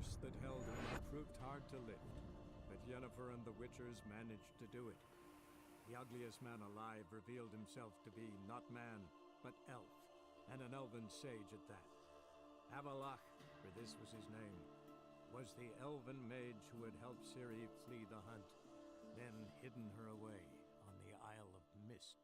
curse that held him proved hard to lift, but Yennefer and the Witchers managed to do it. The ugliest man alive revealed himself to be not man, but elf, and an elven sage at that. Avalach, for this was his name, was the elven mage who had helped Ciri flee the hunt, then hidden her away on the Isle of Mists.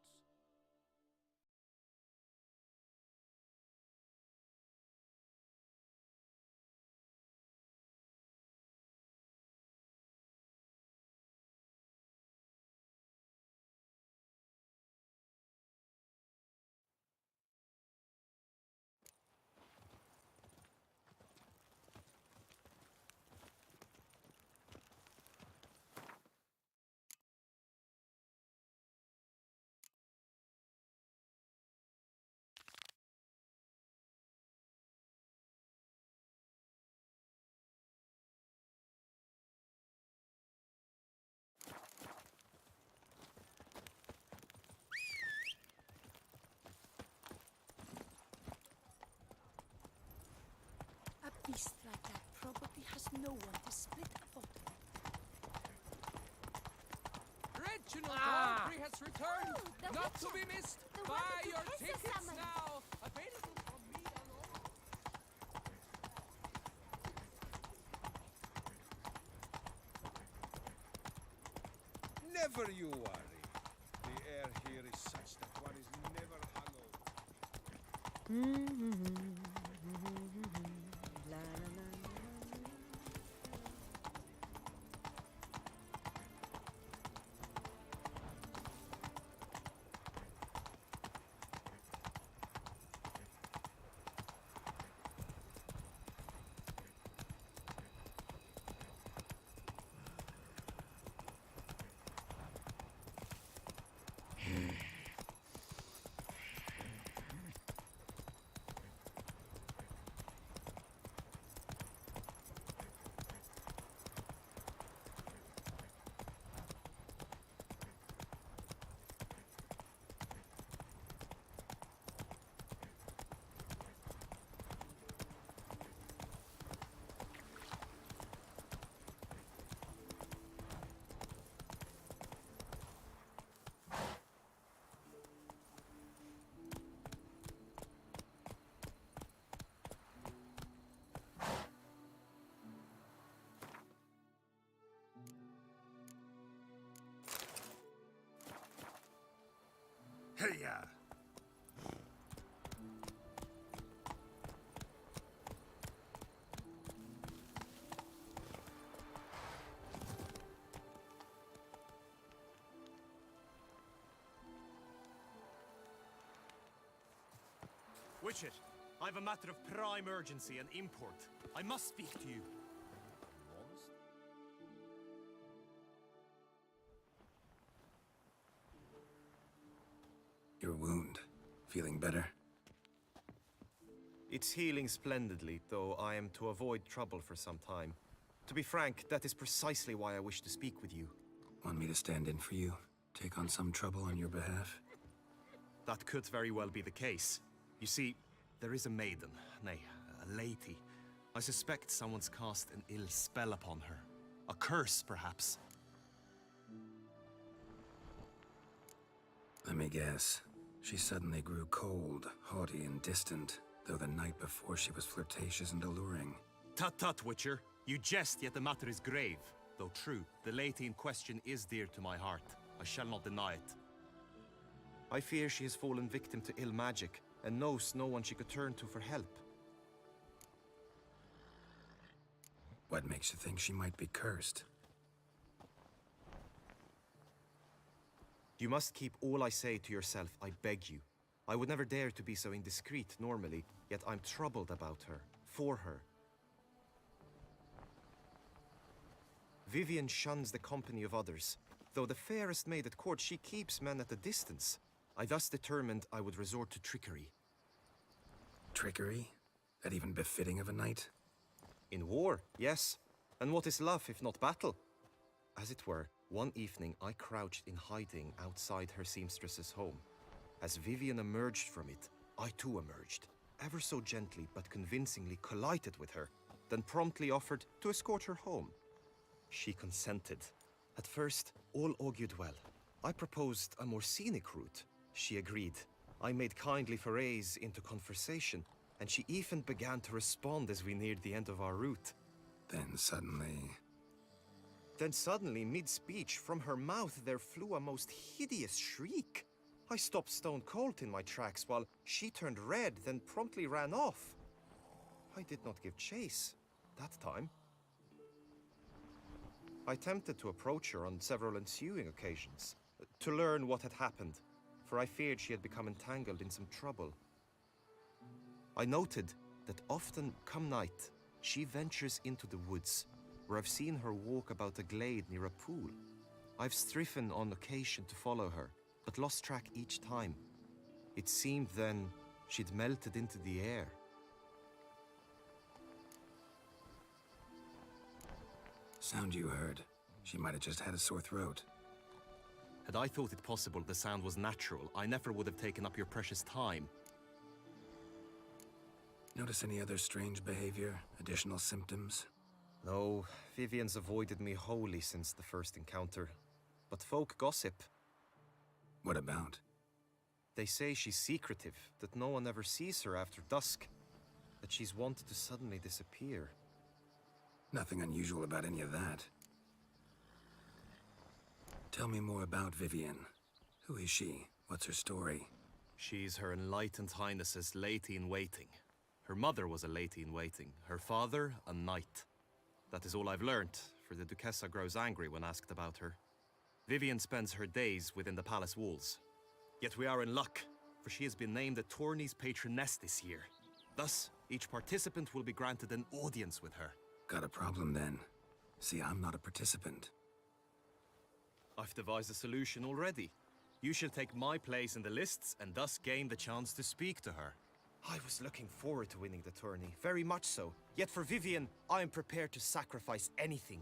A beast like that probably has no one to split a bottle. Reginald Audrey has returned, Oh, the not to Witcher. be missed. The Buy one your who kisses tickets someone. now. Available from me alone. Never you worry. The air here is such that one is never hungover. La, la, la, la. Hey-ya! Witcher, I have a matter of prime urgency and import. I must speak to you. Your wound. Feeling better? It's healing splendidly, though I am to avoid trouble for some time. To be frank, that is precisely why I wish to speak with you. Want me to stand in for you? Take on some trouble on your behalf? That could very well be the case. You see, there is a maiden, nay, a lady. I suspect someone's cast an ill spell upon her. A curse, perhaps. Let me guess. She suddenly grew cold, haughty, and distant, though the night before she was flirtatious and alluring. Tut tut, Witcher. You jest, yet the matter is grave. Though true, the lady in question is dear to my heart. I shall not deny it. I fear she has fallen victim to ill magic, and knows no one she could turn to for help. What makes you think she might be cursed? You must keep all I say to yourself, I beg you. I would never dare to be so indiscreet normally, yet I'm troubled about her, for her. Vivian shuns the company of others. Though the fairest maid at court, she keeps men at a distance. I thus determined I would resort to trickery. Trickery? That even befitting of a knight? In war, yes. And what is love if not battle? As it were, one evening I crouched in hiding outside her seamstress's home. As Vivian emerged from it, I too emerged. Ever so gently but convincingly collided with her. then promptly offered to escort her home. She consented. At first, all augured well. I proposed a more scenic route. She agreed. I made kindly forays into conversation, and she even began to respond as we neared the end of our route. Then suddenly, mid-speech, from her mouth there flew a most hideous shriek. I stopped stone cold in my tracks while she turned red, then promptly ran off. I did not give chase that time. I attempted to approach her on several ensuing occasions, to learn what had happened, for I feared she had become entangled in some trouble. I noted that often, come night, she ventures into the woods, where I've seen her walk about a glade near a pool. I've striven on occasion to follow her, but lost track each time. It seemed then she'd melted into the air. Sound you heard. She might have just had a sore throat. Had I thought it possible the sound was natural, I never would have taken up your precious time. Notice any other strange behavior? Additional symptoms? No, Vivian's avoided me wholly since the first encounter. But folk gossip. What about? They say she's secretive, that no one ever sees her after dusk, that she's wanted to suddenly disappear. Nothing unusual about any of that. Tell me more about Vivian. Who is she? What's her story? She's Her Enlightened Highness's lady-in-waiting. Her mother was a lady-in-waiting, her father a knight. That is all I've learnt, for the Duchessa grows angry when asked about her. Vivian spends her days within the palace walls. Yet we are in luck, for she has been named the tourney's patroness this year. Thus, each participant will be granted an audience with her. Got a problem then. See, I'm not a participant. I've devised a solution already. You shall take my place in the lists and thus gain the chance to speak to her. I was looking forward to winning the tourney, very much so. Yet for Vivian, I am prepared to sacrifice anything.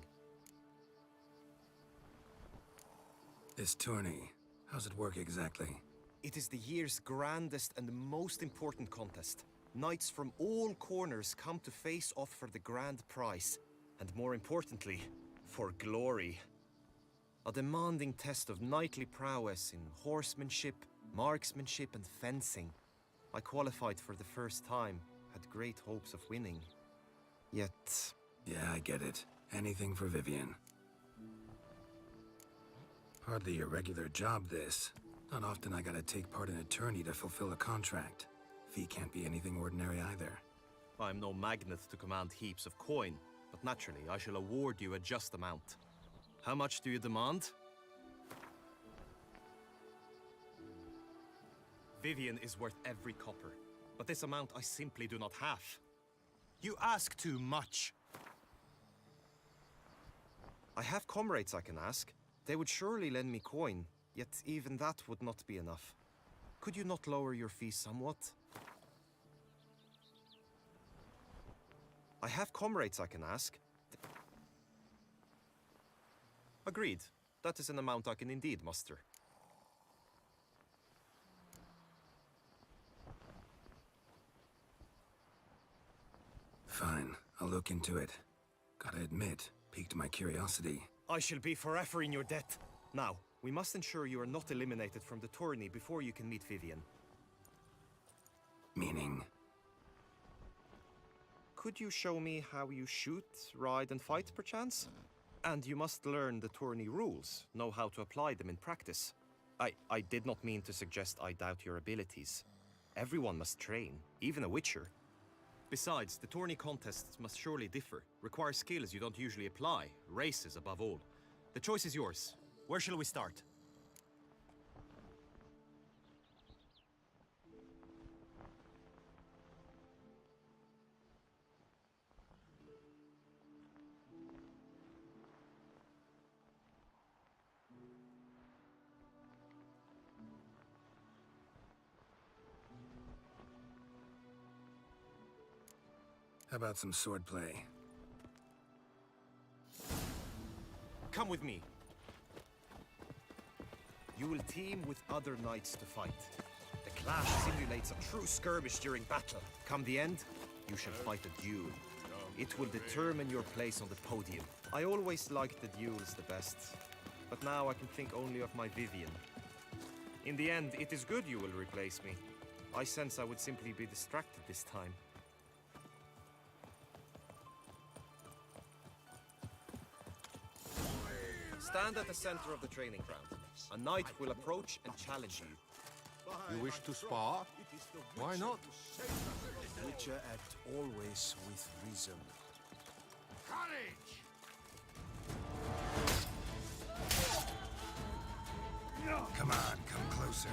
This tourney, how's it work exactly? It is the year's grandest and most important contest. Knights from all corners come to face off for the grand prize. And more importantly, for glory. A demanding test of knightly prowess in horsemanship, marksmanship and fencing. I qualified for the first time, had great hopes of winning. Yet... Yeah, I get it. Anything for Vivian. Hardly a regular job, this. Not often I gotta take part in a tourney to fulfill a contract. Fee can't be anything ordinary either. I'm no magnet to command heaps of coin, but naturally I shall award you a just amount. How much do you demand? Vivian is worth every copper, but this amount I simply do not have. You ask too much. I have comrades I can ask. They would surely lend me coin, yet even that would not be enough. Could you not lower your fee somewhat? I have comrades I can ask. Agreed. That is an amount I can indeed muster. Fine, I'll look into it. Gotta admit, piqued my curiosity. I shall be forever in your debt. Now, we must ensure you are not eliminated from the tourney before you can meet Vivian. Meaning? Could you show me how you shoot, ride and fight, perchance? And you must learn the tourney rules, know how to apply them in practice. I did not mean to suggest I doubt your abilities. Everyone must train, even a witcher. Besides, the tourney contests must surely differ, require skills you don't usually apply, races above all. The choice is yours. Where shall we start? How about some swordplay? Come with me. You will team with other knights to fight. The clash simulates a true skirmish during battle. Come the end, you shall fight a duel. It will determine your place on the podium. I always liked the duels the best, but now I can think only of my Vivian. In the end, it is good you will replace me. I sense I would simply be distracted this time. Stand at the center of the training ground. A knight will approach and challenge you. You wish to spar? Why not? Witcher act always with reason. Courage! Come on, come closer.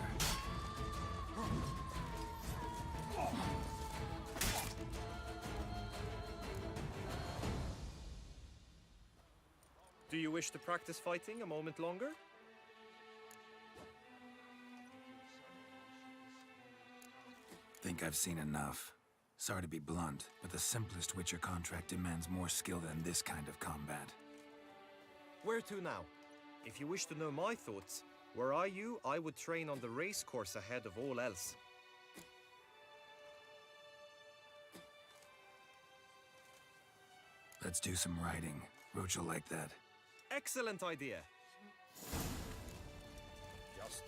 Do you wish to practice fighting a moment longer? Think I've seen enough. Sorry to be blunt, but the simplest Witcher contract demands more skill than this kind of combat. Where to now? If you wish to know my thoughts, were I you, I would train on the race course ahead of all else. Let's do some riding. Roach will like that. Excellent idea.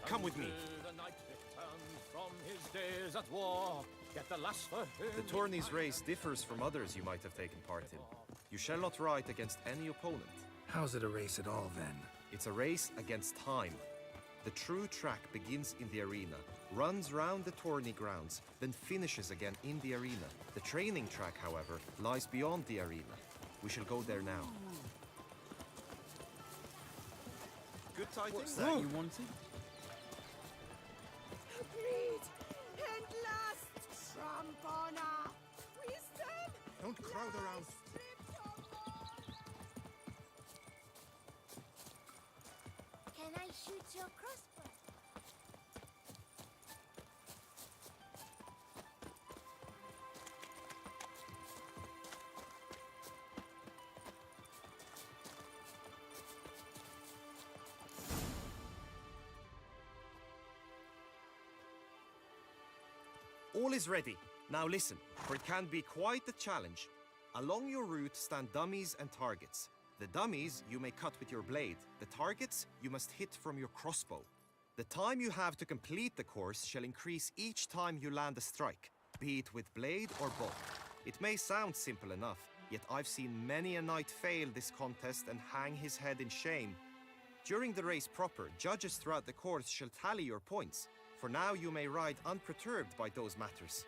Come with me. The knight returned from his days at war. Get the lass for him. The tourney's race differs from others you might have taken part in. You shall not ride against any opponent. How's it a race at all, then? It's a race against time. The true track begins in the arena, runs round the tourney grounds, then finishes again in the arena. The training track, however, lies beyond the arena. We shall go there now. Good tidings? That you wanted? Greed and lust, tramp on our wisdom. Don't crowd around. Can I shoot your crossbow? All is ready. Now listen, for it can be quite the challenge. Along your route stand dummies and targets. The dummies you may cut with your blade. The targets you must hit from your crossbow. The time you have to complete the course shall increase each time you land a strike, be it with blade or bow. It may sound simple enough, yet I've seen many a knight fail this contest and hang his head in shame. During the race proper, judges throughout the course shall tally your points. For now you may ride unperturbed by those matters.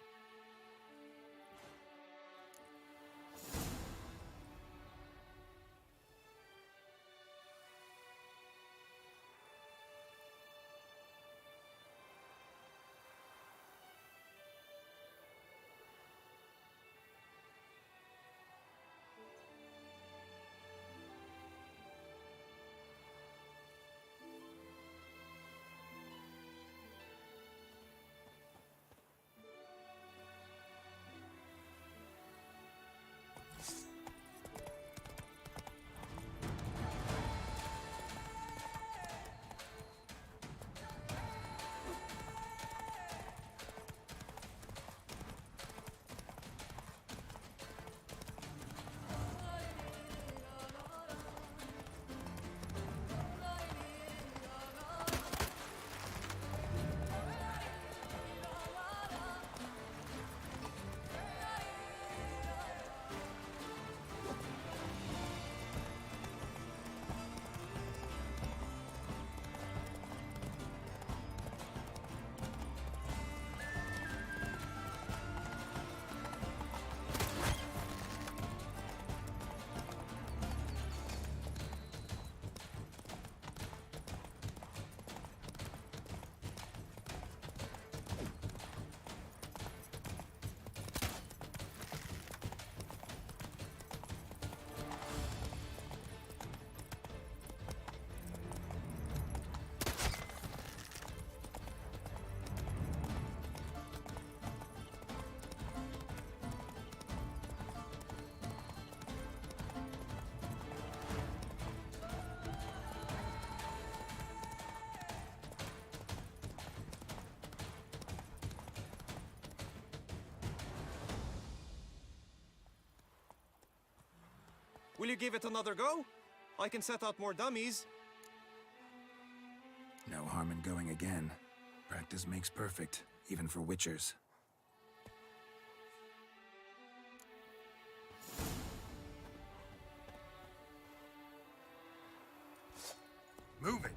Will you give it another go? I can set out more dummies. No harm in going again. Practice makes perfect, even for witchers. Move it.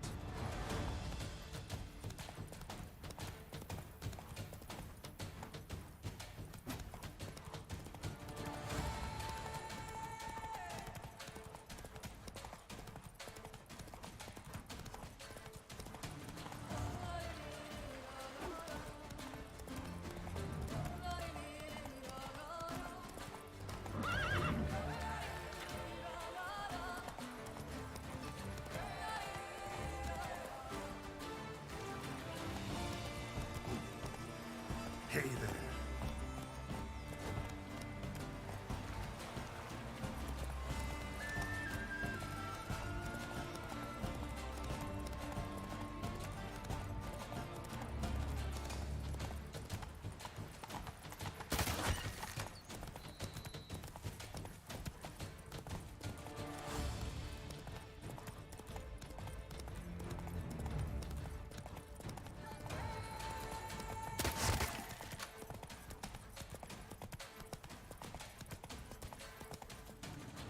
Hey there.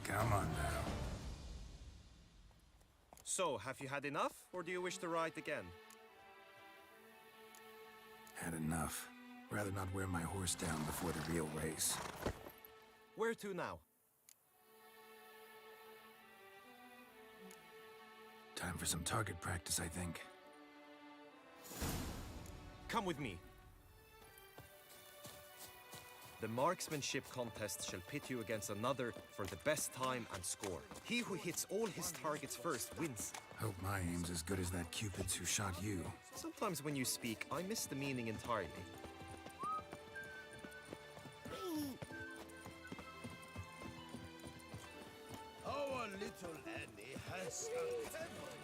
Come on now. So, have you had enough, or do you wish to ride again? Had enough. Rather not wear my horse down before the real race. Where to now? Time for some target practice, I think. Come with me. The marksmanship contest shall pit you against another for the best time and score. He who hits all his targets first wins. Hope my aim's as good as that Cupid's who shot you. Sometimes when you speak, I miss the meaning entirely. Our little Annie has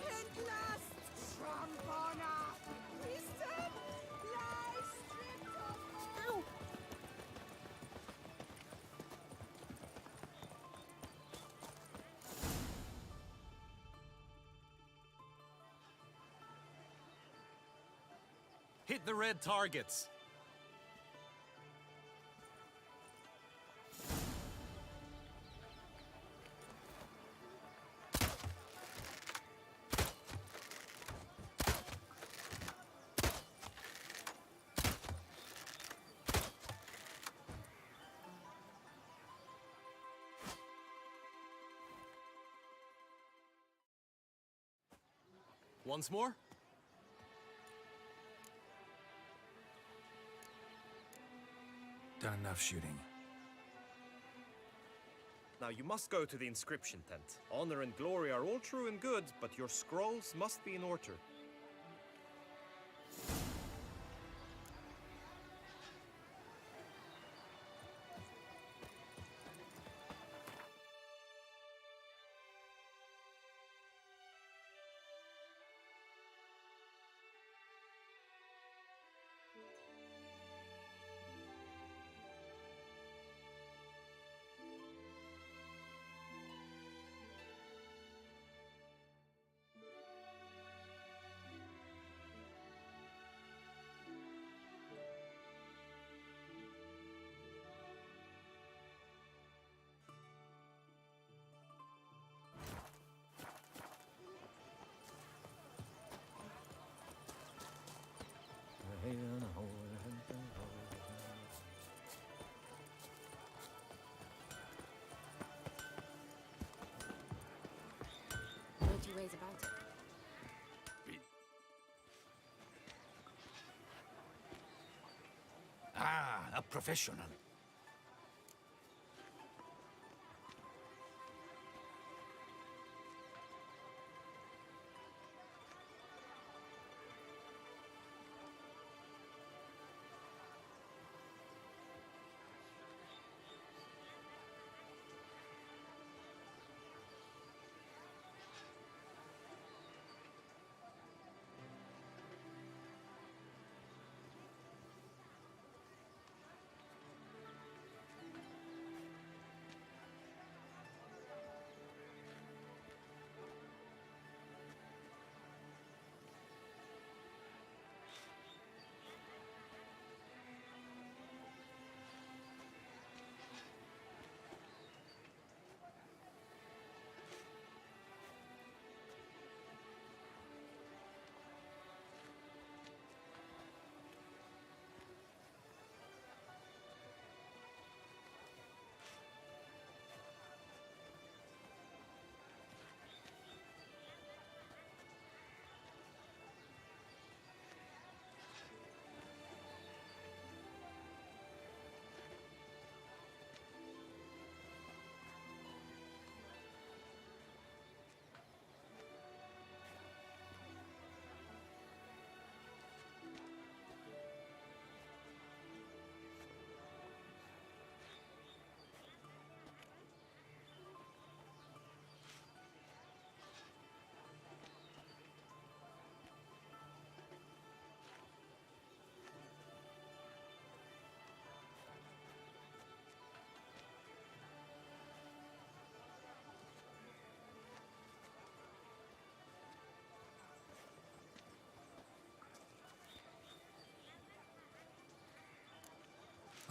At last, Trombona! Kristen, lie stripped of... Ow! Hit the red targets. Once more? Done enough shooting. Now you must go to the inscription tent. Honor and glory are all true and good, but your scrolls must be in order. No two ways about it. Ah, a professional.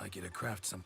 like you to craft some...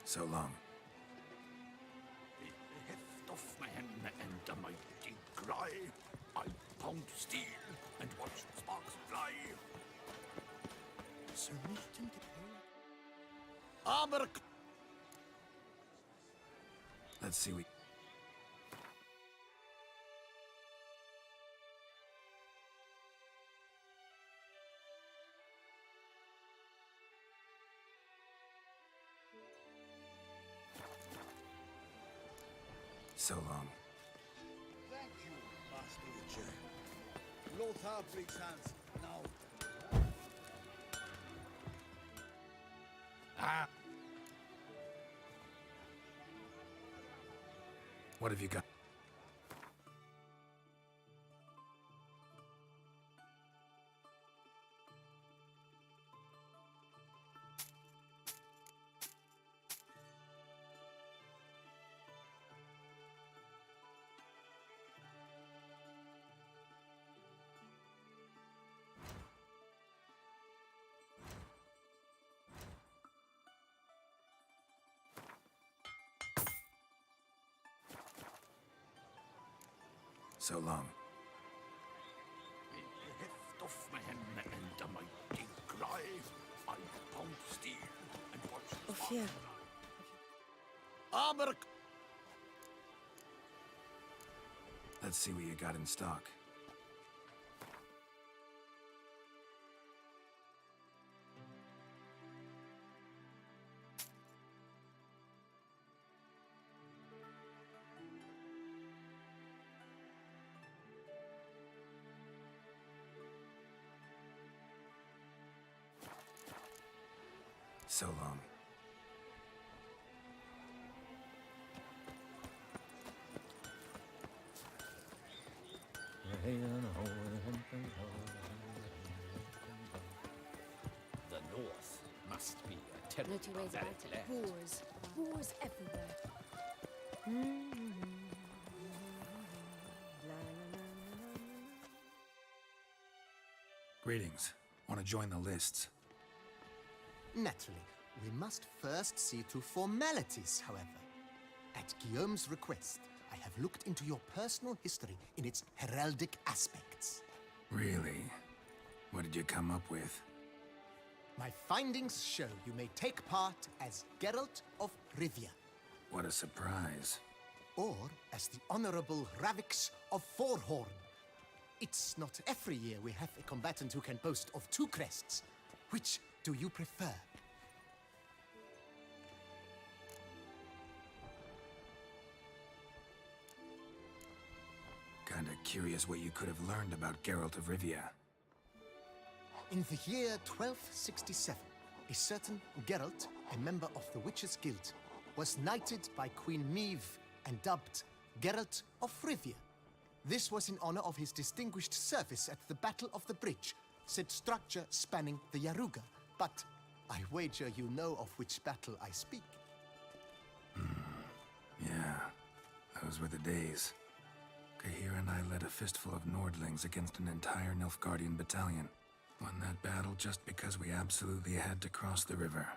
So long. The heft of man and a mighty cry. I pound steel and watch sparks fly. Sir Milton de Armor! Let's see we... So long. Thank you, Master Witcher. Lothar breaks hands now. What have you got? So long. The heft of man and a mighty cry. I pound steel and watch sparks Ophir. fly. Armor! Let's see what you got in stock. So long. The North must be a terrible Dirty ways about it. land. Wars. Wars everywhere. Greetings. Want to join the lists? Naturally, we must first see to formalities, however. At Guillaume's request, I have looked into your personal history in its heraldic aspects. Really? What did you come up with? My findings show you may take part as Geralt of Rivia, What a surprise. or as the Honorable Ravix of Forhorn. It's not every year we have a combatant who can boast of two crests. Which do you prefer? Kinda curious what you could have learned about Geralt of Rivia. In the year 1267, a certain Geralt, a member of the Witches' Guild, was knighted by Queen Meve and dubbed Geralt of Rivia. This was in honor of his distinguished service at the Battle of the Bridge, said structure spanning the Yaruga. But I wager you know of which battle I speak. Yeah, those were the days. Kahir and I led a fistful of Nordlings against an entire Nilfgaardian battalion. Won that battle just because we absolutely had to cross the river.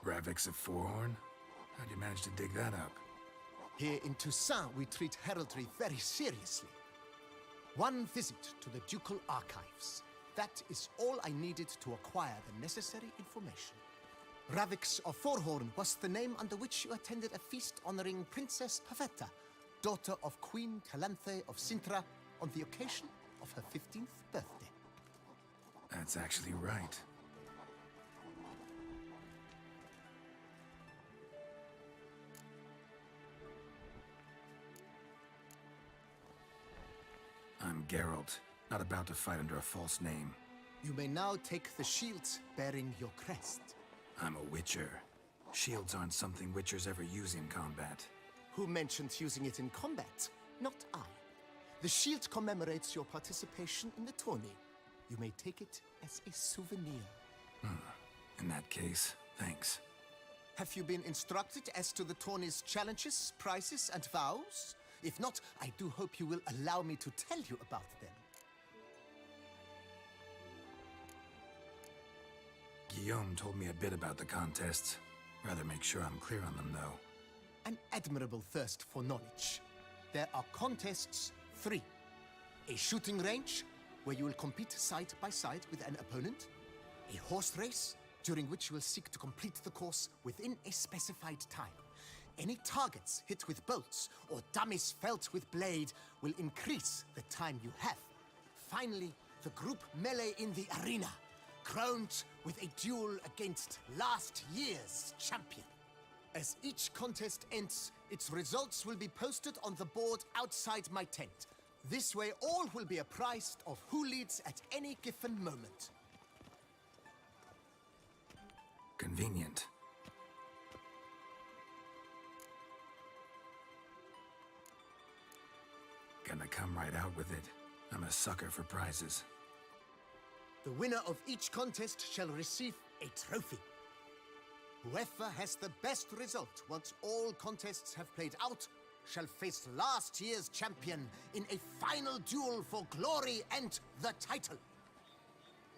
Ravix of Forhorn? How'd you manage to dig that up? Here in Toussaint, we treat heraldry very seriously. One visit to the Ducal Archives. That is all I needed to acquire the necessary information. Ravix of Forhorn was the name under which you attended a feast honoring Princess Pavetta, daughter of Queen Calanthe of Sintra, on the occasion of her 15th birthday. That's actually right. I'm Geralt, not about to fight under a false name. You may now take the shield bearing your crest. I'm a Witcher. Shields aren't something Witchers ever use in combat. Who mentioned using it in combat? Not I. The shield commemorates your participation in the tourney. You may take it as a souvenir. In that case, thanks. Have you been instructed as to the tourney's challenges, prizes, and vows? If not, I do hope you will allow me to tell you about them. Guillaume told me a bit about the contests. Rather make sure I'm clear on them, though. An admirable thirst for knowledge. There are contests 3. A shooting range, where you will compete side by side with an opponent. A horse race, during which you will seek to complete the course within a specified time. Any targets hit with bolts or dummies felt with blade will increase the time you have. Finally, the group melee in the arena, crowned with a duel against last year's champion. As each contest ends, its results will be posted on the board outside my tent. This way all will be apprised of who leads at any given moment. Convenient. Gonna come right out with it. I'm a sucker for prizes. The winner of each contest shall receive a trophy. Whoever has the best result once all contests have played out shall face last year's champion in a final duel for glory and the title.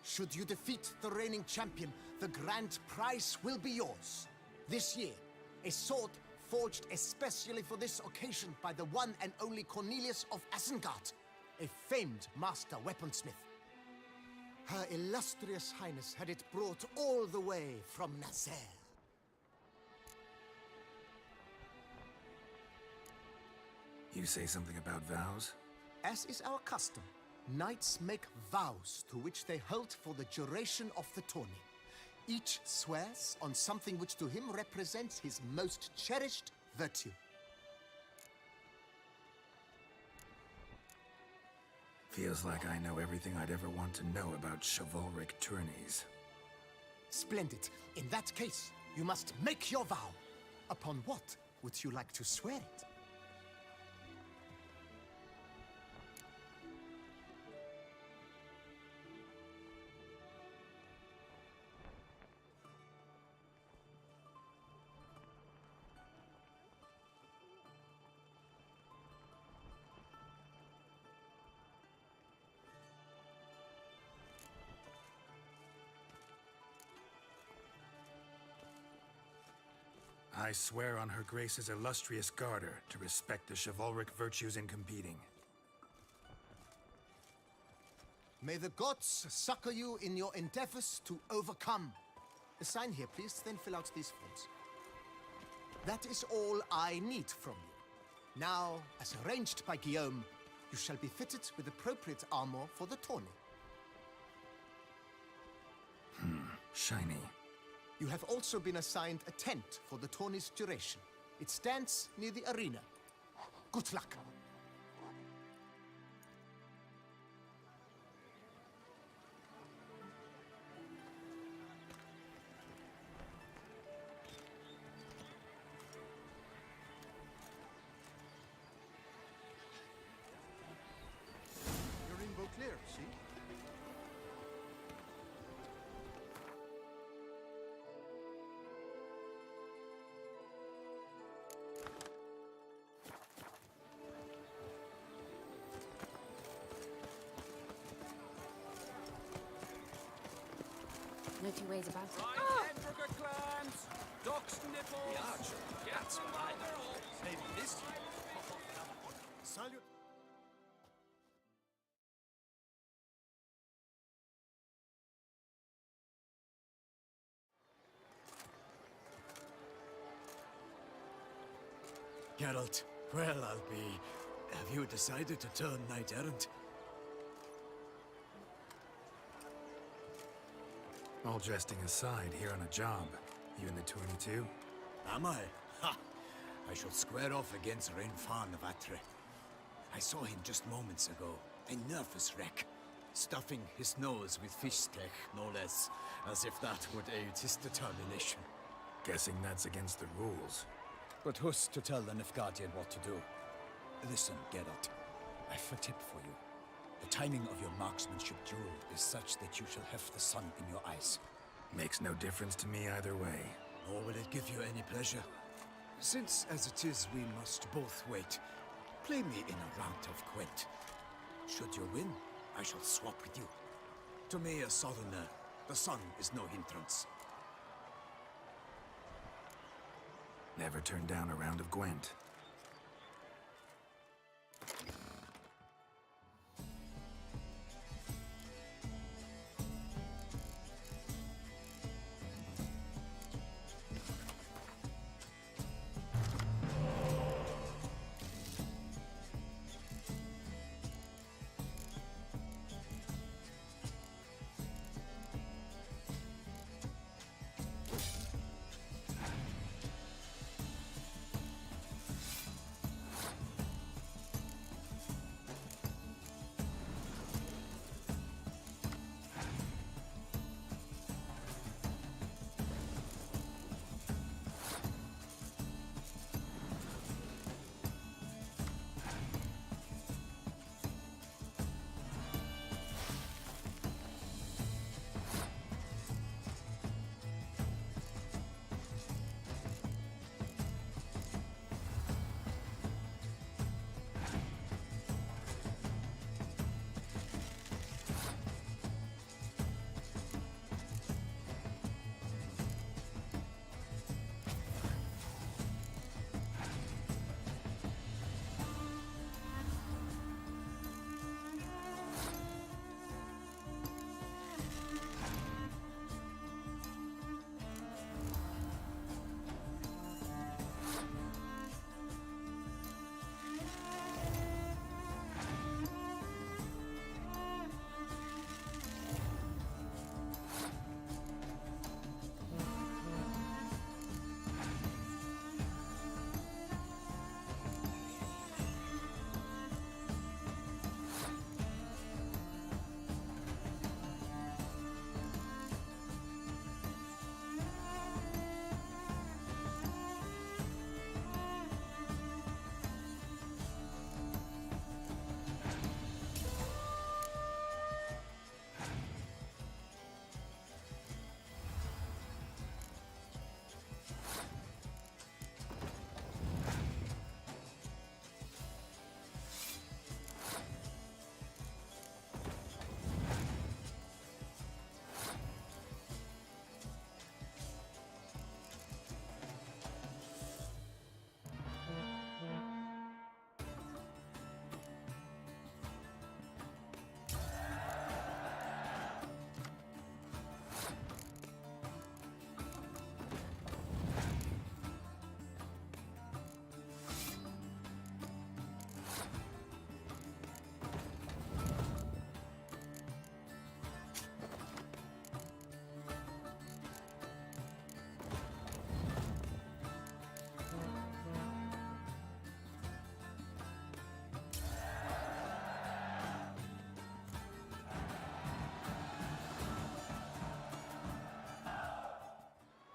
Should you defeat the reigning champion, the grand prize will be yours. This year, a sword forged especially for this occasion by the one and only Cornelius of Isengard, a famed master weaponsmith. Her illustrious highness had it brought all the way from Nazaire. You say something about vows? As is our custom, knights make vows to which they hold for the duration of the tourney. Each swears on something which to him represents his most cherished virtue. Feels like I know everything I'd ever want to know about chivalric tourneys. Splendid. In that case, you must make your vow. Upon what would you like to swear it? I swear on Her Grace's illustrious garter to respect the chivalric virtues in competing. May the gods succor you in your endeavors to overcome. Sign here, please, then fill out these forms. That is all I need from you. Now, as arranged by Guillaume, you shall be fitted with appropriate armor for the tourney. Shiny. You have also been assigned a tent for the tourney's duration. It stands near the arena. Good luck. Your rainbow clear, see? No two ways about it. clans! Ducks nipples! Maybe this Salute. Geralt, well, I'll be... Have you decided to turn knight-errant? All jesting aside, here on a job. You in the tourney too? Am I? Ha! I shall square off against Rainfan of Atre. I saw him just moments ago. A nervous wreck, stuffing his nose with fish tech, no less, as if that would aid his determination. Guessing that's against the rules. But who's to tell the Nilfgaardian what to do? Listen, Geralt, I've a tip for you. The timing of your marksmanship duel is such that you shall have the sun in your eyes. Makes no difference to me either way. Nor will it give you any pleasure. Since, as it is, we must both wait, play me in a round of Gwent. Should you win, I shall swap with you. To me, a southerner, the sun is no hindrance. Never turned down a round of Gwent.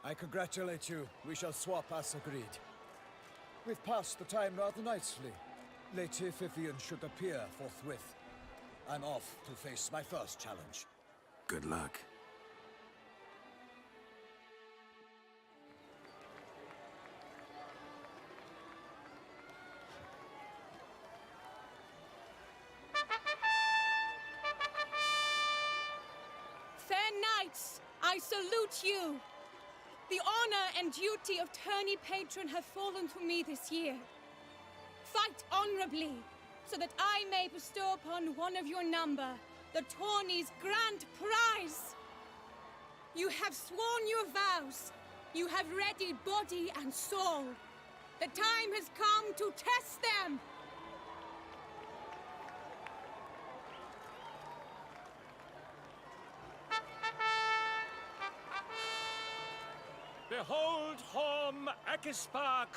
I congratulate you. We shall swap as agreed. We've passed the time rather nicely. Lady Vivian should appear forthwith. I'm off to face my first challenge. Good luck. Fair knights, I salute you. The honor and duty of tourney patron have fallen to me this year. Fight honorably, so that I may bestow upon one of your number the tourney's grand prize. You have sworn your vows. You have readied body and soul. The time has come to test them. Behold home Akispark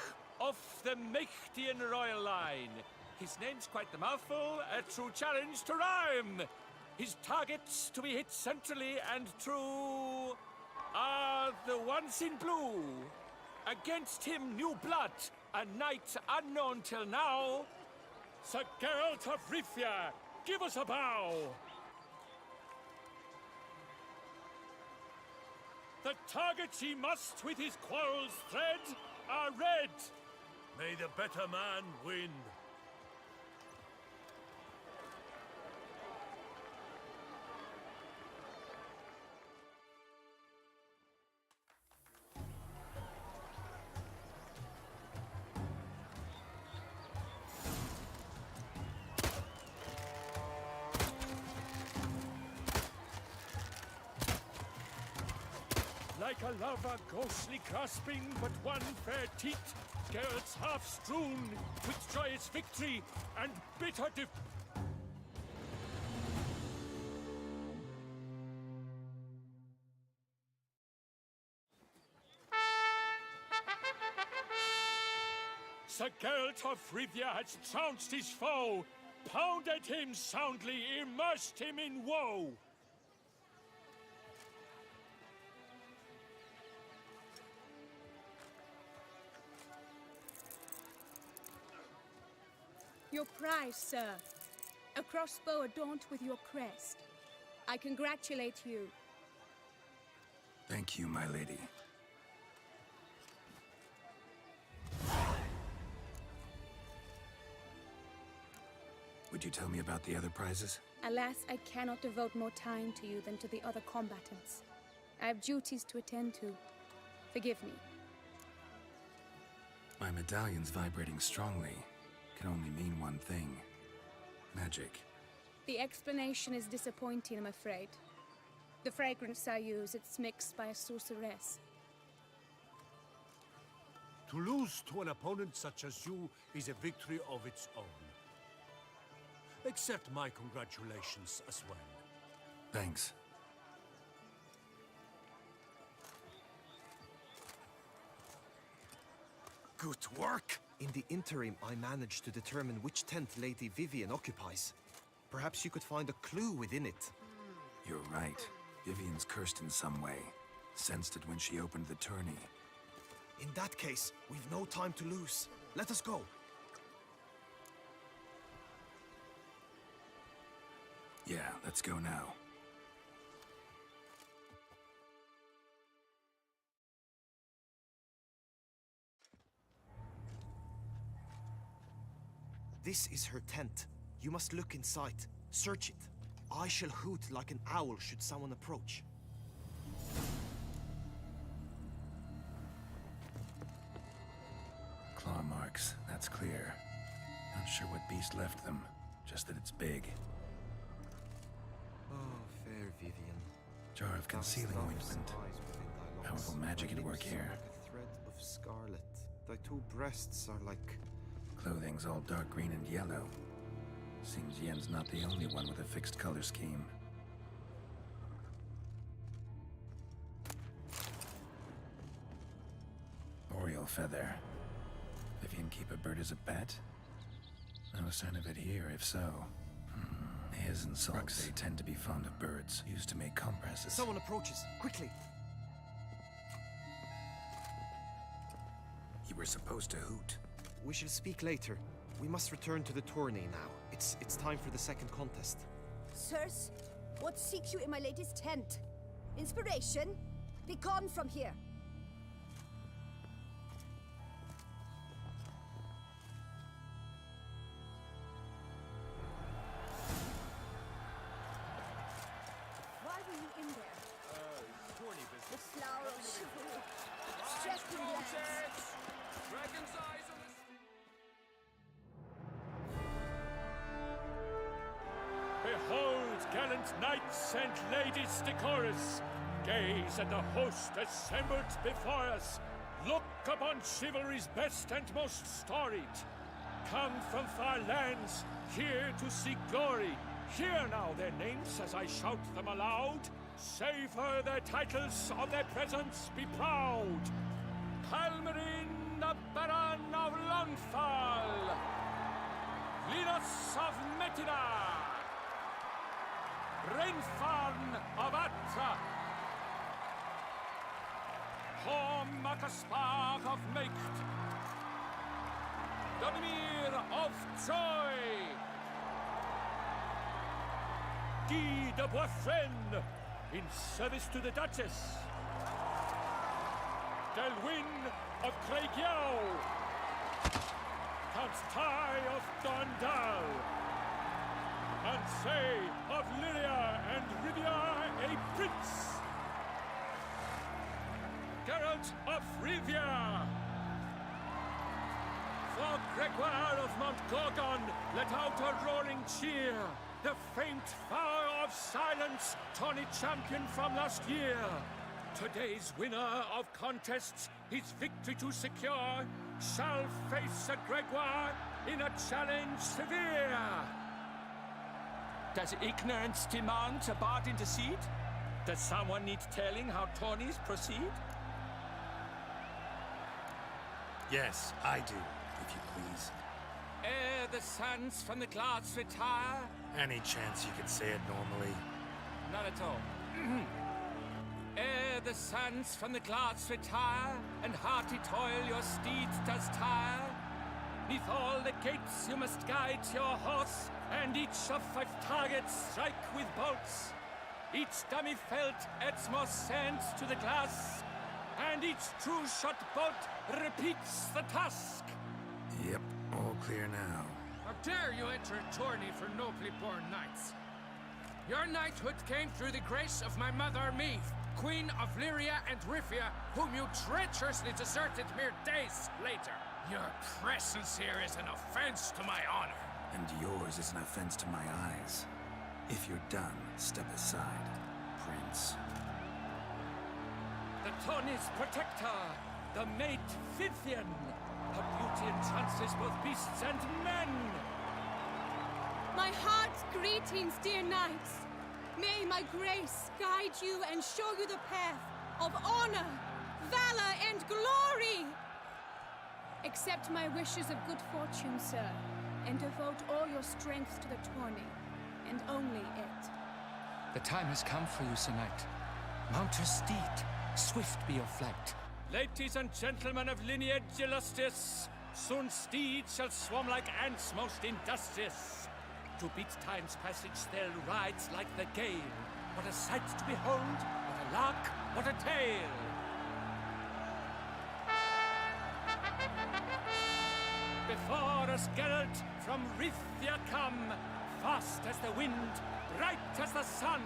of the Mächtigen royal line. His name's quite the mouthful, a true challenge to rhyme. His targets to be hit centrally and true are the ones in blue. Against him, new blood, a knight unknown till now. Sir Geralt of Rivia, give us a bow. The targets he must with his quarrels thread are red. May the better man win. Like a lover ghostly grasping but one fair teat, Geralt's half strewn with joyous victory and bitter Sir Geralt of Rivia has trounced his foe, pounded him soundly, immersed him in woe. Your prize, sir. A crossbow adorned with your crest. I congratulate you. Thank you, my lady. Would you tell me about the other prizes? Alas, I cannot devote more time to you than to the other combatants. I have duties to attend to. Forgive me. My medallion's vibrating strongly. Can only mean one thing. Magic. The explanation is disappointing, I'm afraid. The fragrance I use, it's mixed by a sorceress. To lose to an opponent such as you is a victory of its own. Accept my congratulations as well. Thanks. Good work! In the interim, I managed to determine which tent Lady Vivian occupies. Perhaps you could find a clue within it. You're right. Vivian's cursed in some way. Sensed it when she opened the tourney. In that case, we've no time to lose. Let us go. Yeah, let's go now. This is her tent. You must look inside. Search it. I shall hoot like an owl should someone approach. Claw marks, that's clear. Not sure what beast left them, just that it's big. Oh, fair Vivian. Jar of concealing ointment. Powerful magic at work here. Like a thread of scarlet. Thy two breasts are like... Clothing's all dark green and yellow. Seems Yen's not the only one with a fixed color scheme. Oriole feather. Vivian keep a bird as a pet? No sign of it here, if so. His and Salts, they tend to be fond of birds, used to make compresses. Someone approaches, quickly! You were supposed to hoot. We shall speak later. We must return to the tourney now. It's time for the second contest. Sirs, what seeks you in my lady's tent? Inspiration? Be gone from here. Why were you in there? Tourney business. The flower of chivalry. Stressed in glance. Dragon's eyes on this. Behold, gallant knights and ladies decorous, gaze at the host assembled before us. Look upon chivalry's best and most storied. Come from far lands, here to seek glory. Hear now their names as I shout them aloud. Savor their titles, of their presence be proud. Halmarin, the Baron of Lonfall. Latina! Rainfarn of Atra! Hom ac ysbach of Meicht! Donmir of Troy! Guy de Boisfren, in service to the Duchess! Delwyn of Craigiau! Count Tai of Dondal! Ansay of Lyria and Rivia a prince! Geralt of Rivia! For Gregoire of Montgorgon, let out a roaring cheer! The faint fire of silence, tawny champion from last year! Today's winner of contests, his victory to secure, shall face a Gregoire in a challenge severe! Does ignorance demand a bard intercede? Does someone need telling how tourneys proceed? Yes, I do, if you please. Ere the suns from the clouds retire? Any chance you could say it normally? Not at all. Ere the suns from the clouds retire, and hearty toil your steeds does tire, neath all the gates you must guide your horse, and each of 5 targets strike with bolts. Each dummy felt adds more sand to the glass, and each true shot bolt repeats the task. Yep, all clear now. How dare you enter a tourney for nobly born knights? Your knighthood came through the grace of my mother Meve, Queen of Lyria and Rivia, whom you treacherously deserted mere days later. Your presence here is an offense to my honor. And yours is an offense to my eyes. If you're done, step aside, Prince. The tourney's protector, the mate Vivian. Her beauty entrances both beasts and men. My heart's greetings, dear knights. May my grace guide you and show you the path of honor, valor, and glory. Accept my wishes of good fortune, sir, and devote all your strength to the tourney, and only it. The time has come for you, Sir Knight. Mount your steed. Swift be your flight. Ladies and gentlemen of lineage illustrious, soon steeds shall swarm like ants most industrious. To beat time's passage they'll ride like the gale. What a sight to behold, what a lark, what a tale! Before us Geralt from Rithia come, fast as the wind, bright as the sun.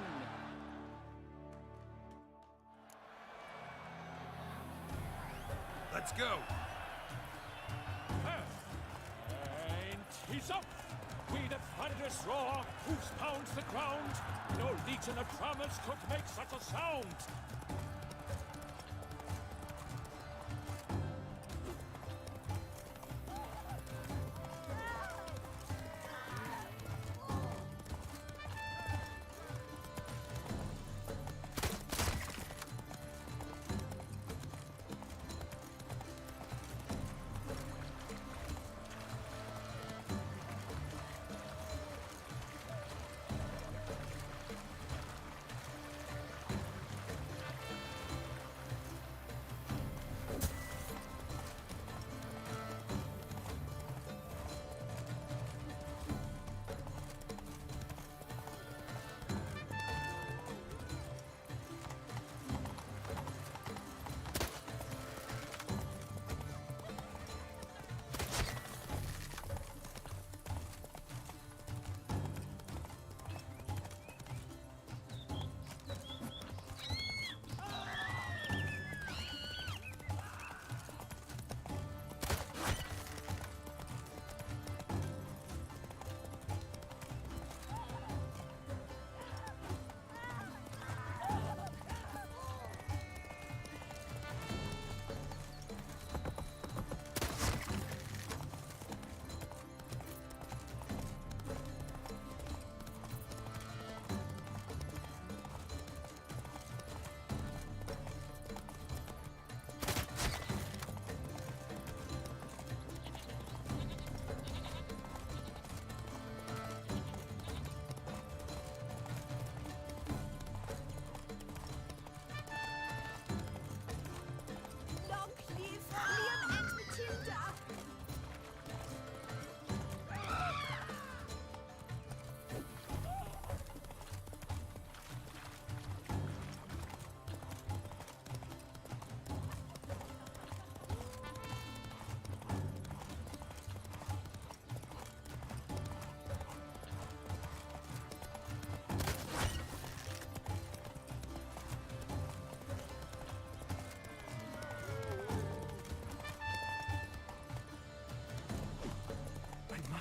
Let's go. And he's up! With a thunderous roar, hoofs pounds the ground. No legion of drummers could make such a sound.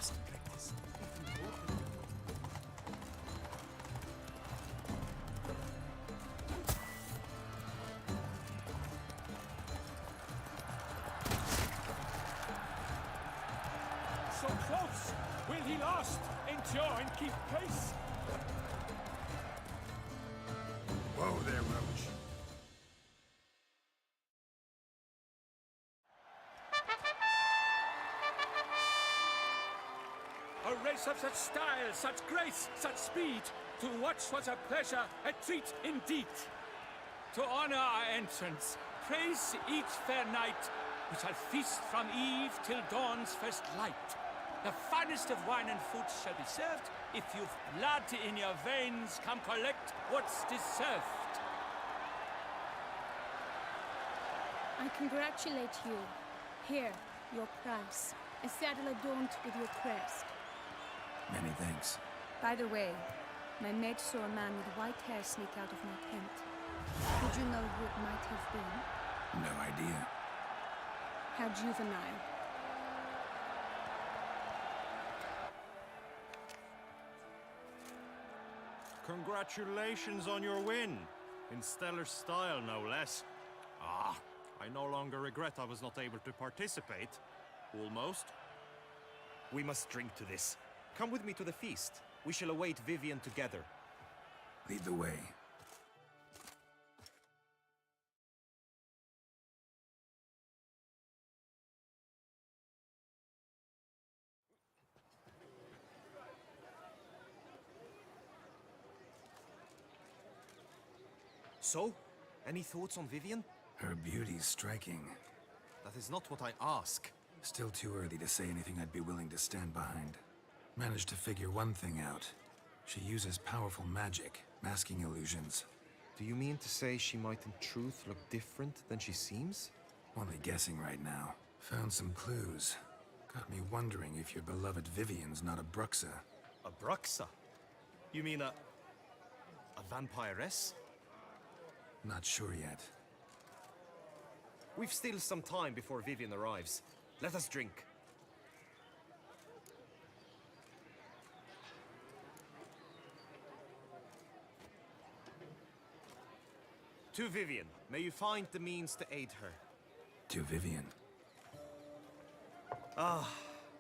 Just practice. So close! Will he last? Endure and keep pace? Whoa there, Roach. A race of such style, such grace, such speed. To watch was a pleasure, a treat indeed. To honor our entrance, praise each fair knight. We shall feast from eve till dawn's first light. The finest of wine and food shall be served. If you've blood in your veins, come collect what's deserved. I congratulate you. Here, your prize. A saddle adorned with your crest. Many thanks. By the way, my maid saw a man with white hair sneak out of my tent. Did you know who it might have been? No idea. How juvenile. Congratulations on your win. In stellar style, no less. Ah, I no longer regret I was not able to participate. Almost. We must drink to this. Come with me to the feast. We shall await Vivian together. Lead the way. So, any thoughts on Vivian? Her beauty's striking. That is not what I ask. Still too early to say anything I'd be willing to stand behind. Managed to figure one thing out. She uses powerful magic, masking illusions. Do you mean to say she might in truth look different than she seems? Only guessing right now. Found some clues. Got me wondering if your beloved Vivian's not a Bruxa. A Bruxa? You mean a vampiress? Not sure yet. We've still some time before Vivian arrives. Let us drink. To Vivian, may you find the means to aid her. To Vivian.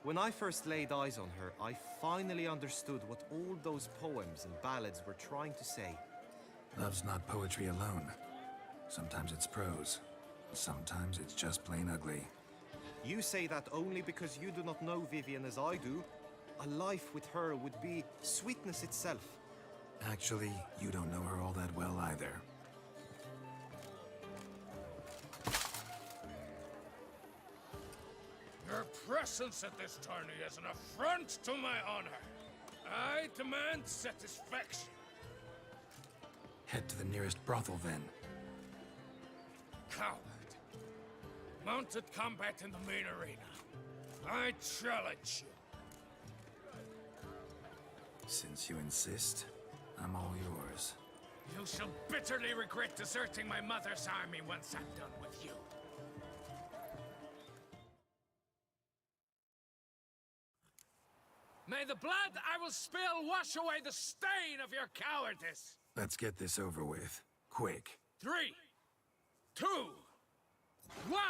When I first laid eyes on her, I finally understood what all those poems and ballads were trying to say. Love's not poetry alone. Sometimes it's prose. Sometimes it's just plain ugly. You say that only because you do not know Vivian as I do. A life with her would be sweetness itself. Actually, you don't know her all that well either. Your presence at this tourney is an affront to my honor. I demand satisfaction. Head to the nearest brothel, then. Coward. Mounted combat in the main arena. I challenge you. Since you insist, I'm all yours. You shall bitterly regret deserting my mother's army once I'm done with you. May the blood I will spill wash away the stain of your cowardice! Let's get this over with. Quick. 3, 2, 1!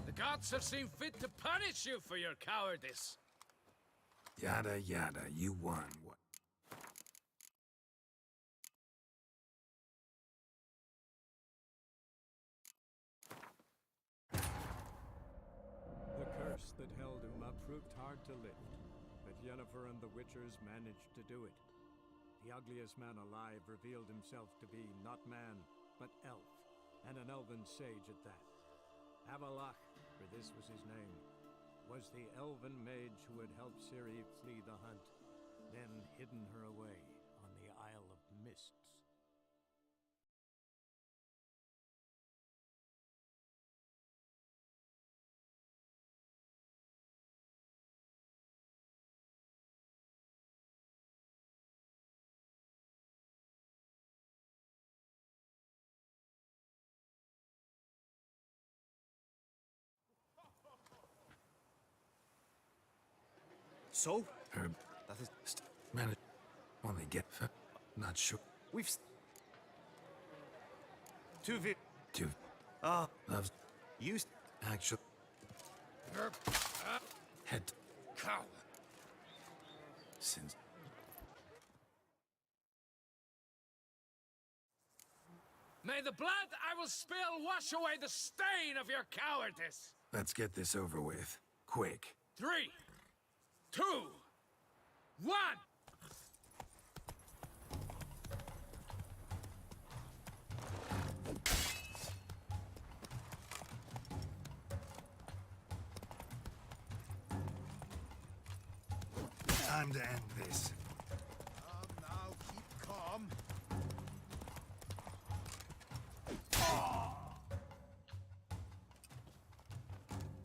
The gods have seen fit to punish you for your cowardice. Yada yada, you won. What? The curse that held Uma proved hard to lift, but Yennefer and the Witchers managed to do it. The ugliest man alive revealed himself to be not man, but elf, and an elven sage at that. Avalach, for this was his name, was the elven mage who had helped Ciri flee the hunt, then hidden her away on the Isle of Mists. So? Herb, That is... manage. Only get. Not sure. We've... Two vi... To. Loves. Used... Actual. Head. Cow. Since. May the blood I will spill wash away the stain of your cowardice! Let's get this over with. Quick. 3, 2, 1! Time to end this. Now, keep calm.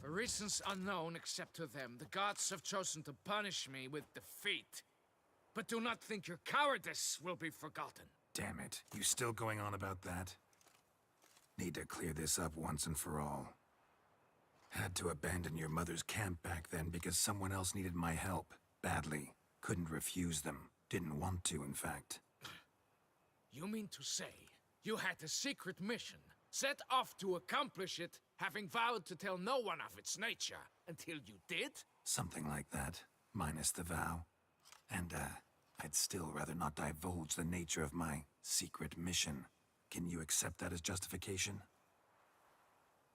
For reasons unknown except to them, the gods have chosen to punish me with defeat. But do not think your cowardice will be forgotten. Damn it. You still going on about that? Need to clear this up once and for all. Had to abandon your mother's camp back then because someone else needed my help. Badly. Couldn't refuse them. Didn't want to, in fact. You mean to say you had a secret mission, set off to accomplish it, having vowed to tell no one of its nature, until you did? Something like that. Minus the vow. And, I'd still rather not divulge the nature of my secret mission. Can you accept that as justification?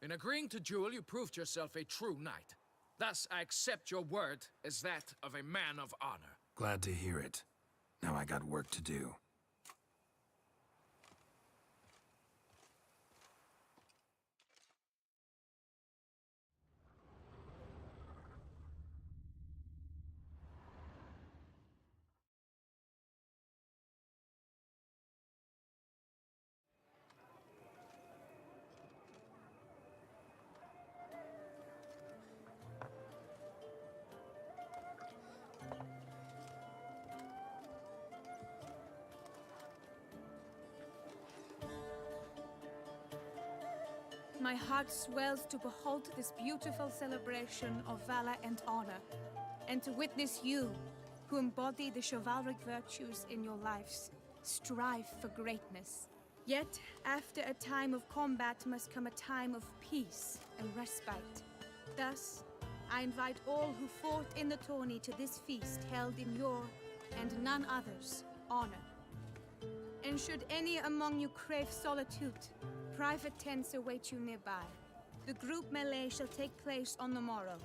In agreeing to duel, you proved yourself a true knight. Thus, I accept your word as that of a man of honor. Glad to hear it. Now I got work to do. My heart swells to behold this beautiful celebration of valor and honor, and to witness you, who embody the chivalric virtues in your lives, strive for greatness. Yet, after a time of combat must come a time of peace and respite. Thus, I invite all who fought in the tourney to this feast held in your, and none other's, honor. And should any among you crave solitude, private tents await you nearby. The group melee shall take place on the morrow.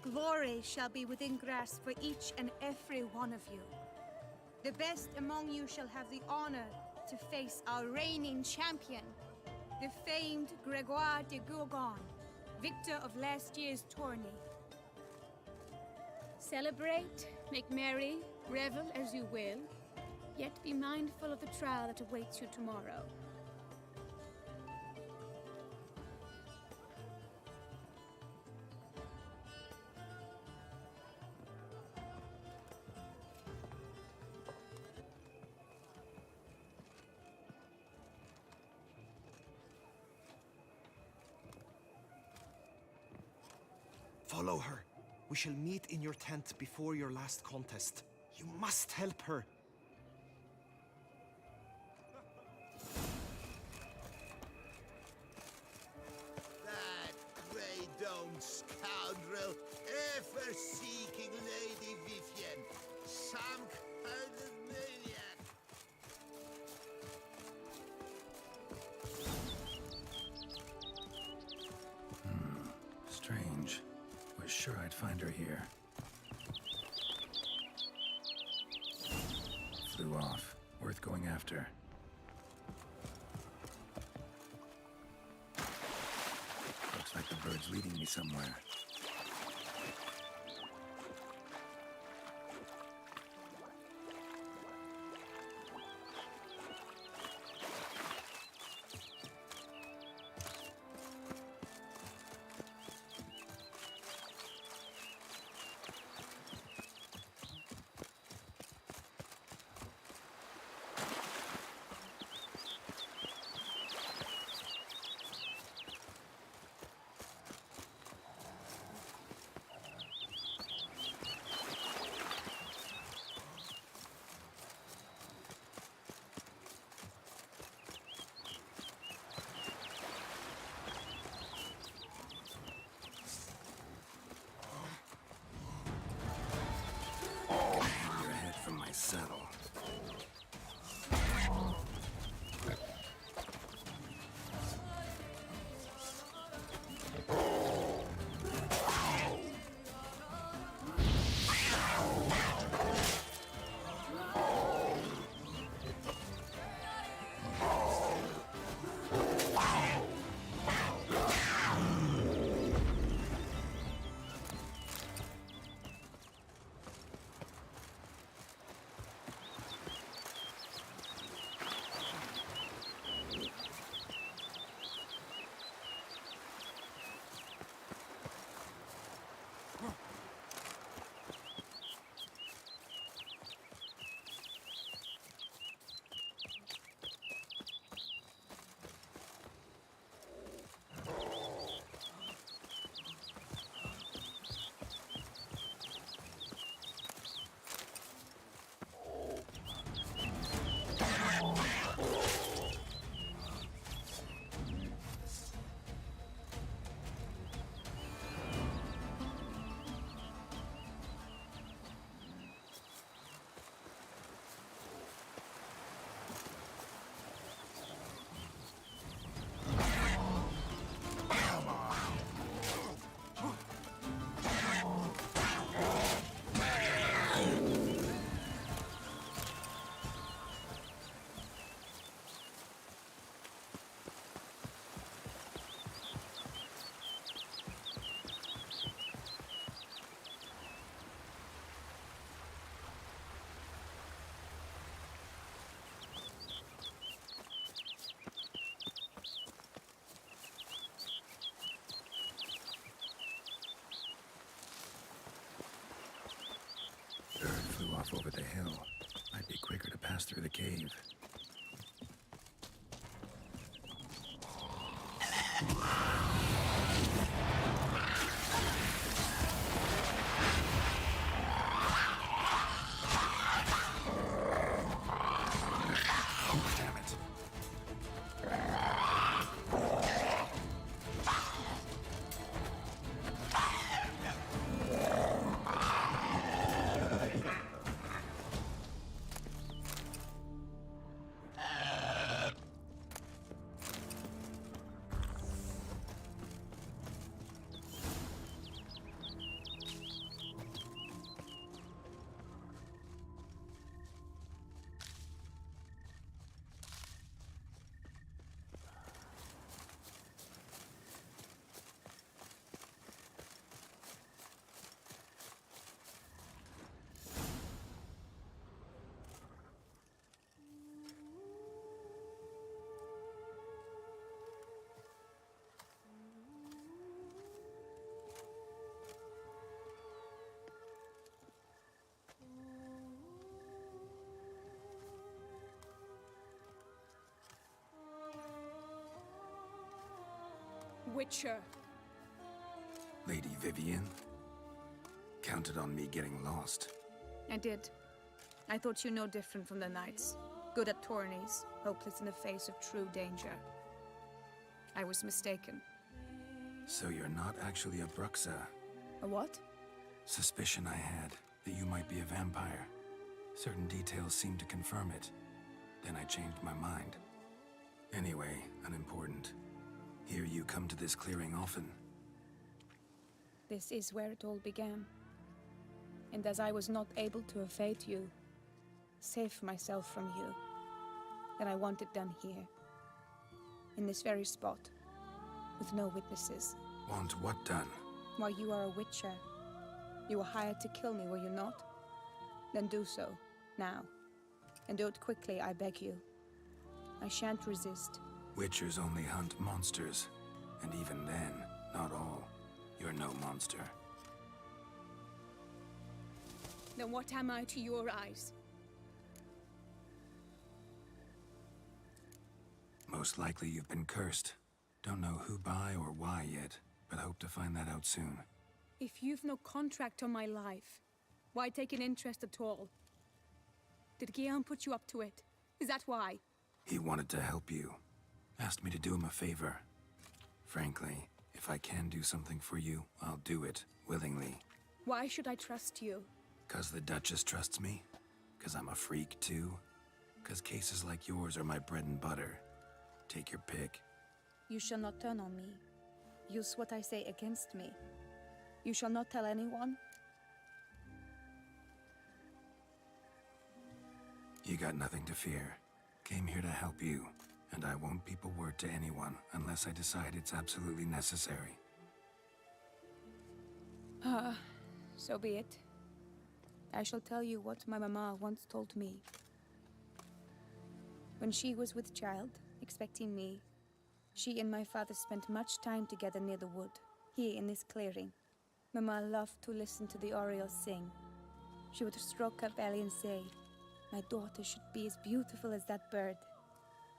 Glory shall be within grasp for each and every one of you. The best among you shall have the honor to face our reigning champion, the famed Gregoire de Gourgon, victor of last year's tourney. Celebrate, make merry, revel as you will, yet be mindful of the trial that awaits you tomorrow. Follow her. We shall meet in your tent before your last contest. You must help her. That grey-domed scoundrel, ever seeking Lady V here. Flew off. Worth going after. Looks like the bird's leading me somewhere. Saddle. Bird flew off over the hill. Might be quicker to pass through the cave. Witcher. Lady Vivian? Counted on me getting lost. I did. I thought you no different from the knights. Good at tourneys, hopeless in the face of true danger. I was mistaken. So you're not actually a Bruxa? A what? Suspicion I had, that you might be a vampire. Certain details seemed to confirm it. Then I changed my mind. Anyway, unimportant. Here you come to this clearing often. This is where it all began. And as I was not able to evade you, save myself from you, then I want it done here. In this very spot, with no witnesses. Want what done? Why, you are a witcher. You were hired to kill me, were you not? Then do so, now. And do it quickly, I beg you. I shan't resist. Witchers only hunt monsters. And even then, not all. You're no monster. Then what am I to your eyes? Most likely you've been cursed. Don't know who by or why yet, but hope to find that out soon. If you've no contract on my life, why take an interest at all? Did Guillaume put you up to it? Is that why? He wanted to help you. Asked me to do him a favor. Frankly, if I can do something for you, I'll do it, willingly. Why should I trust you? 'Cause the Duchess trusts me? 'Cause I'm a freak, too? 'Cause cases like yours are my bread and butter. Take your pick. You shall not turn on me. Use what I say against me. You shall not tell anyone? You got nothing to fear. Came here to help you, and I won't peep a word to anyone unless I decide it's absolutely necessary. So be it. I shall tell you what my mama once told me. When she was with child, expecting me, she and my father spent much time together near the wood, here in this clearing. Mama loved to listen to the orioles sing. She would stroke her belly and say, "My daughter should be as beautiful as that bird.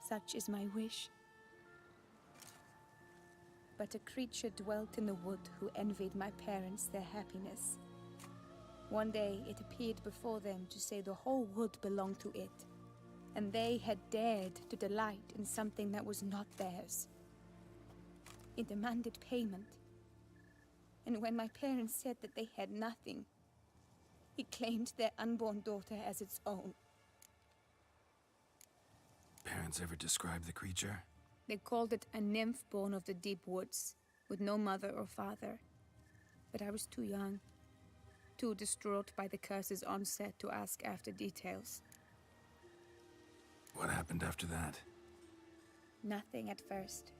Such is my wish." But a creature dwelt in the wood who envied my parents their happiness. One day it appeared before them to say the whole wood belonged to it, and they had dared to delight in something that was not theirs. It demanded payment. And when my parents said that they had nothing, it claimed their unborn daughter as its own. Parents ever describe the creature? They called it a nymph born of the deep woods, with no mother or father. But I was too young, too distraught by the curse's onset to ask after details. What happened after that? Nothing at first.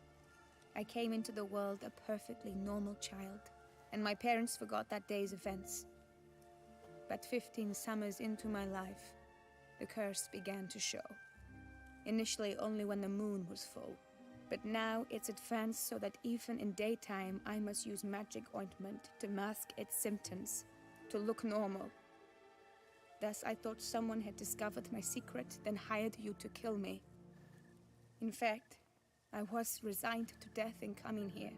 I came into the world a perfectly normal child, and my parents forgot that day's events. But 15 summers into my life, the curse began to show. Initially only when the moon was full. But now it's advanced so that even in daytime I must use magic ointment to mask its symptoms, to look normal. Thus I thought someone had discovered my secret, then hired you to kill me. In fact, I was resigned to death in coming here.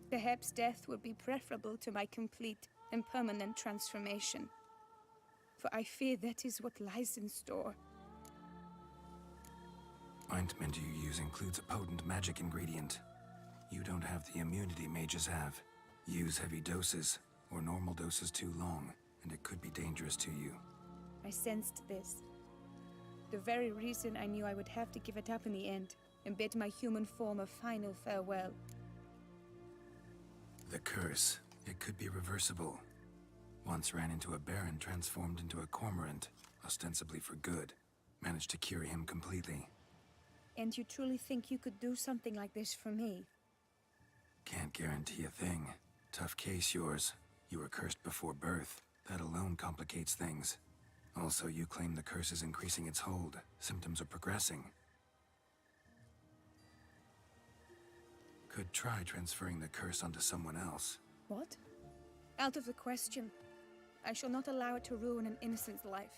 Perhaps death would be preferable to my complete and permanent transformation. For I fear that is what lies in store. Ointment you use includes a potent magic ingredient. You don't have the immunity mages have. Use heavy doses, or normal doses too long, and it could be dangerous to you. I sensed this. The very reason I knew I would have to give it up in the end, and bid my human form a final farewell. The curse, it could be reversible. Once ran into a baron transformed into a cormorant, ostensibly for good. Managed to cure him completely. And you truly think you could do something like this for me? Can't guarantee a thing. Tough case, yours. You were cursed before birth. That alone complicates things. Also, you claim the curse is increasing its hold. Symptoms are progressing. Could try transferring the curse onto someone else. What? Out of the question. I shall not allow it to ruin an innocent's life.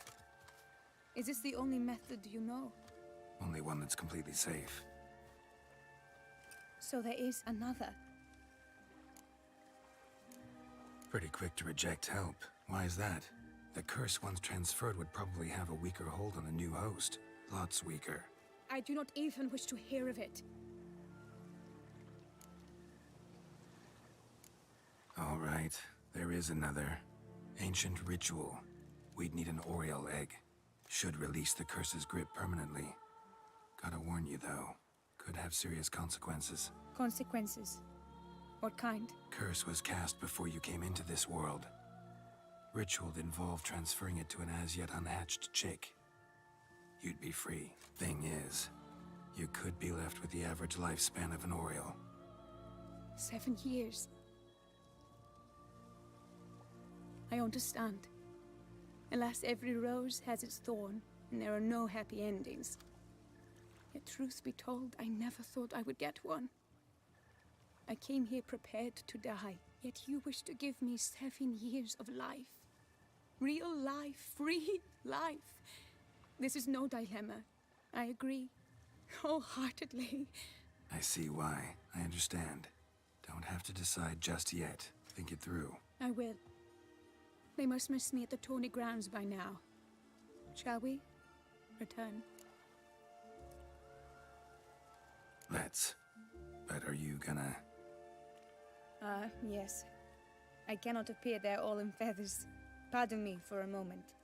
Is this the only method you know? Only one that's completely safe. So there is another. Pretty quick to reject help. Why is that? The curse once transferred would probably have a weaker hold on the new host. Lots weaker. I do not even wish to hear of it. All right, there is another. Ancient ritual. We'd need an Oriole egg. Should release the curse's grip permanently. Gotta warn you, though. Could have serious consequences. Consequences? What kind? Curse was cast before you came into this world. ritual involved transferring it to an as-yet unhatched chick. You'd be free. Thing is, you could be left with the average lifespan of an Oriole. 7 years. I understand. Alas, every rose has its thorn, and there are no happy endings. Yet truth be told, I never thought I would get one. I came here prepared to die, yet you wish to give me 7 years of life. Real life, free life. This is no dilemma. I agree, wholeheartedly. I see why. I understand. Don't have to decide just yet. Think it through. I will. They must miss me at the Tawny grounds by now. Shall we return? Let's. But are you gonna... Yes. I cannot appear there all in feathers. Pardon me for a moment.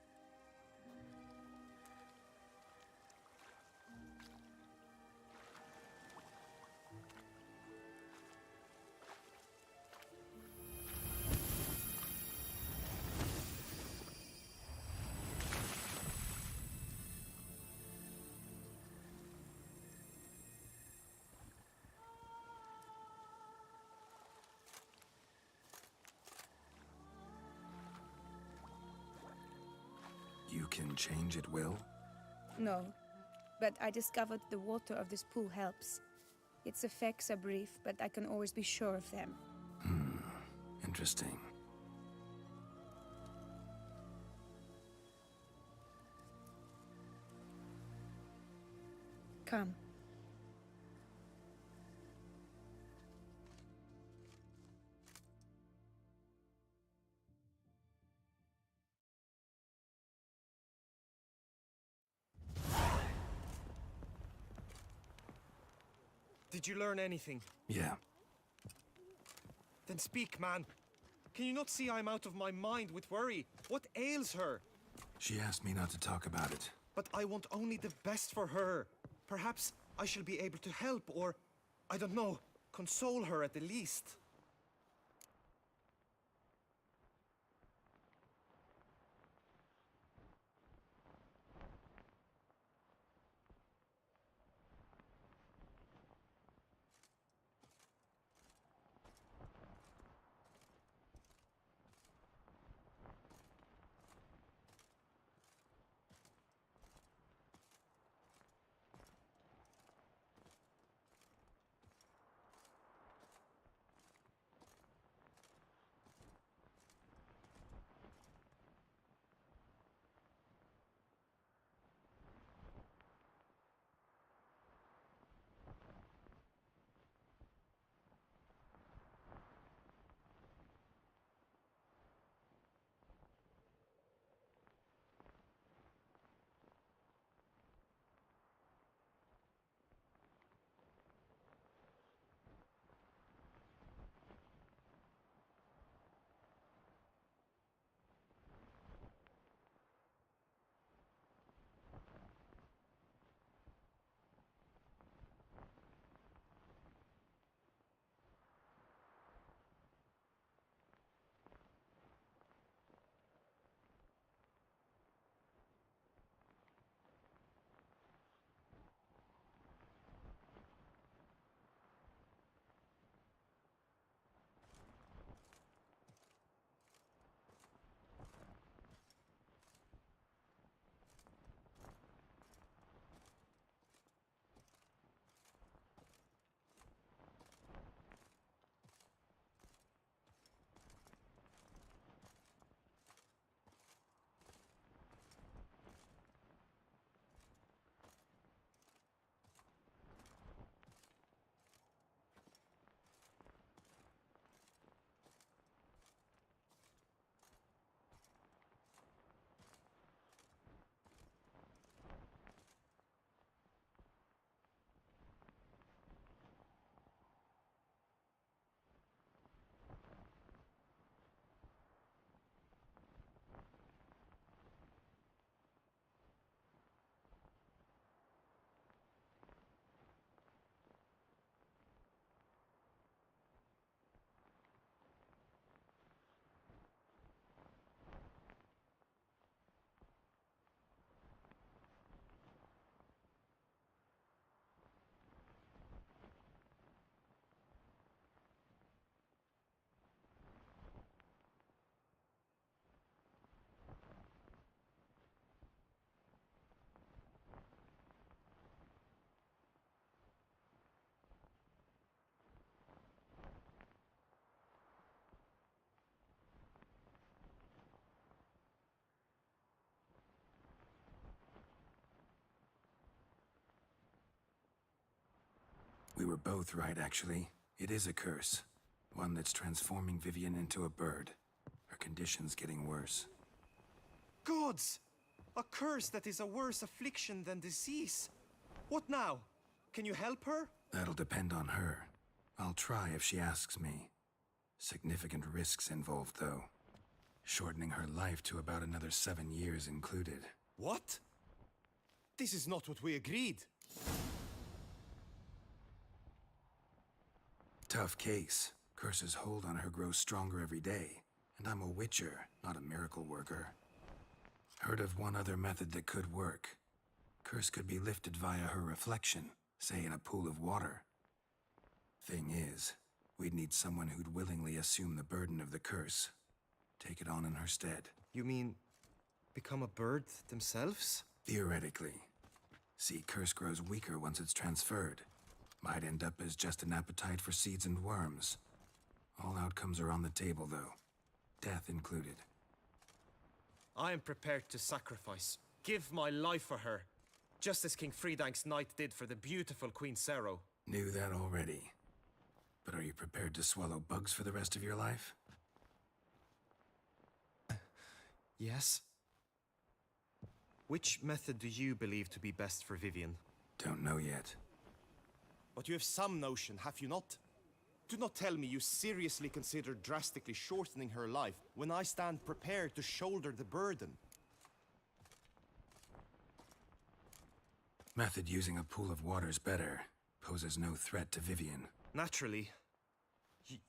You can change at will? No, but I discovered the water of this pool helps. Its effects are brief, but I can always be sure of them. Interesting. Come. Did you learn anything? Yeah. Then speak, man. Can you not see I'm out of my mind with worry? What ails her? She asked me not to talk about it. But I want only the best for her. Perhaps I shall be able to help, or, I don't know, console her at the least. We were both right, actually. It is a curse. One that's transforming Vivian into a bird. Her condition's getting worse. Gods! A curse that is a worse affliction than disease. What now? Can you help her? That'll depend on her. I'll try if she asks me. Significant risks involved, though. Shortening her life to about another 7 years included. What? This is not what we agreed. Tough case. Curse's hold on her grows stronger every day. And I'm a witcher, not a miracle worker. Heard of one other method that could work. Curse could be lifted via her reflection, say in a pool of water. Thing is, we'd need someone who'd willingly assume the burden of the curse. Take it on in her stead. You mean, become a bird themselves? Theoretically. See, curse grows weaker once it's transferred. Might end up as just an appetite for seeds and worms. All outcomes are on the table, though. Death included. I am prepared to sacrifice. Give my life for her. Just as King Fridank's knight did for the beautiful Queen Sero. Knew that already. But are you prepared to swallow bugs for the rest of your life? Yes. Which method do you believe to be best for Vivian? Don't know yet. But you have some notion, have you not? Do not tell me you seriously consider drastically shortening her life when I stand prepared to shoulder the burden. Method using a pool of water's better. Poses no threat to Vivian. Naturally.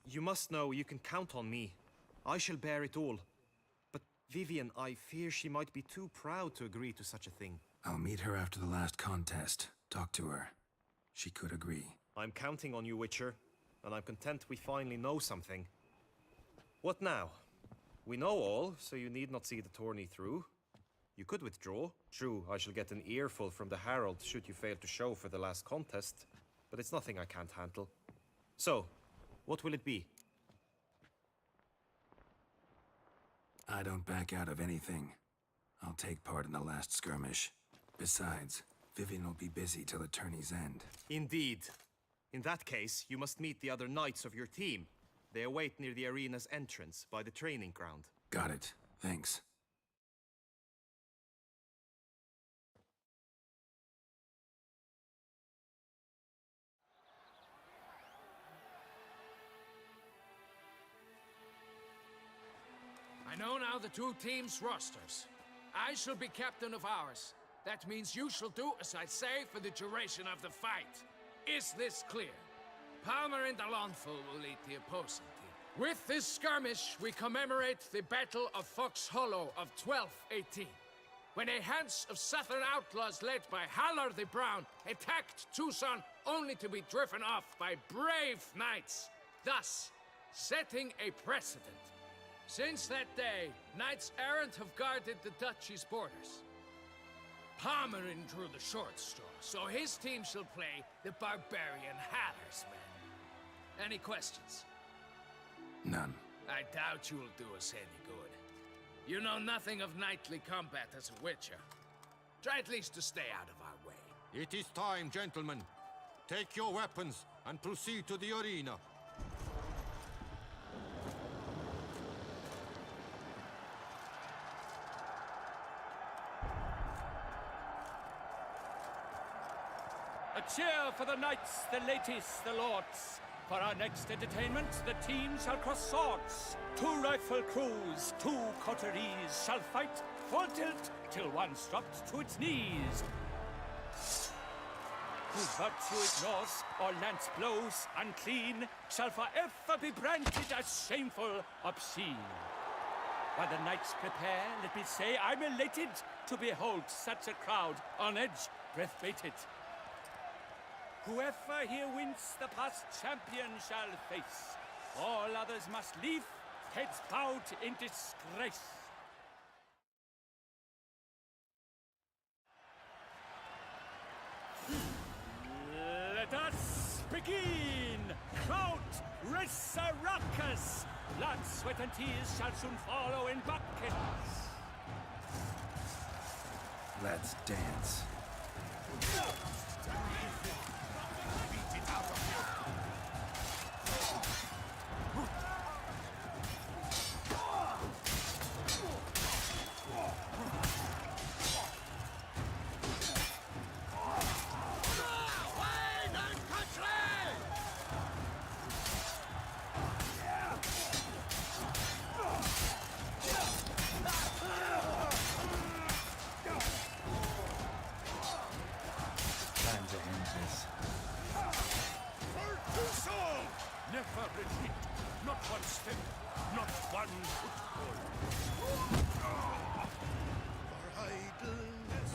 You must know you can count on me. I shall bear it all. But Vivian, I fear she might be too proud to agree to such a thing. I'll meet her after the last contest. Talk to her. She could agree. I'm counting on you, Witcher. And I'm content we finally know something. What now? We know all, so you need not see the tourney through. You could withdraw. True, I shall get an earful from the Herald should you fail to show for the last contest. But it's nothing I can't handle. So, what will it be? I don't back out of anything. I'll take part in the last skirmish. Besides, Vivian will be busy till the tourney's end. Indeed. In that case, you must meet the other knights of your team. They await near the arena's entrance, by the training ground. Got it. Thanks. I know now the two teams' rosters. I shall be captain of ours. That means you shall do as I say for the duration of the fight. Is this clear? Palmer and Alonfo will lead the opposing team. With this skirmish, we commemorate the Battle of Fox Hollow of 1218, when a hands of southern outlaws led by Halar the Brown attacked Tucson only to be driven off by brave knights, thus setting a precedent. Since that day, knights errant have guarded the duchy's borders. Palmerin drew the short straw, so his team shall play the barbarian Haller's men. Any questions? None. I doubt you will do us any good. You know nothing of knightly combat as a witcher. Try at least to stay out of our way. It is time, gentlemen. Take your weapons and proceed to the arena. A cheer for the knights, the ladies, the lords. For our next entertainment, the teams shall cross swords. 2 rifle crews, 2 coteries shall fight full tilt till one's dropped to its knees. Who virtue ignores or lance blows unclean shall forever be branded as shameful, obscene. While the knights prepare, let me say I'm elated to behold such a crowd on edge, breath-baited. Whoever here wins the past champion shall face. All others must leave, heads bowed in disgrace. Let us begin! Crowd, raise a ruckus! Blood, sweat, and tears shall soon follow in buckets. Let's dance. Beat it out of you! Time to end this. Causal! Never retreat. Not one step. Not one footfall. For idleness.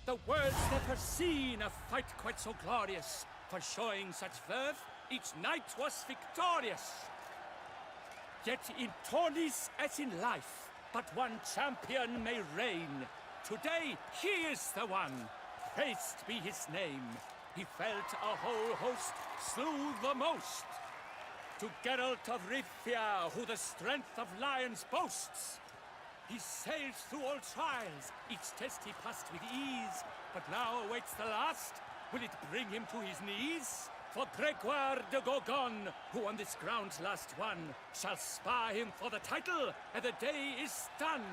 The world's never seen a fight quite so glorious. For showing such verve, each knight was victorious. Yet in tourneys as in life, but one champion may reign. Today, he is the one. Praised be his name. He felt a whole host, slew the most. To Geralt of Rivia, who the strength of lions boasts. He sailed through all trials, each test he passed with ease. But now awaits the last. Will it bring him to his knees? For Gregoire de Gorgon, who on this ground last won, shall spar him for the title, and the day is done.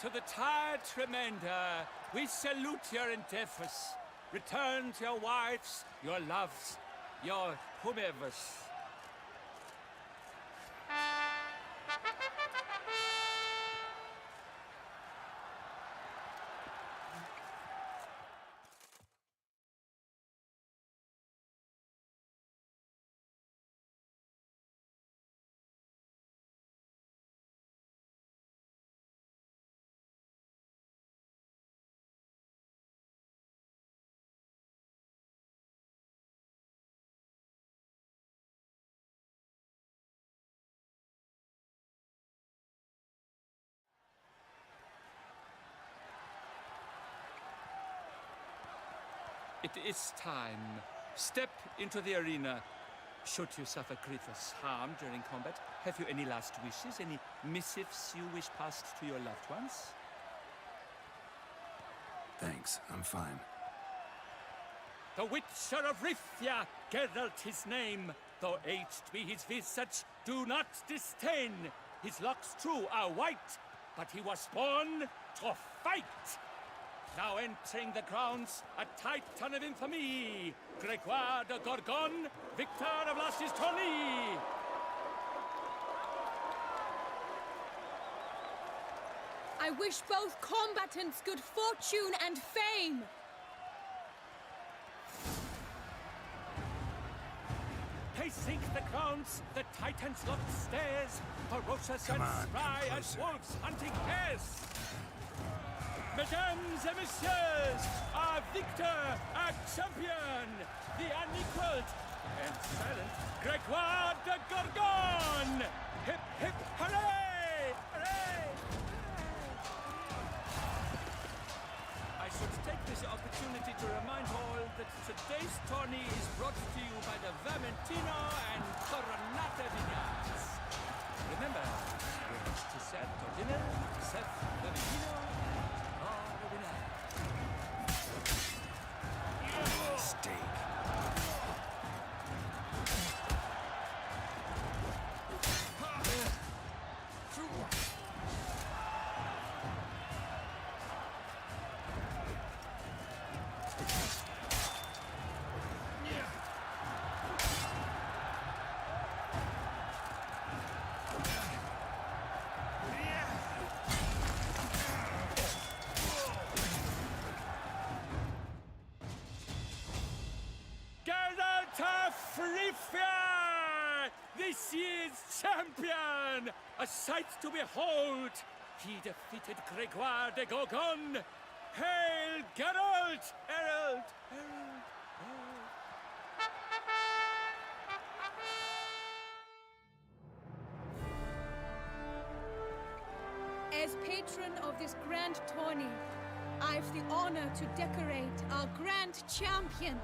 To the tired Tremender, we salute your endeavors. Return to your wives, your loves, your whomevers. It is time. Step into the arena. Should you suffer grievous harm during combat, have you any last wishes? Any missives you wish passed to your loved ones? Thanks, I'm fine. The Witcher of Rivia, Geralt his name. Though aged be his visage, do not disdain. His locks, true, are white, but he was born to fight. Now entering the grounds, a titan of infamy, Gregoire de Gorgon, victor of last year's tourney. I wish both combatants good fortune and fame. Pacing the grounds, the titans locked stares, ferocious and spry as wolves hunting hares. Mesdames et messieurs, our victor, our champion, the unequaled and silent Gregoire de Gorgon! Hip, hip, hooray! Hooray! I should take this opportunity to remind all that today's tourney is brought to you by the Vermentino and Coronata vineyards. Remember, we're to set for dinner, set Vermentino. Steak. Rivia! This year's champion! A sight to behold! He defeated Gregoire de Gorgon! Hail Geralt! Herald! Herald! Herald! As patron of this grand tourney, I've the honor to decorate our grand champion.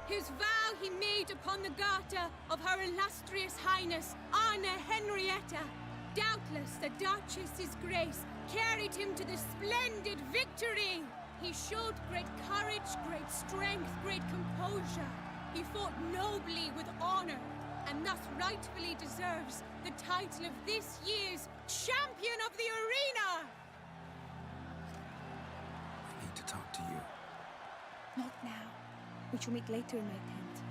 His vow he made upon the garter of Her Illustrious Highness, Anna Henrietta. Doubtless the Duchess's grace carried him to the splendid victory. He showed great courage, great strength, great composure. He fought nobly with honor, and thus rightfully deserves the title of this year's Champion of the Arena! I need to talk to you. Not now. We shall meet later in my tent.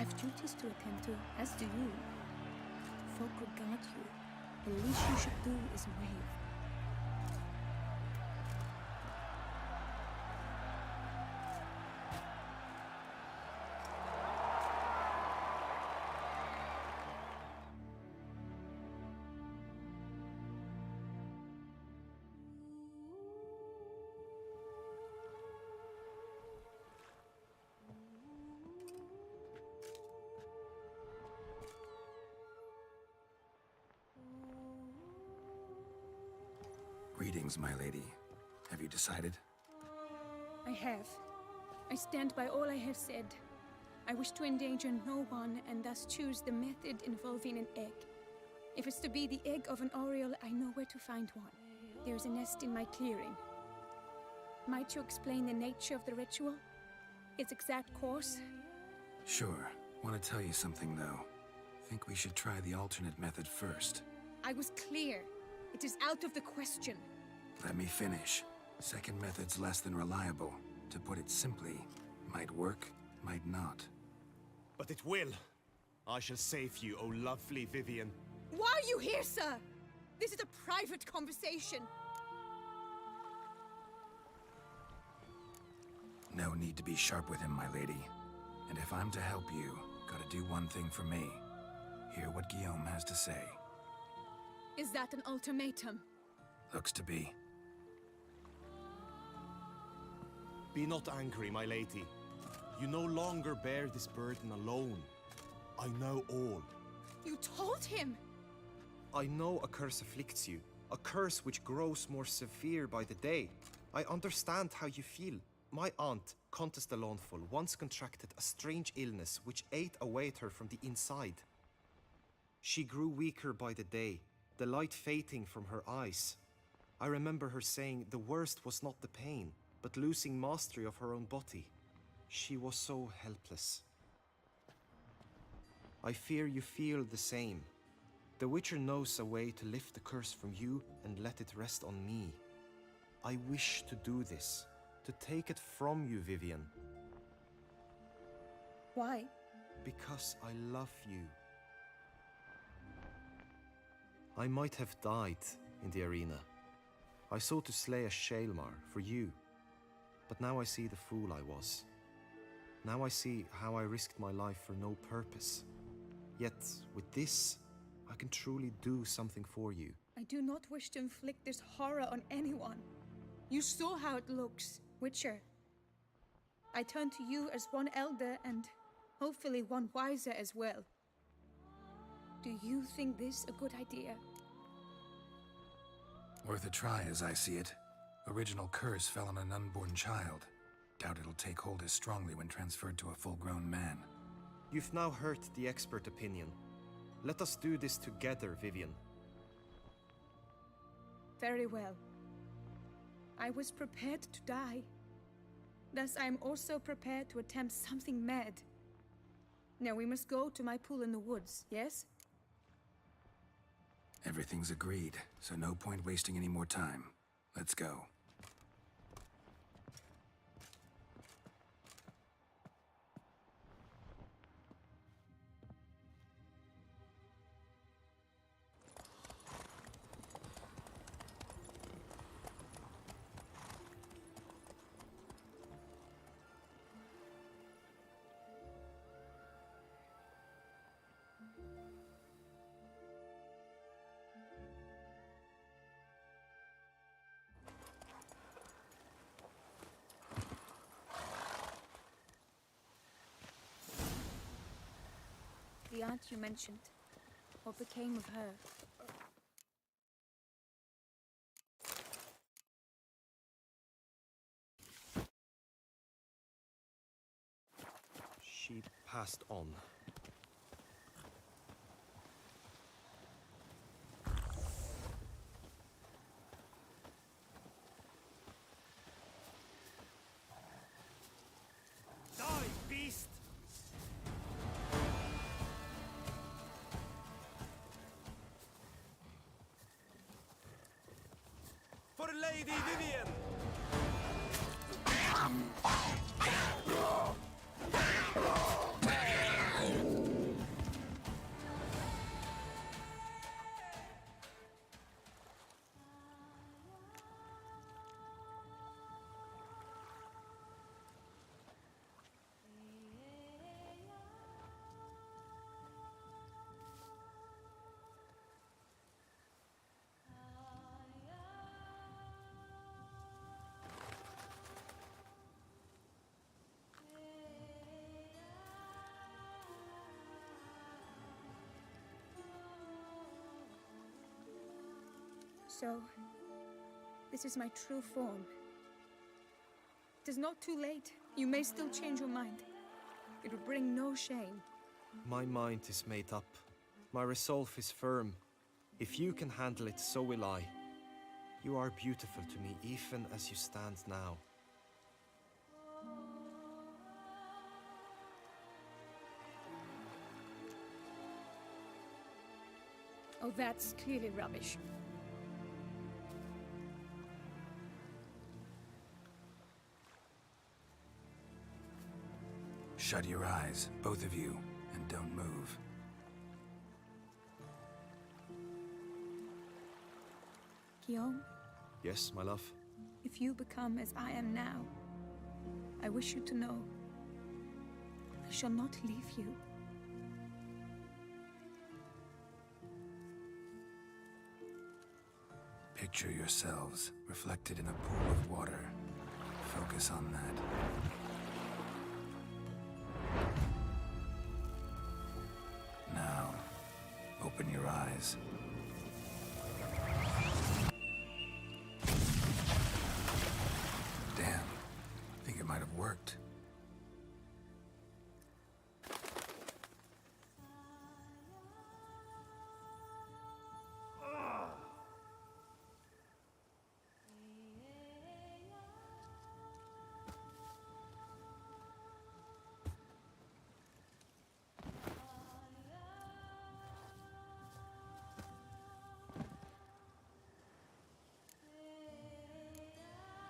I've duties to attend to, as do you. Folk regard you. The least you should do is wave. Greetings, my lady. Have you decided? I have. I stand by all I have said. I wish to endanger no one, and thus choose the method involving an egg. If it's to be the egg of an oriole, I know where to find one. There is a nest in my clearing. Might you explain the nature of the ritual? Its exact course? Sure. Want to tell you something, though. Think we should try the alternate method first. I was clear. It is out of the question. Let me finish. Second method's less than reliable. To put it simply, might work, might not. But it will. I shall save you, O lovely Vivian. Why are you here, sir? This is a private conversation. No need to be sharp with him, my lady. And if I'm to help you, gotta do one thing for me. Hear what Guillaume has to say. Is that an ultimatum? Looks to be. Be not angry, my lady. You no longer bear this burden alone. I know all. You told him! I know a curse afflicts you. A curse which grows more severe by the day. I understand how you feel. My aunt, Countess de Launful, once contracted a strange illness which ate away at her from the inside. She grew weaker by the day, the light fading from her eyes. I remember her saying the worst was not the pain, but losing mastery of her own body. She was so helpless. I fear you feel the same. The Witcher knows a way to lift the curse from you and let it rest on me. I wish to do this, to take it from you, Vivian. Why? Because I love you. I might have died in the arena. I sought to slay a Shaelmar for you, but now I see the fool I was. Now I see how I risked my life for no purpose. Yet, with this, I can truly do something for you. I do not wish to inflict this horror on anyone. You saw how it looks, Witcher. I turn to you as one elder and hopefully one wiser as well. Do you think this a good idea? Worth a try, as I see it. Original curse fell on an unborn child. Doubt it'll take hold as strongly when transferred to a full-grown man. You've now heard the expert opinion. Let us do this together, Vivian. Very well. I was prepared to die. Thus I am also prepared to attempt something mad. Now we must go to my pool in the woods, yes? Everything's agreed, so no point wasting any more time. Let's go. The aunt you mentioned. What became of her? She passed on. Lady Vivian! So, this is my true form. It is not too late. You may still change your mind. It will bring no shame. My mind is made up. My resolve is firm. If you can handle it, so will I. You are beautiful to me, even as you stand now. Oh, that's clearly rubbish. Shut your eyes, both of you, and don't move. Guillaume, Yes, my love? if you become as I am now, I wish you to know I shall not leave you. Picture yourselves reflected in a pool of water. Focus on that. Now, open your eyes. Damn, I think it might have worked.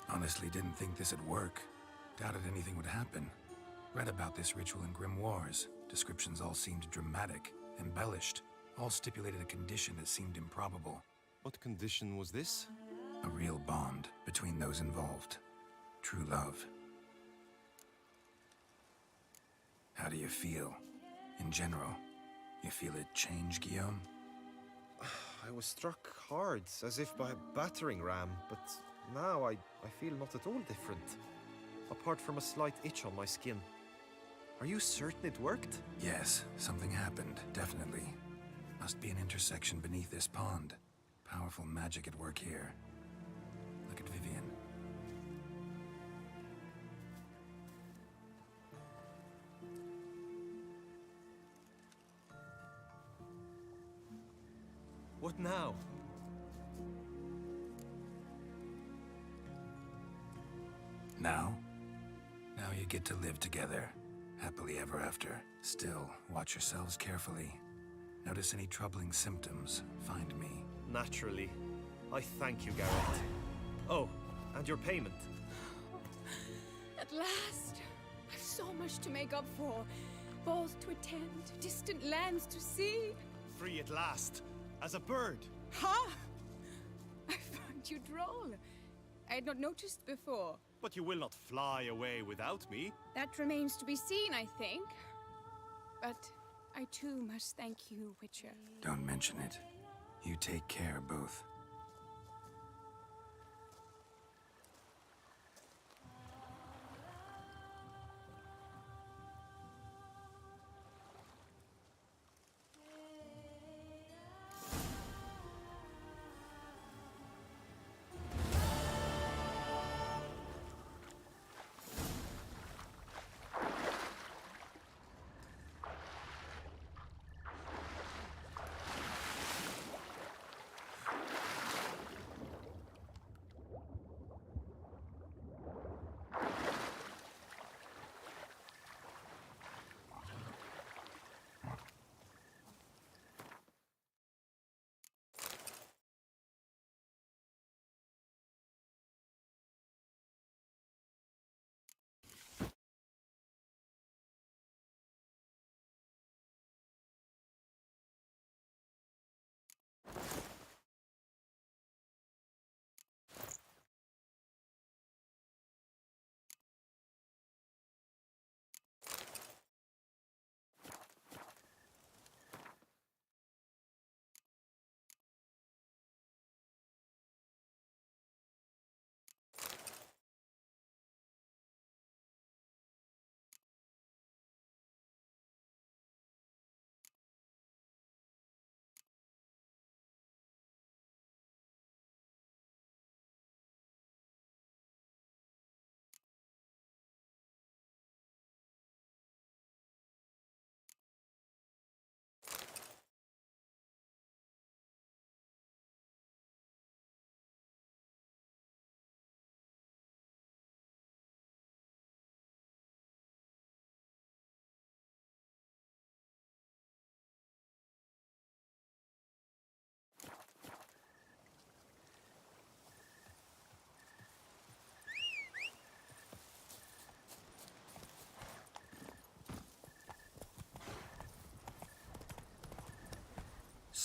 Honestly, didn't think this'd work. Doubted anything would happen. Read about this ritual in grimoires. Descriptions all seemed dramatic, embellished. All stipulated a condition that seemed improbable. What condition was this? A real bond between those involved. True love. How do you feel? In general, you feel it change, Guillaume? I was struck hard, as if by a battering ram, but now I feel not at all different. Apart from a slight itch on my skin. Are you certain it worked? Yes, something happened, definitely. Must be an intersection beneath this pond. Powerful magic at work here. Look at Vivian. What now? Now? Now you get to live together. Happily ever after. Still, watch yourselves carefully. Notice any troubling symptoms, find me. Naturally. I thank you, Garrett. Oh, and your payment. At last! I've so much to make up for. Balls to attend, distant lands to see. Free at last, as a bird. Ha! I find you droll. I had not noticed before. But you will not fly away without me. That remains to be seen, I think. But I too must thank you, Witcher. Don't mention it. You take care, both.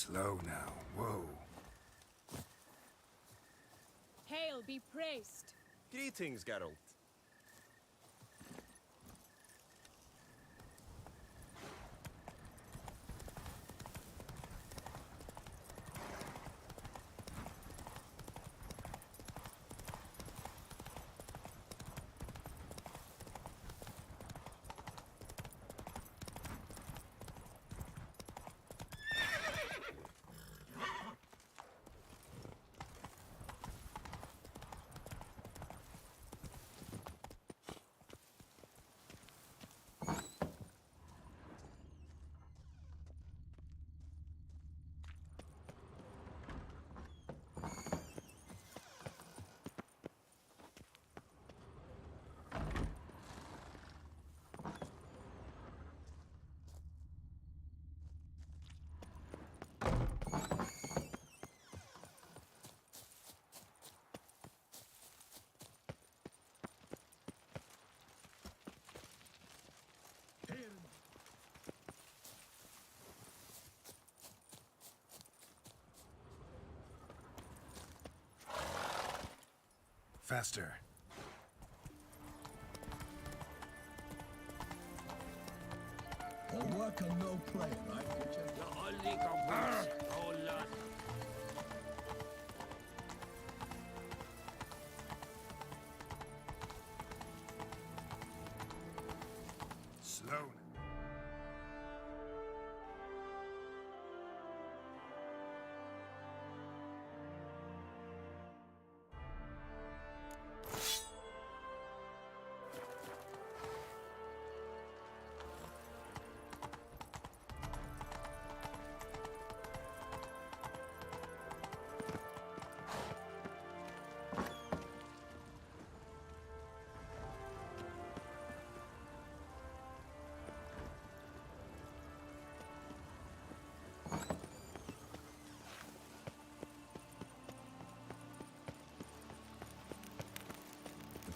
Slow now. Whoa. Hail be praised. Greetings, Geralt. Faster. A work and no play, right, Richard? Slow.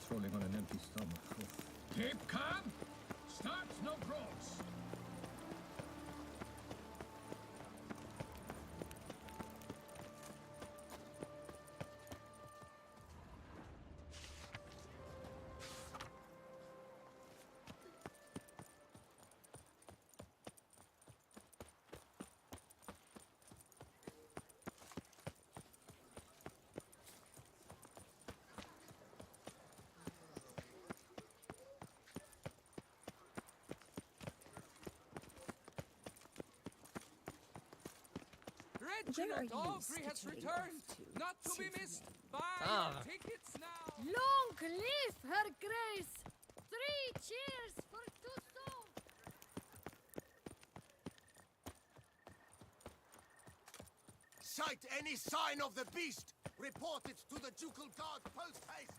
Patrolling on an empty stomach. Keep calm. Start no brawls. Reginald Aubrey has returned, not to be missed. Buy tickets now. Long live her grace! 3 cheers for Tussaud! Sight any sign of the beast! Report it to the Ducal Guard post haste!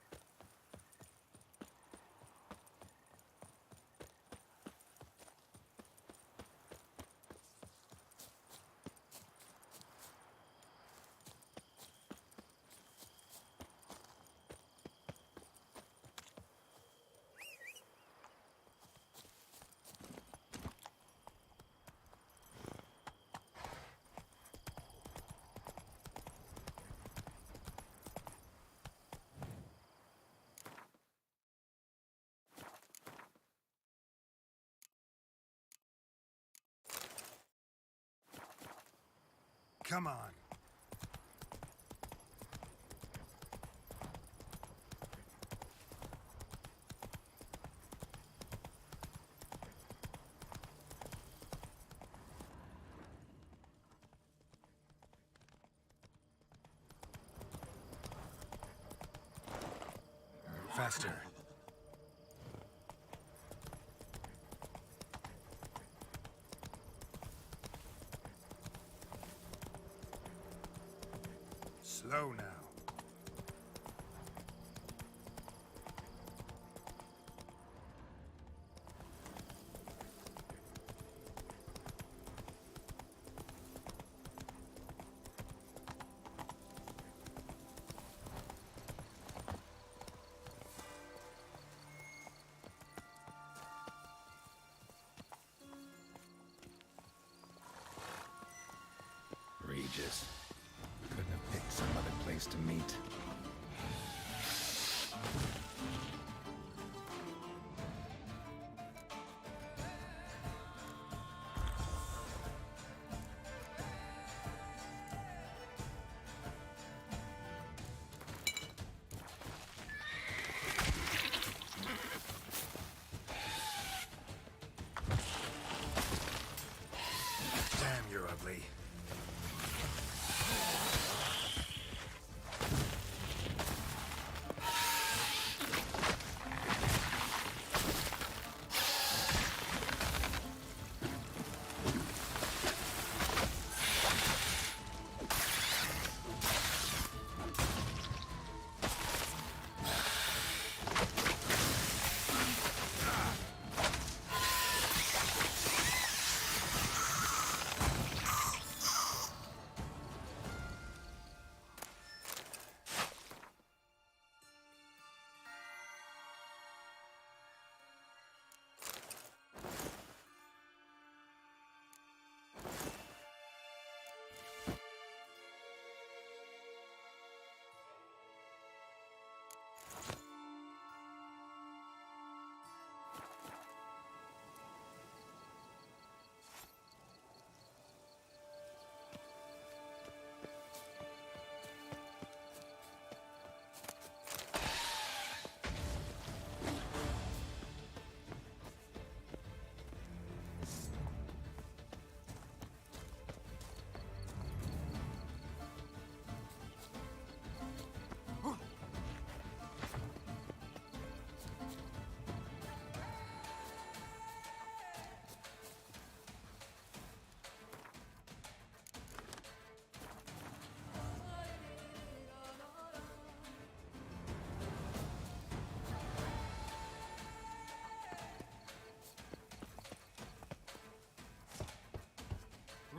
Come on. Faster. Slow now.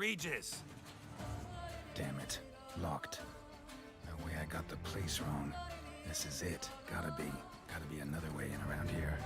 outrageous! Damn it. Locked. No way I got the place wrong. This is it. Gotta be another way in around here.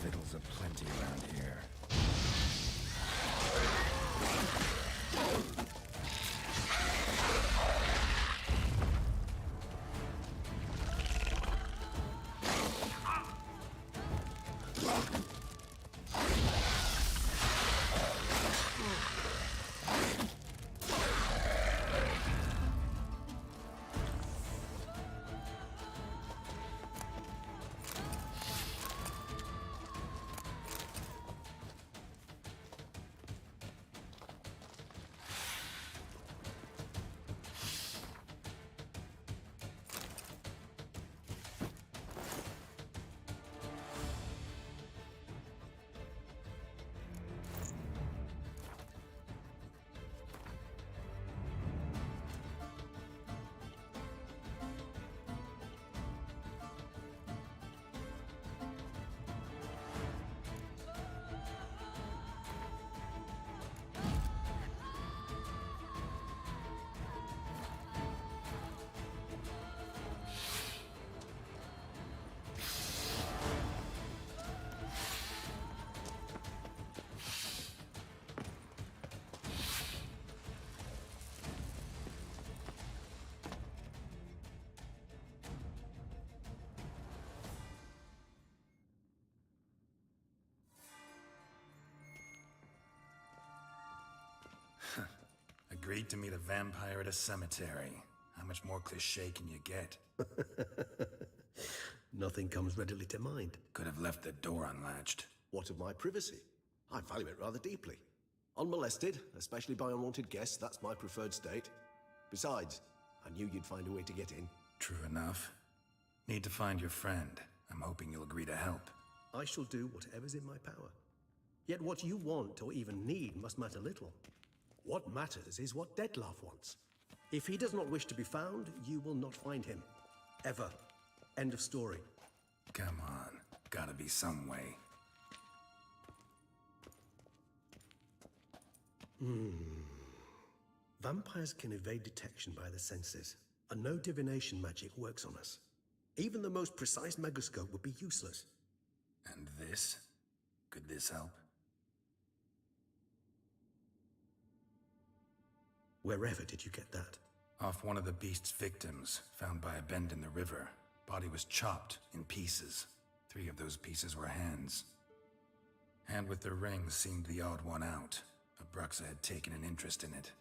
Victuals aplenty around here. Agreed to meet a vampire at a cemetery. How much more cliché can you get? Nothing comes readily to mind. Could have left the door unlatched. What of my privacy? I value it rather deeply. Unmolested, especially by unwanted guests, that's my preferred state. Besides, I knew you'd find a way to get in. True enough. Need to find your friend. I'm hoping you'll agree to help. I shall do whatever's in my power. Yet what you want or even need must matter little. What matters is what Dettlaff wants. If he does not wish to be found, you will not find him. Ever. End of story. Come on. Gotta be some way. Vampires can evade detection by the senses, and no divination magic works on us. Even the most precise megascope would be useless. And this? Could this help? Wherever did you get that? Off one of the beast's victims, found by a bend in the river. Body was chopped in pieces. 3 of those pieces were hands. Hand with the ring seemed the odd one out. Abruxa had taken an interest in it.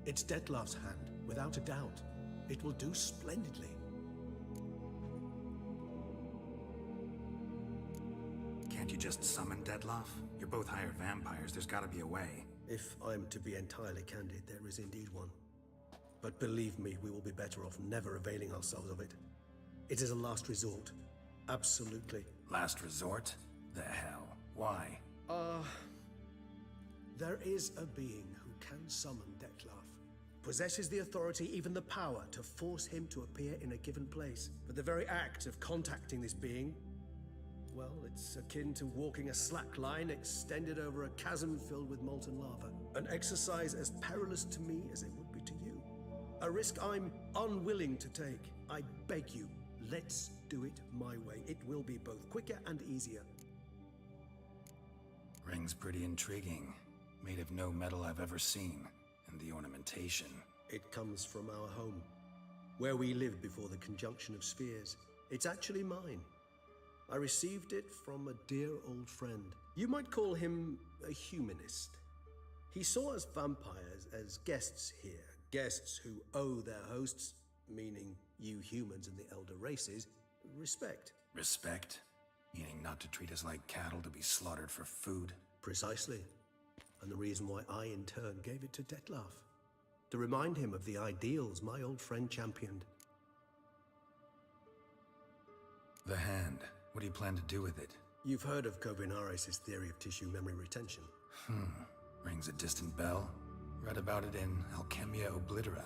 It's Dettlaff's hand, without a doubt. It will do splendidly. Can't you just summon Dettlaff? You're both hired vampires, there's gotta be a way. If I'm to be entirely candid, there is indeed one. But believe me, we will be better off never availing ourselves of it. It is a last resort. Absolutely. Last resort? The hell? Why? There is a being who can summon Dettlaff. Possesses the authority, even the power, to force him to appear in a given place. But the very act of contacting this being, well, it's akin to walking a slack line extended over a chasm filled with molten lava. An exercise as perilous to me as it would be to you. A risk I'm unwilling to take. I beg you, let's do it my way. It will be both quicker and easier. Ring's pretty intriguing. Made of no metal I've ever seen. And the ornamentation. It comes from our home, where we lived before the conjunction of spheres. It's actually mine. I received it from a dear old friend. You might call him a humanist. He saw us vampires as guests here, guests who owe their hosts, meaning you humans and the elder races, respect. Respect? Meaning not to treat us like cattle to be slaughtered for food? Precisely. And the reason why I, in turn, gave it to Detlef. To remind him of the ideals my old friend championed. The hand. What do you plan to do with it? You've heard of Kovinaris' theory of tissue memory retention. Rings a distant bell. Read about it in Alchemia Oblitera.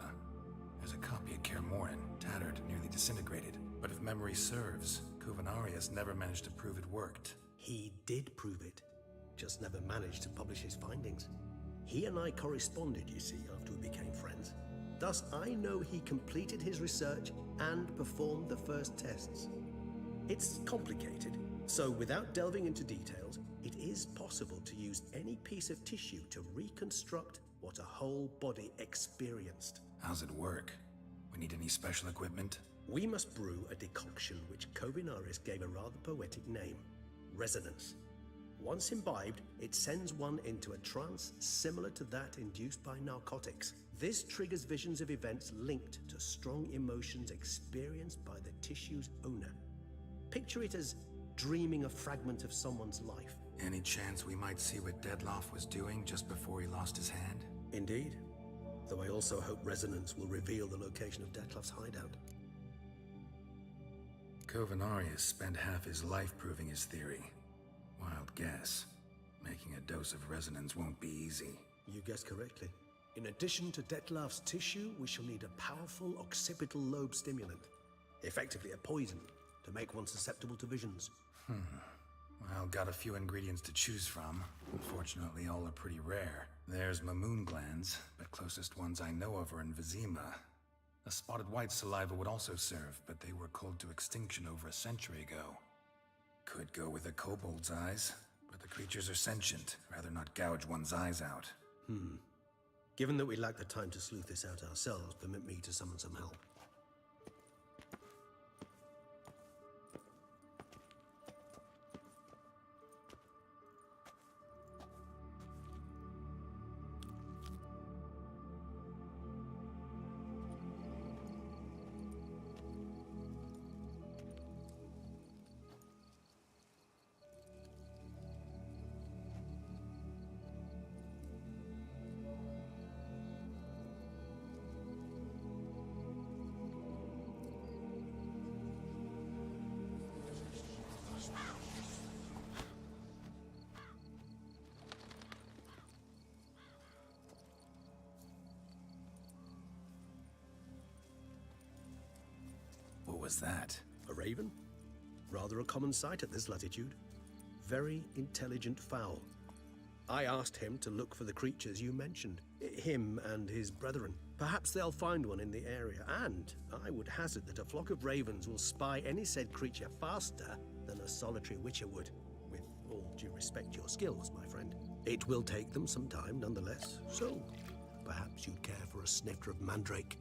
There's a copy at Kaer Morhen, tattered, nearly disintegrated. But if memory serves, Kovinaris never managed to prove it worked. He did prove it, just never managed to publish his findings. He and I corresponded, you see, after we became friends. Thus, I know he completed his research and performed the first tests. It's complicated, so without delving into details, it is possible to use any piece of tissue to reconstruct what a whole body experienced. How's it work? We need any special equipment? We must brew a decoction which Kovinaris gave a rather poetic name, resonance. Once imbibed, it sends one into a trance similar to that induced by narcotics. This triggers visions of events linked to strong emotions experienced by the tissue's owner. Picture it as dreaming a fragment of someone's life. Any chance we might see what Detlef was doing just before he lost his hand? Indeed. Though I also hope resonance will reveal the location of Detlef's hideout. Kovinaris spent half his life proving his theory. Wild guess. Making a dose of resonance won't be easy. You guessed correctly. In addition to Detlef's tissue, we shall need a powerful occipital lobe stimulant. Effectively a poison, to make one susceptible to visions. Well, got a few ingredients to choose from. Unfortunately, all are pretty rare. There's Mamoon glands, but closest ones I know of are in Vizima. A spotted white saliva would also serve, but they were culled to extinction over a century ago. Could go with a kobold's eyes, but the creatures are sentient. Rather not gouge one's eyes out. Given that we lack the time to sleuth this out ourselves, permit me to summon some help. What was that? A raven? Rather a common sight at this latitude. Very intelligent fowl. I asked him to look for the creatures you mentioned. Him and his brethren. Perhaps they'll find one in the area, and I would hazard that a flock of ravens will spy any said creature faster than a solitary witcher would. With all due respect to your skills, my friend. It will take them some time, nonetheless, so perhaps you'd care for a snifter of mandrake.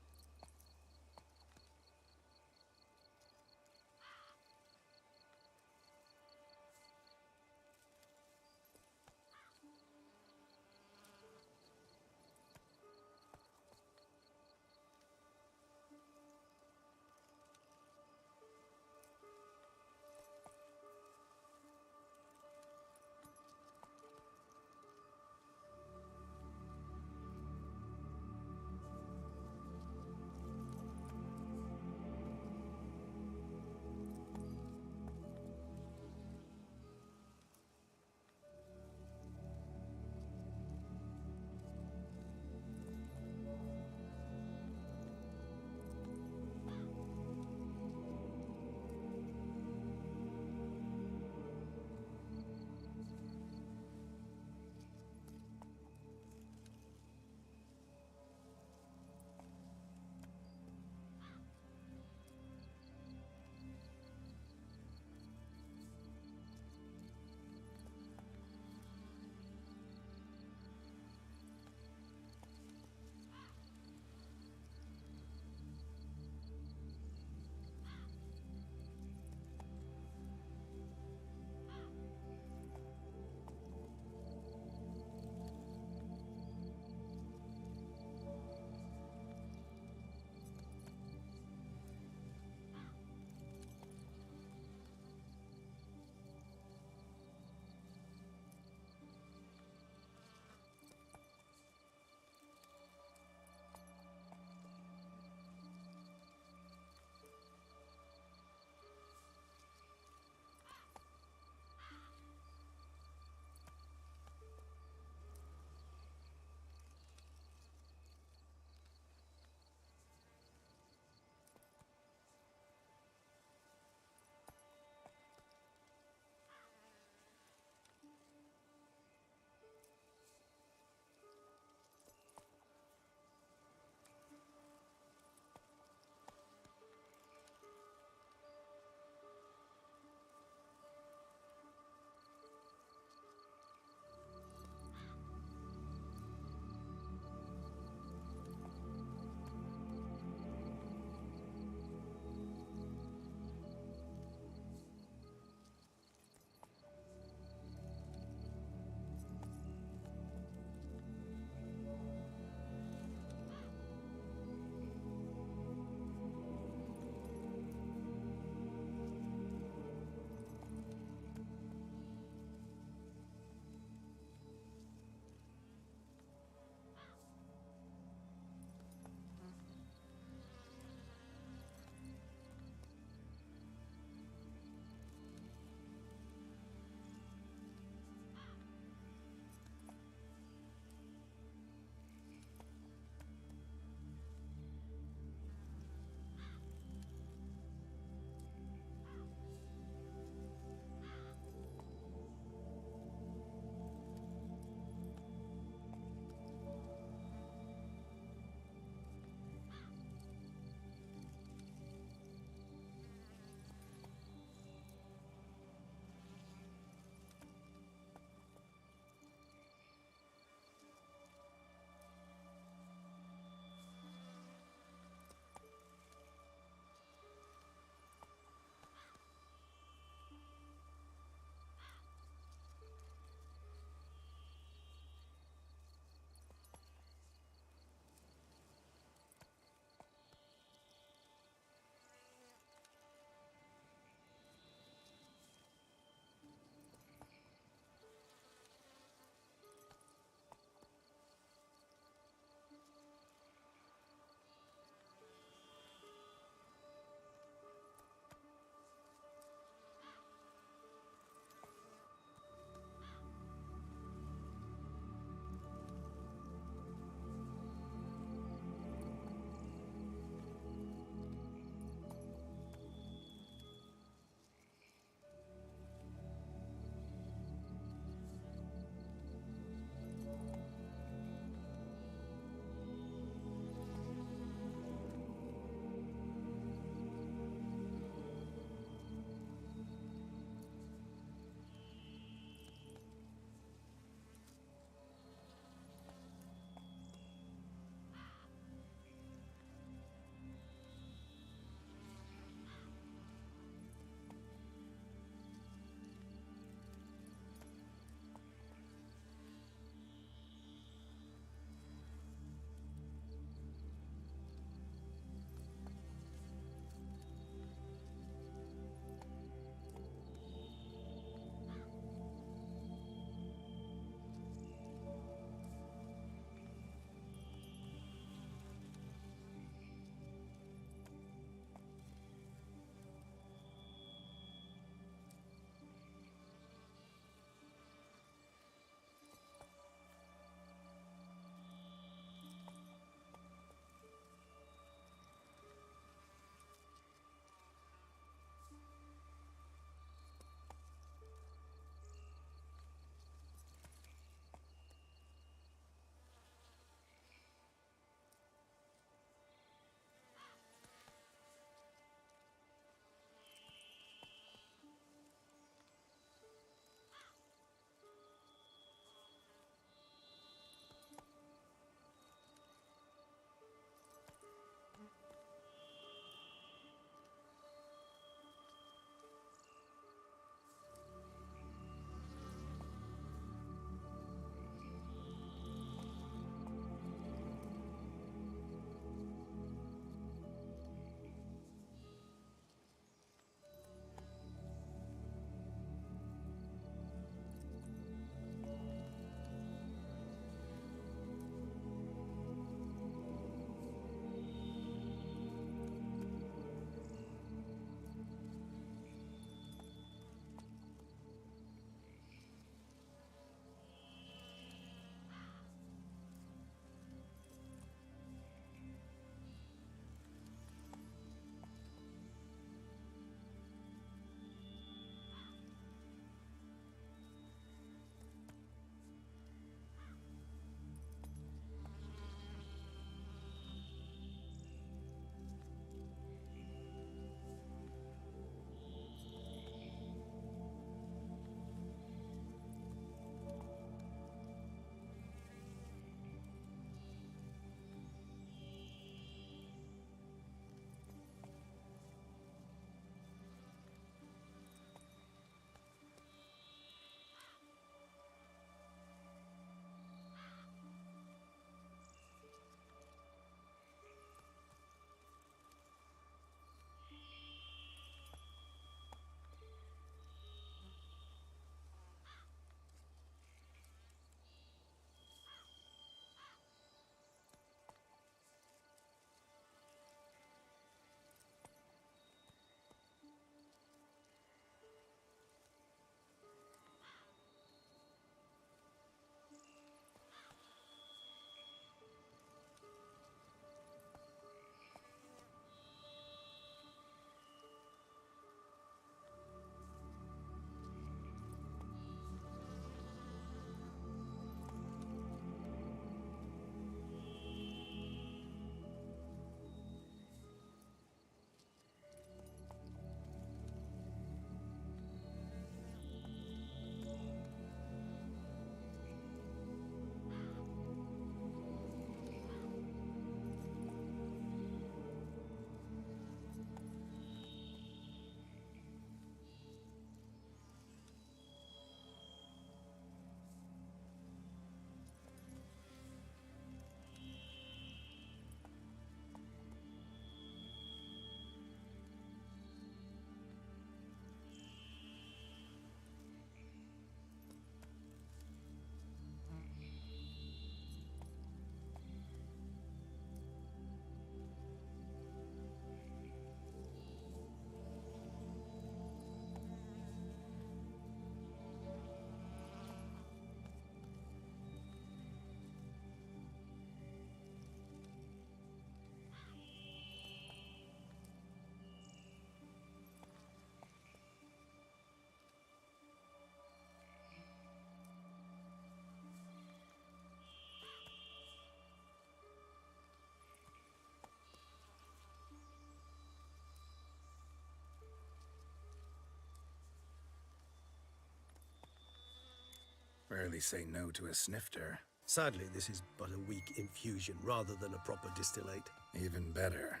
Rarely say no to a snifter. Sadly, this is but a weak infusion rather than a proper distillate. Even better.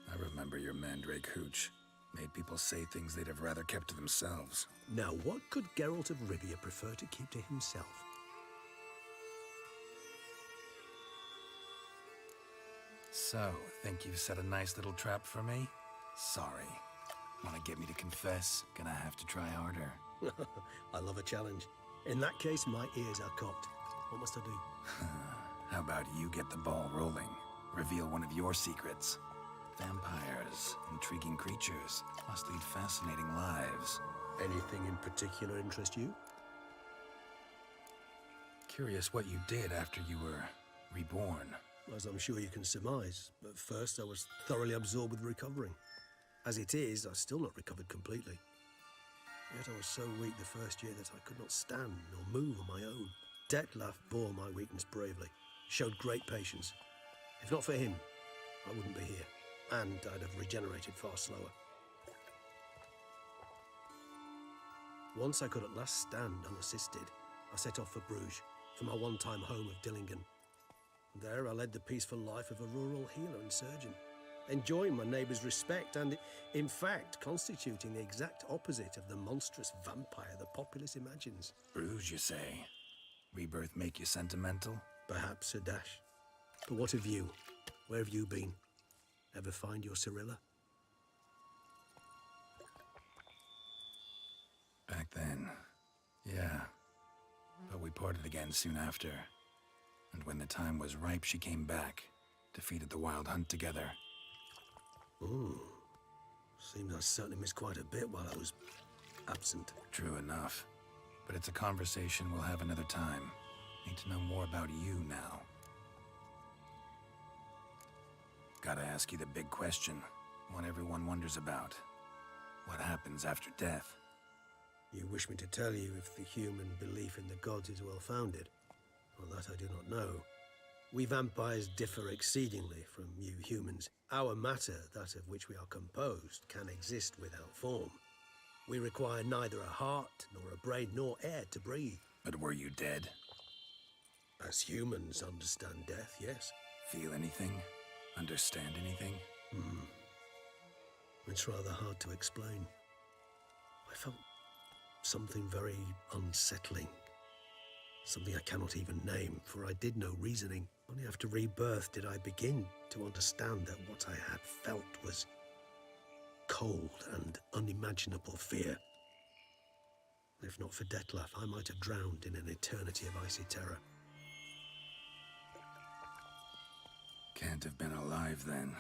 I remember your mandrake hooch. Made people say things they'd have rather kept to themselves. Now, what could Geralt of Rivia prefer to keep to himself? So, think you've set a nice little trap for me? Sorry. Wanna get me to confess? Gonna have to try harder. I love a challenge. In that case, my ears are cocked. What must I do? How about you get the ball rolling? Reveal one of your secrets. Vampires, intriguing creatures, must lead fascinating lives. Anything in particular interest you? Curious what you did after you were reborn. As I'm sure you can surmise, at first I was thoroughly absorbed with recovering. As it is, I've still not recovered completely. Yet I was so weak the first year that I could not stand or move on my own. Detlef bore my weakness bravely, showed great patience. If not for him, I wouldn't be here, and I'd have regenerated far slower. Once I could at last stand unassisted, I set off for Bruges, for my one-time home of Dillingen. There I led the peaceful life of a rural healer and surgeon, enjoying my neighbours' respect and, in fact, constituting the exact opposite of the monstrous vampire the populace imagines. Bruges, you say? Rebirth make you sentimental? Perhaps a dash. But what of you? Where have you been? Ever find your Cyrilla? Back then, yeah. But we parted again soon after. And when the time was ripe, she came back, defeated the Wild Hunt together. Ooh. Seems I certainly missed quite a bit while I was absent. True enough. But it's a conversation we'll have another time. Need to know more about you now. Gotta ask you the big question, one everyone wonders about. What happens after death? You wish me to tell you if the human belief in the gods is well-founded? Well, that I do not know. We vampires differ exceedingly from you humans. Our matter, that of which we are composed, can exist without form. We require neither a heart, nor a brain, nor air to breathe. But were you dead? As humans understand death, yes. Feel anything? Understand anything? It's rather hard to explain. I felt something very unsettling. Something I cannot even name, for I did no reasoning. Only after rebirth did I begin to understand that what I had felt was cold and unimaginable fear. If not for Detlef, I might have drowned in an eternity of icy terror. Can't have been alive then.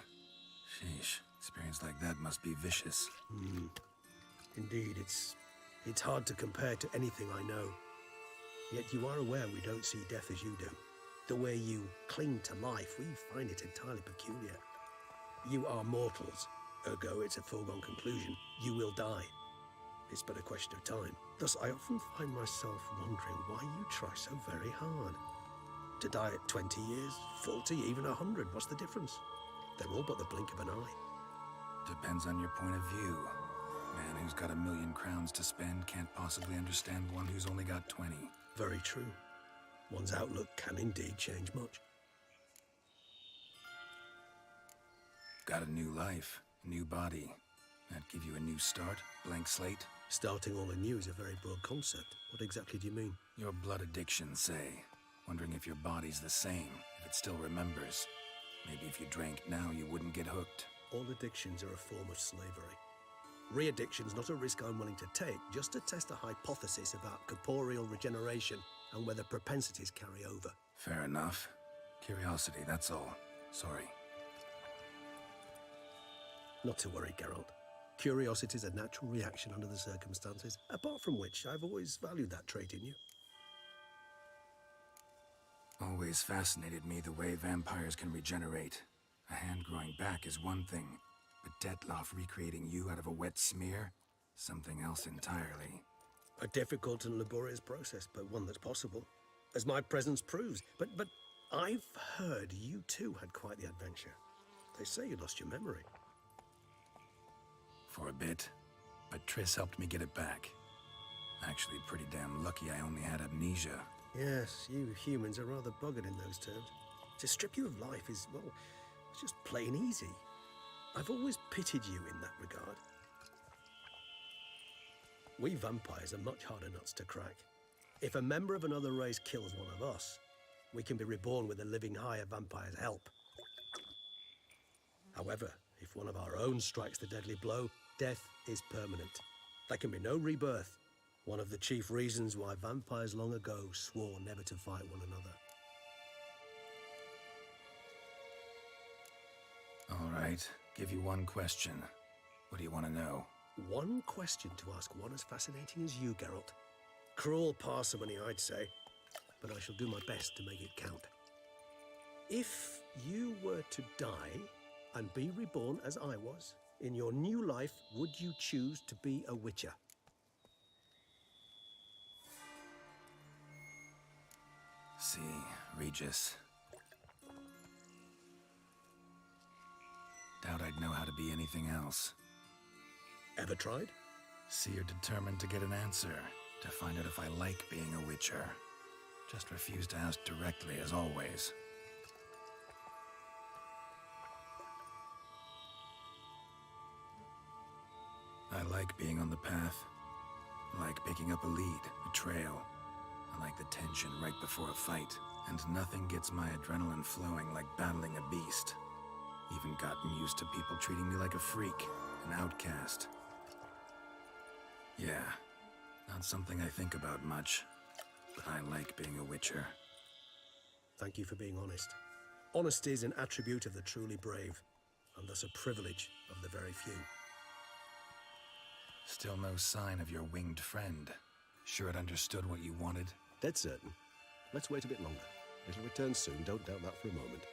Sheesh, experience like that must be vicious. Indeed, it's hard to compare to anything I know. Yet you are aware we don't see death as you do. The way you cling to life, we find it entirely peculiar. You are mortals, ergo it's a foregone conclusion. You will die. It's but a question of time. Thus, I often find myself wondering why you try so very hard. To die at 20 years, 40, even 100, what's the difference? They're all but the blink of an eye. Depends on your point of view. Man who's got 1,000,000 crowns to spend can't possibly understand one who's only got 20. Very true. One's outlook can indeed change much. Got a new life, a new body. That give you a new start? Blank slate? Starting all anew is a very broad concept. What exactly do you mean? Your blood addiction, say. Wondering if your body's the same, if it still remembers. Maybe if you drank now, you wouldn't get hooked. All addictions are a form of slavery. Re-addiction's not a risk I'm willing to take, just to test a hypothesis about corporeal regeneration and whether propensities carry over. Fair enough. Curiosity, that's all. Sorry. Not to worry, Geralt. Curiosity's a natural reaction under the circumstances, apart from which I've always valued that trait in you. Always fascinated me the way vampires can regenerate. A hand growing back is one thing, but Detlef recreating you out of a wet smear? Something else entirely. A difficult and laborious process, but one that's possible, as my presence proves. But I've heard you too had quite the adventure. They say you lost your memory. For a bit, but Triss helped me get it back. Actually, pretty damn lucky I only had amnesia. Yes, you humans are rather buggered in those terms. To strip you of life is, well, it's just plain easy. I've always pitied you in that regard. We vampires are much harder nuts to crack. If a member of another race kills one of us, we can be reborn with a living higher vampire's help. However, if one of our own strikes the deadly blow, death is permanent. There can be no rebirth. One of the chief reasons why vampires long ago swore never to fight one another. All right, give you one question. What do you want to know? One question to ask one as fascinating as you, Geralt. Cruel parsimony, I'd say, but I shall do my best to make it count. If you were to die and be reborn as I was, in your new life, would you choose to be a witcher? See, Regis. Doubt I'd know how to be anything else. Ever tried? See, you're determined to get an answer, to find out if I like being a witcher. Just refuse to ask directly, as always. I like being on the path. I like picking up a lead, a trail. I like the tension right before a fight. And nothing gets my adrenaline flowing like battling a beast. Even gotten used to people treating me like a freak, an outcast. Yeah, not something I think about much, but I like being a witcher. Thank you for being honest. Honesty is an attribute of the truly brave, and thus a privilege of the very few. Still no sign of your winged friend. Sure it understood what you wanted? Dead certain. Let's wait a bit longer. It'll return soon, don't doubt that for a moment.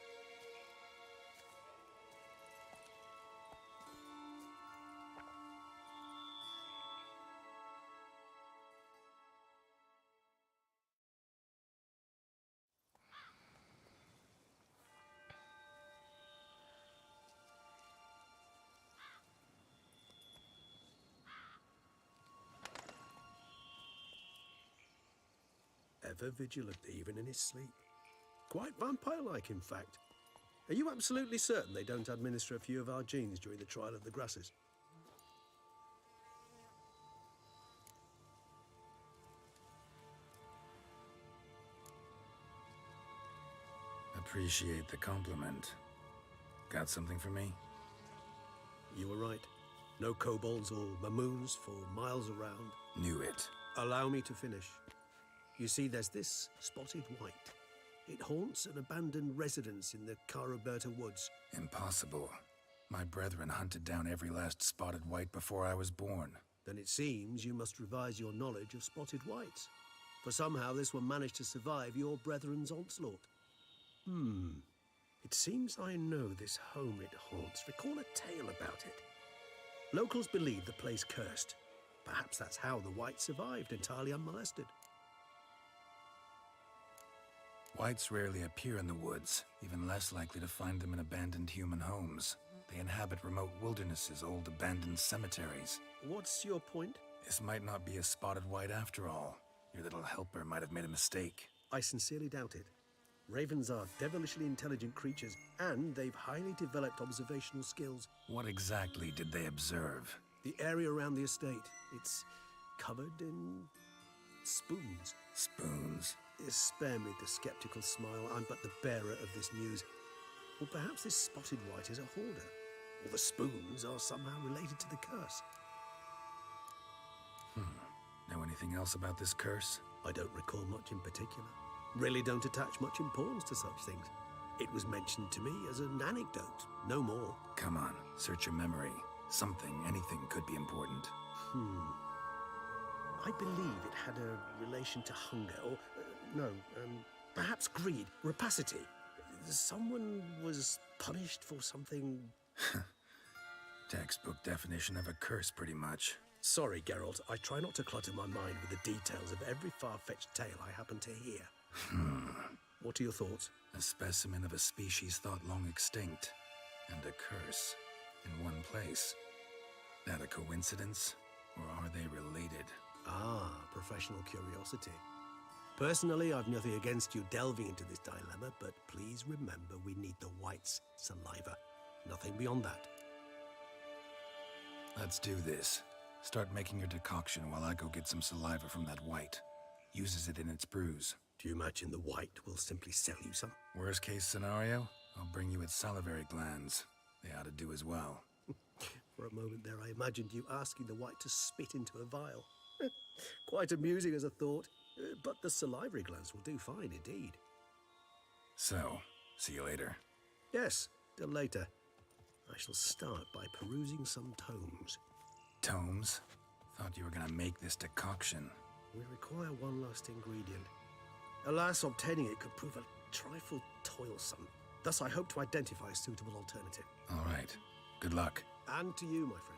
Ever vigilant, even in his sleep. Quite vampire-like, in fact. Are you absolutely certain they don't administer a few of our genes during the trial of the grasses? Appreciate the compliment. Got something for me? You were right. No kobolds or mamoons for miles around. Knew it. Allow me to finish. You see, there's this spotted white. It haunts an abandoned residence in the Caraberta woods. Impossible. My brethren hunted down every last spotted white before I was born. Then it seems you must revise your knowledge of spotted whites. For somehow this one managed to survive your brethren's onslaught. It seems I know this home it haunts. Recall a tale about it. Locals believe the place cursed. Perhaps that's how the white survived, entirely unmolested. Whites rarely appear in the woods, even less likely to find them in abandoned human homes. They inhabit remote wildernesses, old abandoned cemeteries. What's your point? This might not be a spotted white after all. Your little helper might have made a mistake. I sincerely doubt it. Ravens are devilishly intelligent creatures, and they've highly developed observational skills. What exactly did they observe? The area around the estate. It's covered in spoons. Spoons? Spare me the skeptical smile. I'm but the bearer of this news. Or perhaps this spotted white is a hoarder. Or the spoons are somehow related to the curse. Know anything else about this curse? I don't recall much in particular. Really don't attach much importance to such things. It was mentioned to me as an anecdote, no more. Come on, search your memory. Something, anything could be important. I believe it had a relation to hunger, or, perhaps greed, rapacity. Someone was punished for something... Textbook definition of a curse, pretty much. Sorry, Geralt. I try not to clutter my mind with the details of every far-fetched tale I happen to hear. What are your thoughts? A specimen of a species thought long extinct, and a curse in one place. That a coincidence, or are they related? Ah, professional curiosity. Personally, I've nothing against you delving into this dilemma, but please remember we need the white's saliva. Nothing beyond that. Let's do this. Start making your decoction while I go get some saliva from that white. Uses it in its brews. Do you imagine the white will simply sell you some? Worst case scenario, I'll bring you its salivary glands. They ought to do as well. For a moment there, I imagined you asking the white to spit into a vial. Quite amusing as a thought, but the salivary glands will do fine indeed. So, see you later. Yes, till later. I shall start by perusing some tomes. Tomes? Thought you were gonna make this decoction. We require one last ingredient. Alas, obtaining it could prove a trifle toilsome. Thus, I hope to identify a suitable alternative. All right. Good luck. And to you, my friend.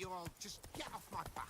you all just get off my back.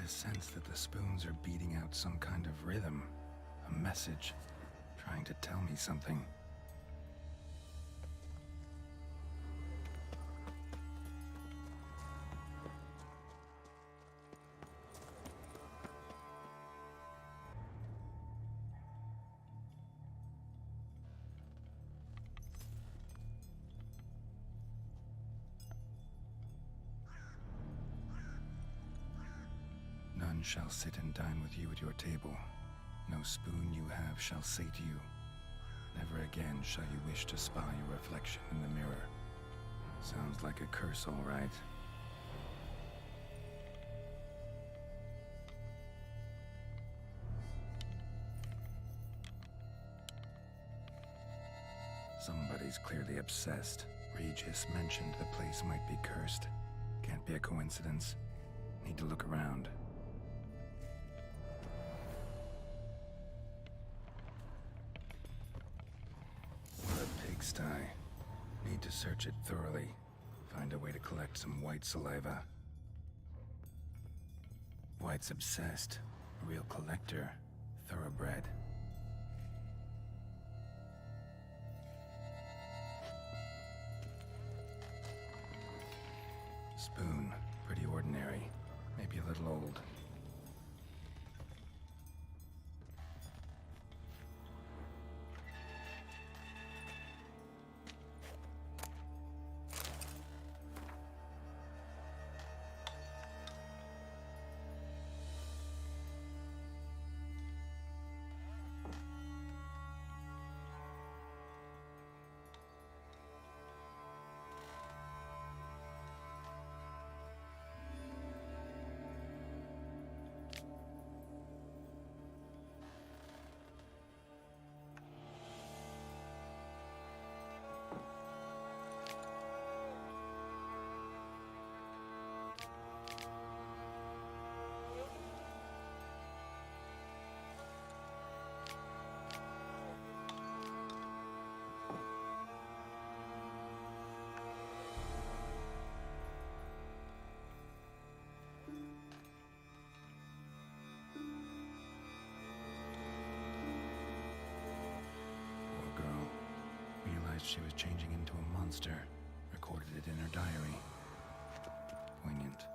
Sense that the spoons are beating out some kind of rhythm, a message, trying to tell me something. None shall sit and dine with you at your table. No spoon you have shall say to you, never again shall you wish to spy your reflection in the mirror. Sounds like a curse, all right. Somebody's clearly obsessed. Regis mentioned the place might be cursed. Can't be a coincidence. Need to look around. What a pigsty. Need to search it thoroughly. Find a way to collect some white saliva. White's obsessed. A real collector. Thoroughbred. Spoon. Pretty ordinary. Maybe a little old. She was changing into a monster. Recorded it in her diary. Poignant.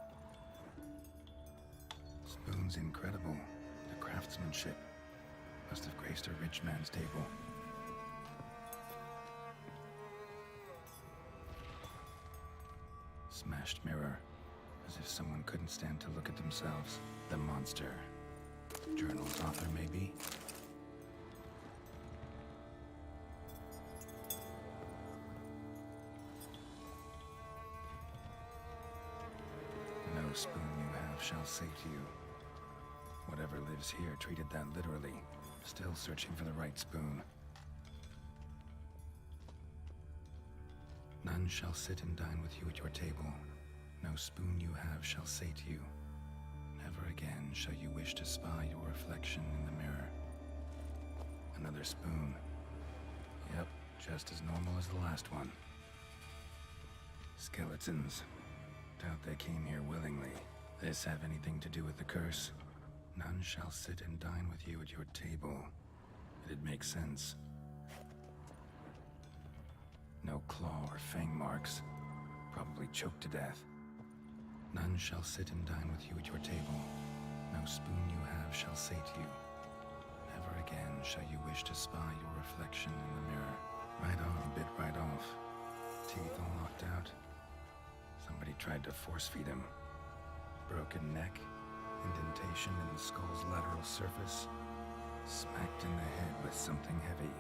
Spoon's incredible. The craftsmanship. Must have graced a rich man's table. Smash. smashed mirror, as if someone couldn't stand to look at themselves. The monster. Journal's author, maybe? No spoon you have shall sate you. Whatever lives here treated that literally, still searching for the right spoon. None shall sit and dine with you at your table. No spoon you have shall sate you. Never again shall you wish to spy your reflection in the mirror. Another spoon. Yep, just as normal as the last one. Skeletons. Doubt they came here willingly. This have anything to do with the curse? None shall sit and dine with you at your table. It'd make sense. No claw or fang marks. Probably choked to death. None shall sit and dine with you at your table. No spoon you have shall sate you. Never again shall you wish to spy your reflection in the mirror. Right on, bit right off. Teeth all knocked out. Somebody tried to force feed him. Broken neck, indentation in the skull's lateral surface, smacked in the head with something heavy.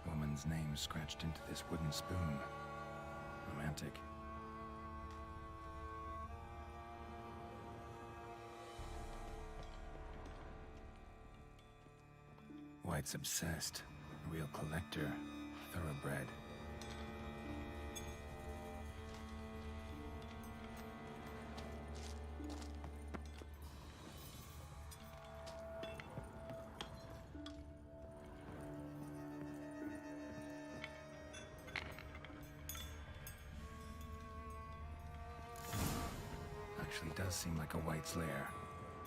Woman's name scratched into this wooden spoon. Romantic. White's obsessed. Real collector. Thoroughbred. Actually does seem like a White's lair.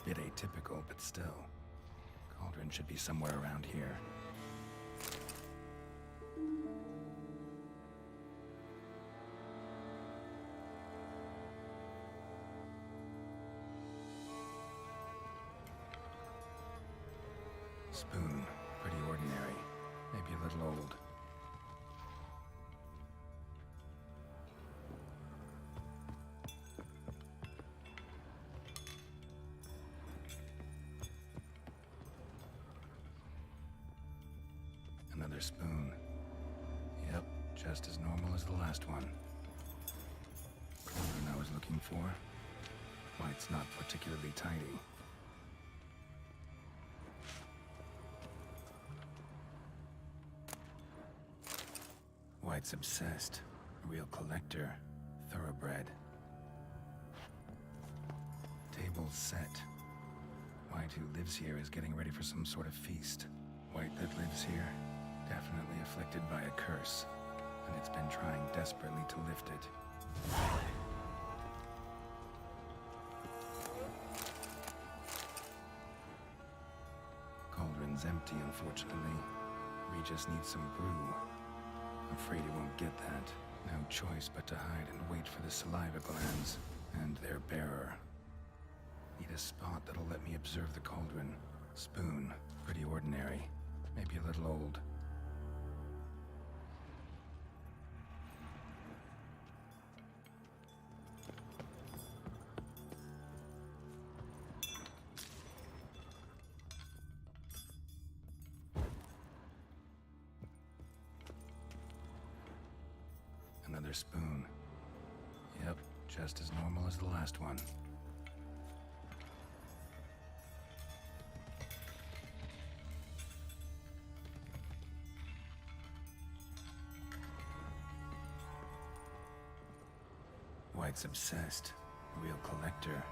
Bit atypical, but still. Cauldron should be somewhere around here. Spoon. Pretty ordinary. Maybe a little old. Another spoon. Yep, just as normal as the last one. Cauldron I was looking for. White's not particularly tidy. White's obsessed. A real collector. Thoroughbred. Table's set. White, who lives here, is getting ready for some sort of feast. White that lives here, definitely afflicted by a curse, and it's been trying desperately to lift it. Cauldron's empty, unfortunately. Regis needs some brew. I'm afraid he won't get that. No choice but to hide and wait for the saliva glands and their bearer. Need a spot that'll let me observe the cauldron. Spoon, pretty ordinary. Maybe a little old. Another spoon. Yep, just as normal as the last one. White's obsessed. Real collector.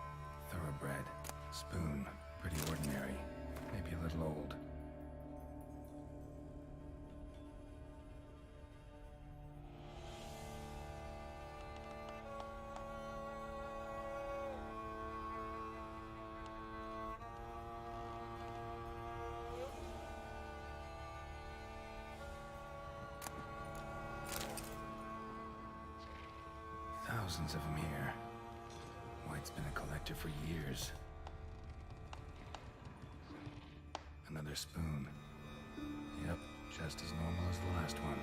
Thoroughbred. Spoon. Pretty ordinary. Maybe a little old. Thousands of them here. White's been a collector for years. Another spoon. Yep, just as normal as the last one.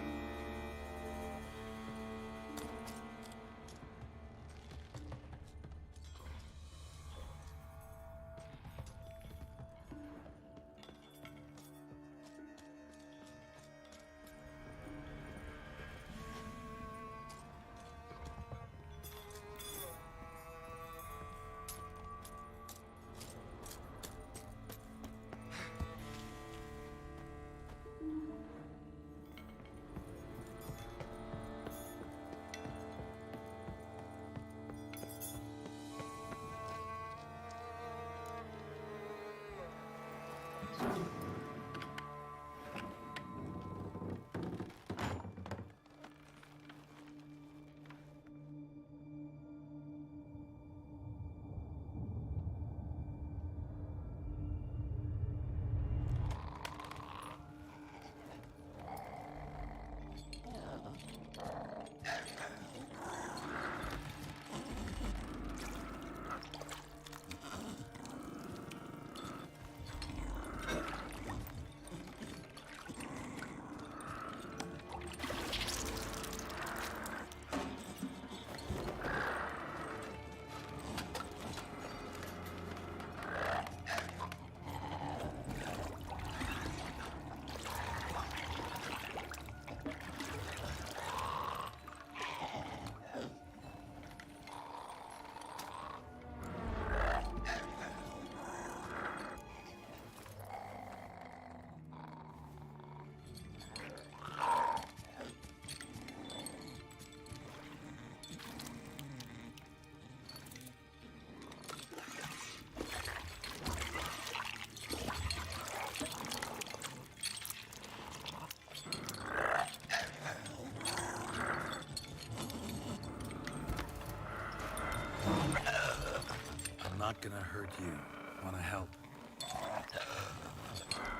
Not gonna hurt you. Wanna help?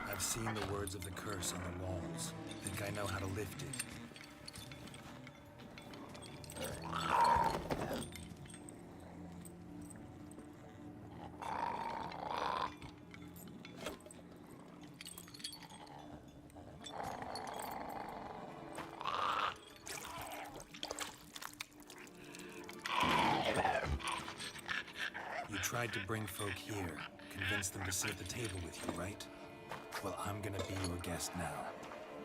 I've seen the words of the curse on the walls. Think I know how to lift it. Tried to bring folk here, convince them to sit at the table with you, right? Well, I'm gonna be your guest now.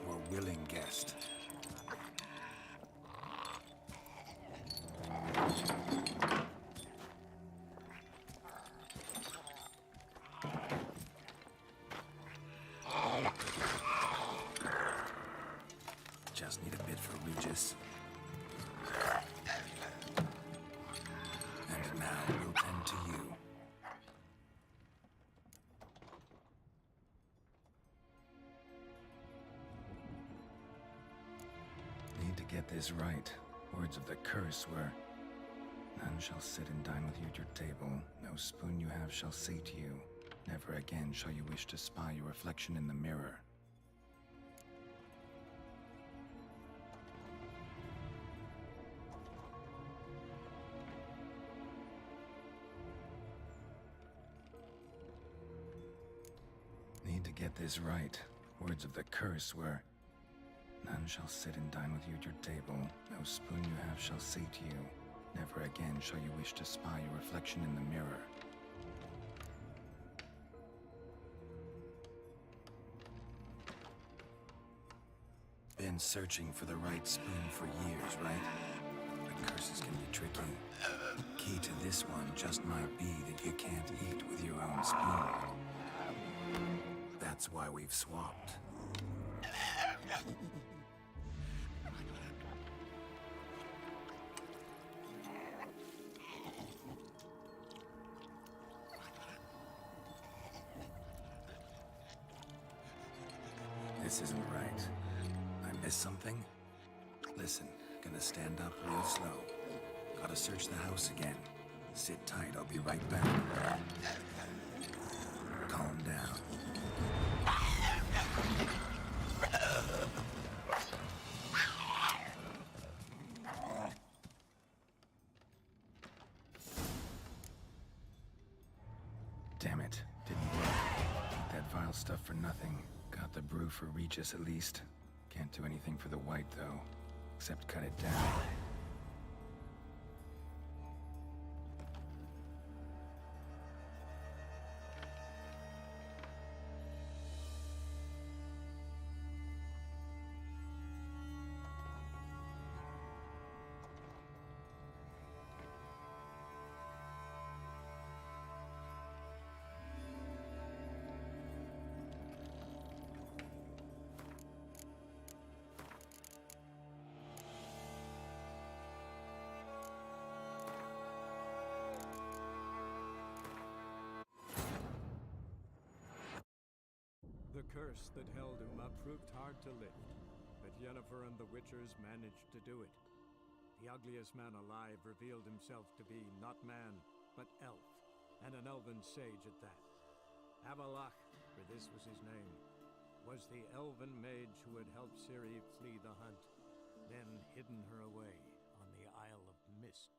Your willing guest. Just need a bit for Regis. And now we'll tend to you. Get this right. Words of the curse were, none shall sit and dine with you at your table. No spoon you have shall sate you. Never again shall you wish to spy your reflection in the mirror. Need to get this right. Words of the curse were, none shall sit and dine with you at your table. No spoon you have shall sate you. Never again shall you wish to spy your reflection in the mirror. Been searching for the right spoon for years, right? curses can be tricky. Key to this one just might be that you can't eat with your own spoon. That's why we've swapped. This isn't right. I missed something? Listen, gonna stand up real slow. Gotta search the house again. Sit tight, I'll be right back. Calm down. Damn it, didn't work. That vile stuff for nothing. Got the brew for Regis at least. Can't do anything for the white though, except cut it down. The curse that held him up proved hard to lift, but Yennefer and the Witchers managed to do it. The ugliest man alive revealed himself to be not man, but elf, and an elven sage at that. Avalach, for this was his name, was the elven mage who had helped Ciri flee the hunt, then hidden her away on the Isle of Mists.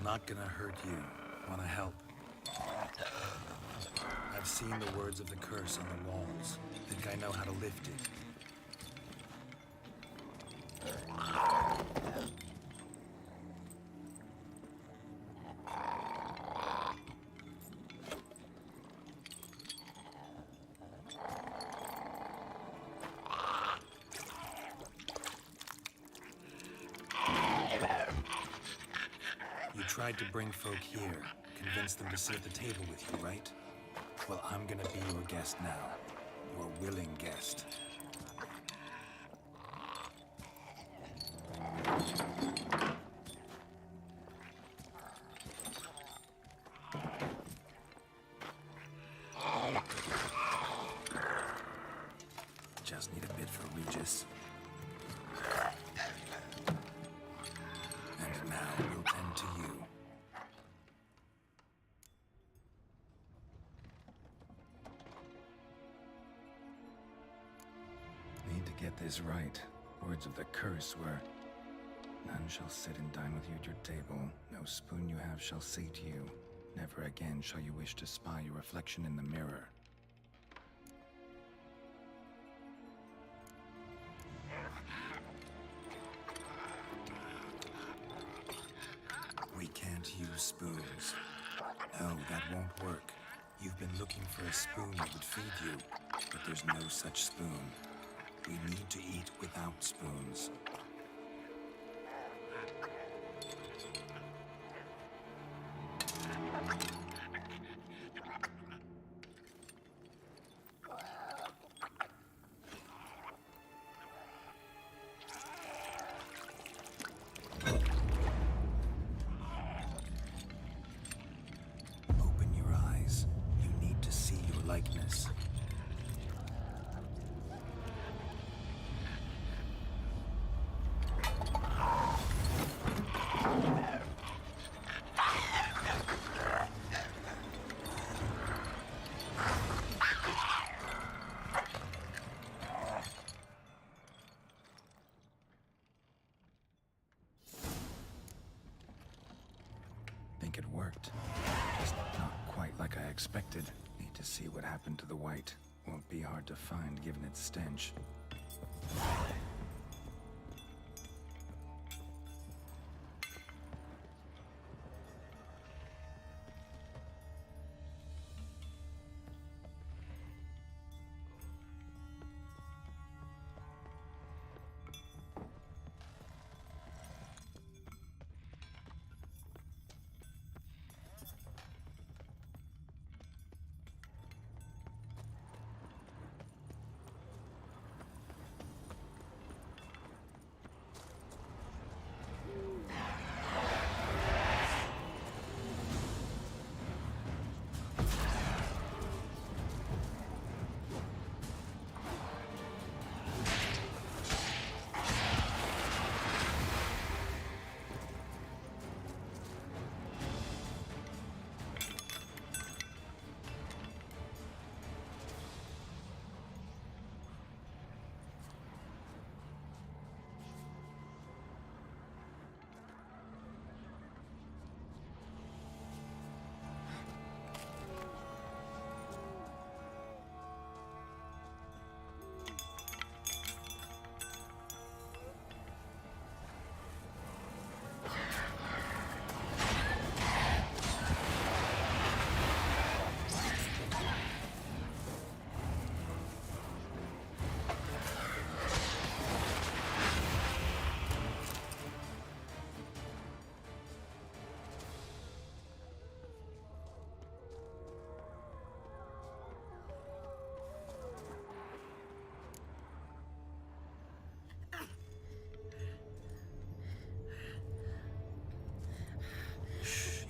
Not gonna hurt you. Wanna help? I've seen the words of the curse on the walls. Think I know how to lift it. Tried to bring folk here, convince them to sit at the table with you, right? Well, I'm gonna be your guest now. Your willing guest. Just need a bit for Regis. And now we'll tend to you. Need to get this right. Words of the curse were, none shall sit and dine with you at your table. No spoon you have shall sate you. Never again shall you wish to spy your reflection in the mirror. You've been looking for a spoon that would feed you, but there's no such spoon. We need to eat without spoons. Open your eyes. You need to see your likeness. Think it worked. Just not quite like I expected. Need to see what happened to the white. Won't be hard to find given its stench.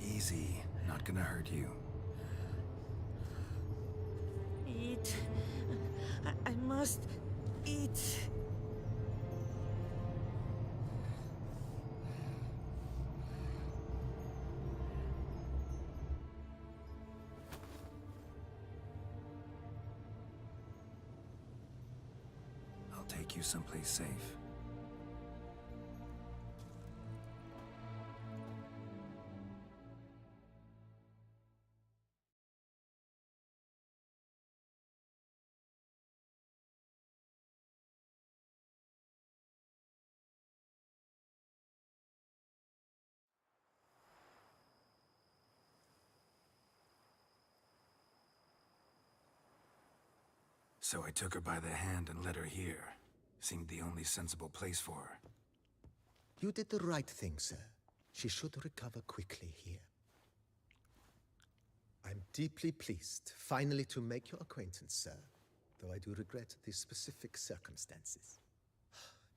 Easy. Not gonna hurt you. Eat. I must eat. I'll take you someplace safe. So I took her by the hand and led her here. Seemed the only sensible place for her. You did the right thing, sir. She should recover quickly here. I'm deeply pleased, finally, to make your acquaintance, sir, though I do regret the specific circumstances.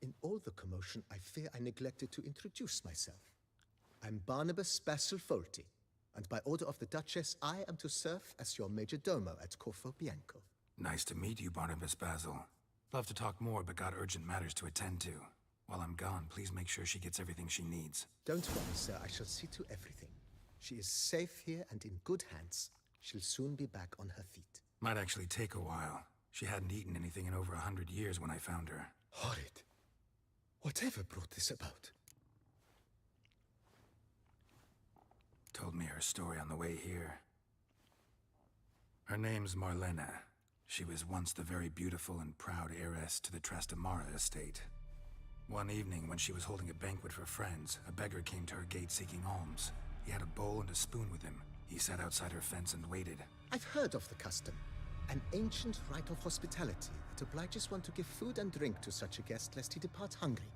In all the commotion, I fear I neglected to introduce myself. I'm Barnabas Basilfolti, and by order of the Duchess, I am to serve as your major domo at Corfo Bianco. Nice to meet you, Barnabas Basil. Love to talk more, but got urgent matters to attend to. While I'm gone, please make sure she gets everything she needs. Don't worry, sir. I shall see to everything. She is safe here and in good hands. She'll soon be back on her feet. Might actually take a while. She hadn't eaten anything in over 100 years when I found her. Horrid. Whatever brought this about? Told me her story on the way here. Her name's Marlena. She was once the very beautiful and proud heiress to the Trastamara estate. One evening, when she was holding a banquet for friends, a beggar came to her gate seeking alms. He had a bowl and a spoon with him. He sat outside her fence and waited. I've heard of the custom. An ancient rite of hospitality that obliges one to give food and drink to such a guest lest he depart hungry.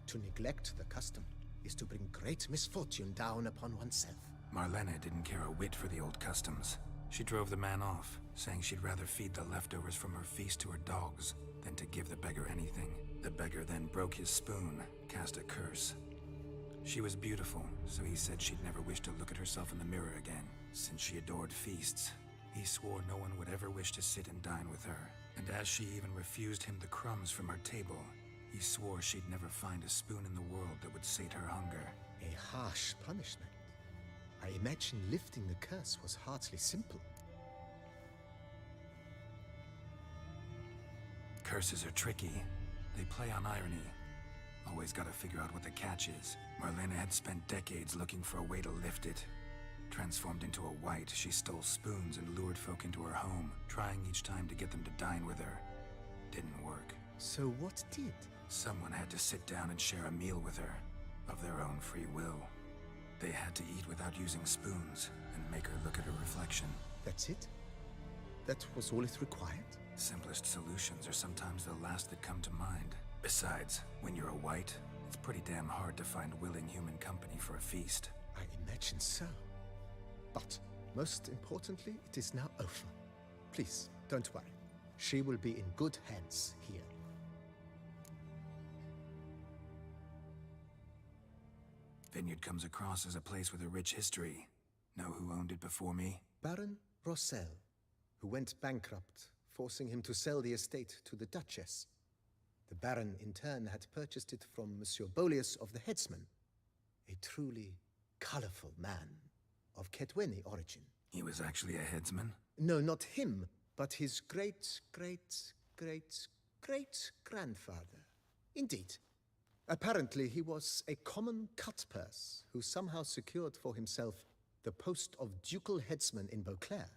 To neglect the custom is to bring great misfortune down upon oneself. Marlena didn't care a whit for the old customs. She drove the man off, saying she'd rather feed the leftovers from her feast to her dogs than to give the beggar anything. The beggar then broke his spoon, cast a curse. She was beautiful, so he said she'd never wish to look at herself in the mirror again. Since she adored feasts, he swore no one would ever wish to sit and dine with her. And as she even refused him the crumbs from her table, he swore she'd never find a spoon in the world that would sate her hunger. A harsh punishment. I imagine lifting the curse was hardly simple. Curses are tricky. They play on irony. Always gotta figure out what the catch is. Marlena had spent decades looking for a way to lift it. Transformed into a wight, she stole spoons and lured folk into her home, trying each time to get them to dine with her. Didn't work. So what did? Someone had to sit down and share a meal with her, of their own free will. They had to eat without using spoons, and make her look at her reflection. That's it? That was all it required? Simplest solutions are sometimes the last that come to mind. Besides, when you're a wight, it's pretty damn hard to find willing human company for a feast. I imagine so. But, most importantly, it is now over. Please, don't worry. She will be in good hands here. Vineyard comes across as a place with a rich history. Know who owned it before me? Baron Rossel, who went bankrupt, forcing him to sell the estate to the Duchess. The Baron, in turn, had purchased it from Monsieur Bolius of the Headsman, a truly colorful man of Kedweni origin. He was actually a headsman? No, not him, but his great-great-great-great-grandfather. Indeed. Apparently, he was a common cutpurse who somehow secured for himself the post of ducal headsman in Beauclair.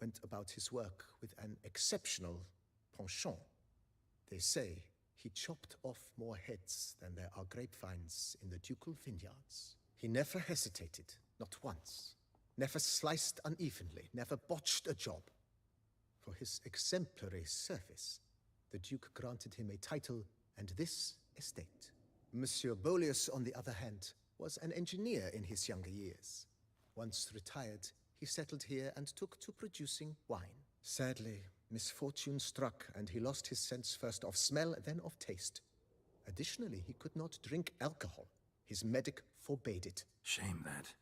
Went about his work with an exceptional penchant. They say he chopped off more heads than there are grapevines in the ducal vineyards. He never hesitated, not once. Never sliced unevenly, never botched a job. For his exemplary service, the Duke granted him a title and this estate. Monsieur Bolius, on the other hand, was an engineer in his younger years. Once retired, he settled here and took to producing wine. Sadly, misfortune struck and he lost his sense first of smell, then of taste. Additionally, he could not drink alcohol. His medic forbade it. Shame that.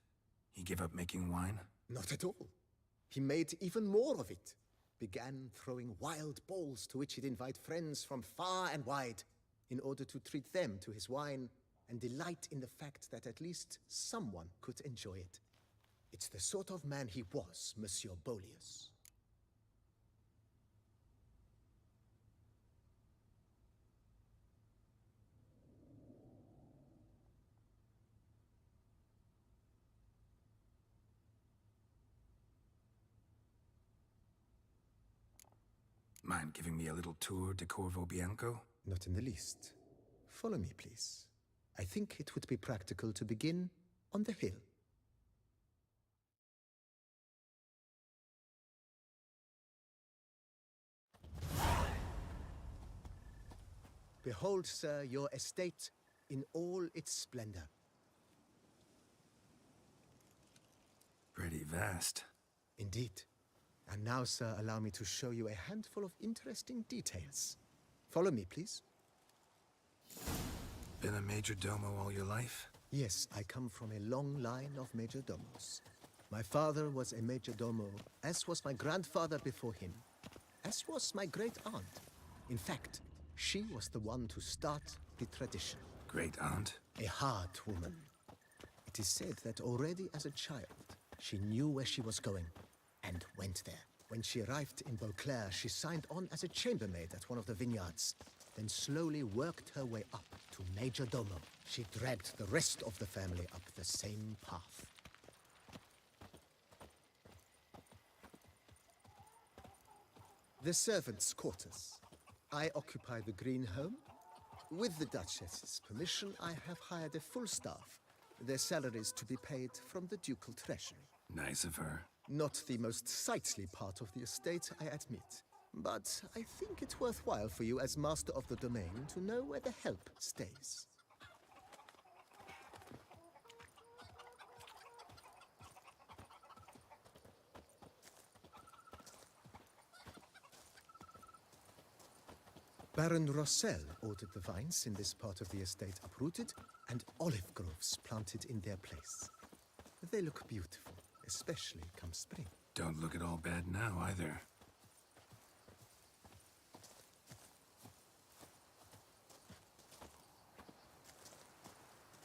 He gave up making wine? Not at all. He made even more of it. Began throwing wild balls to which he'd invite friends from far and wide in order to treat them to his wine and delight in the fact that at least someone could enjoy it. It's the sort of man he was, Monsieur Bolius. Mind giving me a little tour de Corvo Bianco? Not in the least. Follow me, please. I think it would be practical to begin on the hill. Behold, sir, your estate in all its splendor. Pretty vast. Indeed. And now, sir, allow me to show you a handful of interesting details. Follow me, please. Been a major domo all your life? Yes, I come from a long line of major domos. My father was a major domo, as was my grandfather before him, as was my great-aunt. In fact, she was the one to start the tradition. Great-aunt? A hard woman. It is said that already as a child, she knew where she was going and went there. When she arrived in Beauclair, she signed on as a chambermaid at one of the vineyards, then slowly worked her way up to Major Domo. She dragged the rest of the family up the same path. The servants' quarters. I occupy the green home. With the Duchess's permission, I have hired a full staff. Their salaries to be paid from the ducal treasury. Nice of her. Not the most sightly part of the estate, I admit. But I think it's worthwhile for you as master of the domain to know where the help stays. Baron Rossel ordered the vines in this part of the estate uprooted and olive groves planted in their place. They look beautiful, especially come spring. Don't look at all bad now, either.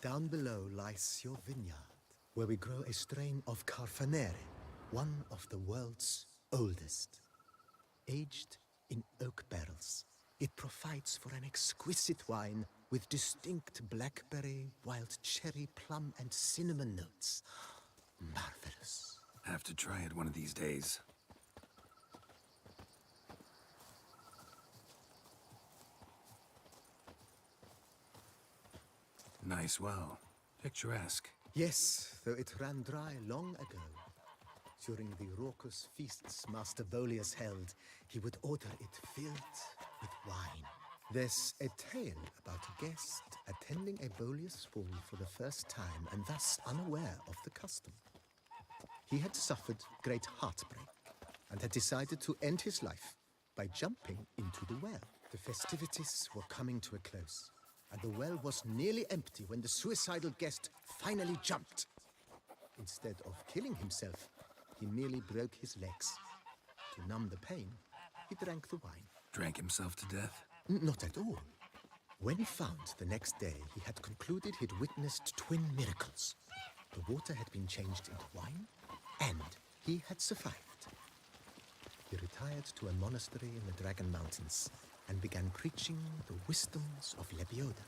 Down below lies your vineyard, where we grow a strain of Carfanere, one of the world's oldest. Aged in oak barrels, it provides for an exquisite wine with distinct blackberry, wild cherry, plum, and cinnamon notes. Marvelous. Have to try it one of these days. Nice well. Picturesque. Yes, though it ran dry long ago. During the raucous feasts Master Bolius held, he would order it filled with wine. There's a tale about a guest attending a Bolius ball for the first time and thus unaware of the custom. He had suffered great heartbreak and had decided to end his life by jumping into the well. The festivities were coming to a close, and the well was nearly empty when the suicidal guest finally jumped. Instead of killing himself, he merely broke his legs. To numb the pain, he drank the wine. Drank himself to death? Not at all. When found the next day, he had concluded he'd witnessed twin miracles. The water had been changed into wine, and he had survived. He retired to a monastery in the Dragon Mountains and began preaching the wisdoms of Lebioda.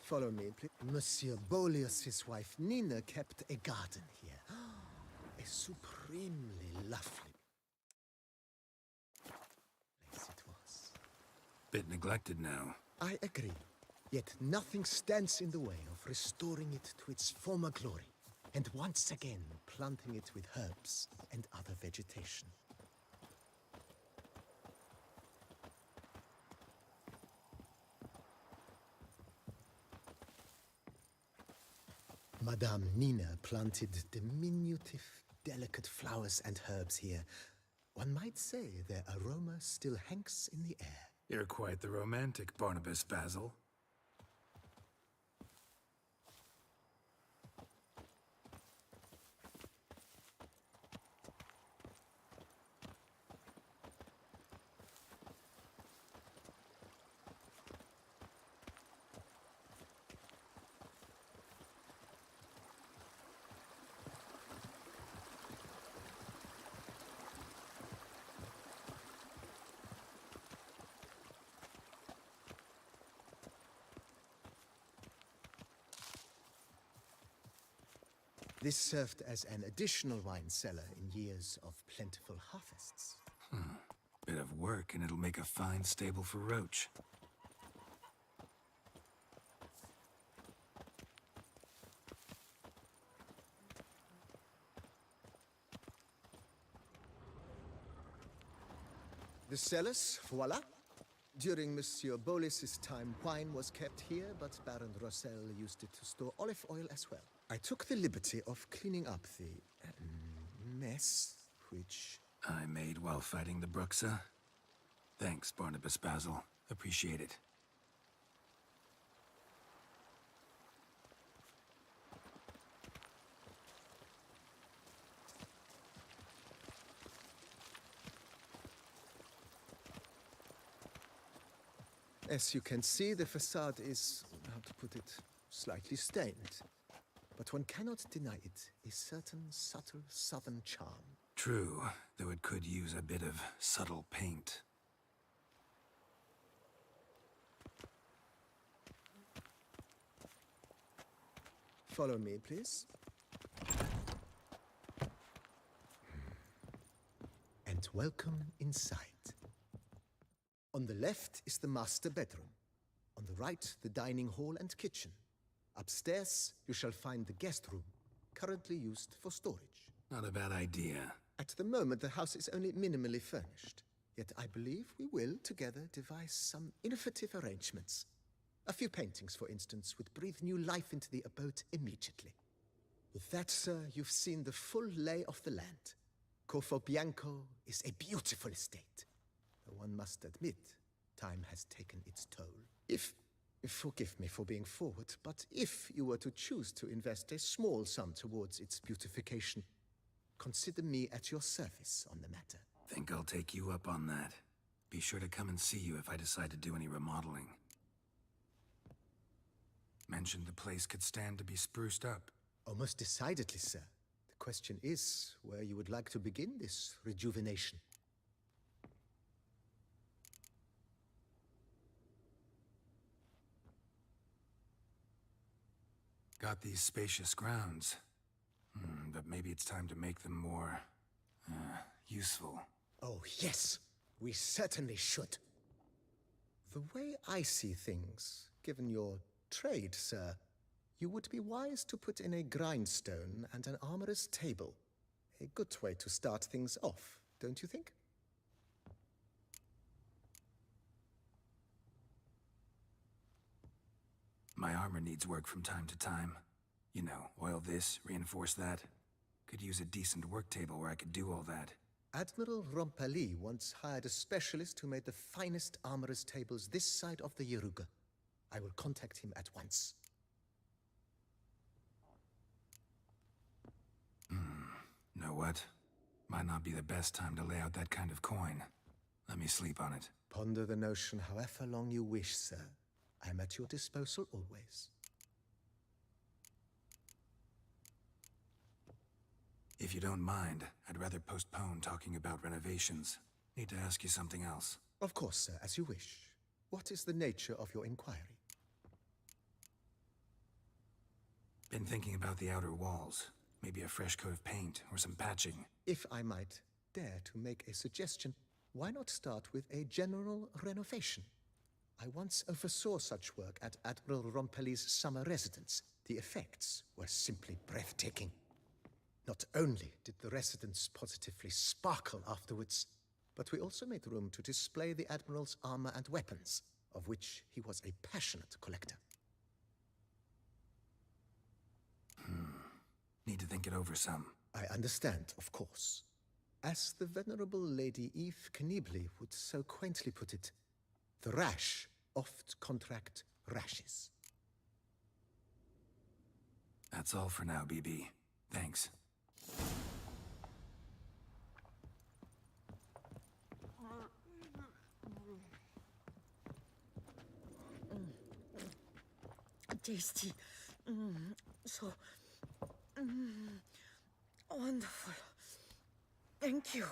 Follow me, please. Monsieur Bolius' wife Nina kept a garden here. A supremely lovely place it was. Bit neglected now. I agree. Yet nothing stands in the way of restoring it to its former glory, and once again planting it with herbs and other vegetation. Madame Nina planted diminutive, delicate flowers and herbs here. One might say their aroma still hangs in the air. You're quite the romantic, Barnabas Basil. This served as an additional wine cellar in years of plentiful harvests. Bit of work, and it'll make a fine stable for Roach. The cellars, voila. During Monsieur Bolis's time, wine was kept here, but Baron Rossel used it to store olive oil as well. I took the liberty of cleaning up the mess, which I made while fighting the Bruxa. Thanks, Barnabas Basil. Appreciate it. As you can see, the facade is, how to put it, slightly stained. But one cannot deny it, a certain subtle southern charm. True, though it could use a bit of subtle paint. Follow me, please. And welcome inside. On the left is the master bedroom. On the right, the dining hall and kitchen. Upstairs, you shall find the guest room, currently used for storage. Not a bad idea. At the moment, the house is only minimally furnished. Yet I believe we will, together, devise some innovative arrangements. A few paintings, for instance, would breathe new life into the abode immediately. With that, sir, you've seen the full lay of the land. Corvo Bianco is a beautiful estate. Though one must admit, time has taken its toll. Forgive me for being forward, but if you were to choose to invest a small sum towards its beautification, consider me at your service on the matter. Think I'll take you up on that. Be sure to come and see you if I decide to do any remodeling. Mentioned the place could stand to be spruced up. Oh, most decidedly, sir. The question is where you would like to begin this rejuvenation. Got these spacious grounds. But maybe it's time to make them more... useful. Oh, yes. We certainly should. The way I see things, given your trade, sir, you would be wise to put in a grindstone and an armorer's table. A good way to start things off, don't you think? My armor needs work from time to time. You know, oil this, reinforce that. Could use a decent work table where I could do all that. Admiral Rompali once hired a specialist who made the finest armorer's tables this side of the Yaruga. I will contact him at once. Know what? Might not be the best time to lay out that kind of coin. Let me sleep on it. Ponder the notion however long you wish, sir. I am at your disposal always. If you don't mind, I'd rather postpone talking about renovations. Need to ask you something else. Of course, sir, as you wish. What is the nature of your inquiry? Been thinking about the outer walls. Maybe a fresh coat of paint or some patching. If I might dare to make a suggestion, why not start with a general renovation? I once oversaw such work at Admiral Rompeli's summer residence. The effects were simply breathtaking. Not only did the residence positively sparkle afterwards, but we also made room to display the Admiral's armor and weapons, of which he was a passionate collector. Need to think it over some. I understand, of course. As the venerable Lady Eve Knebly would so quaintly put it, the rash oft contract rashes. That's all for now, BB. Thanks. Tasty. So... wonderful. Thank you.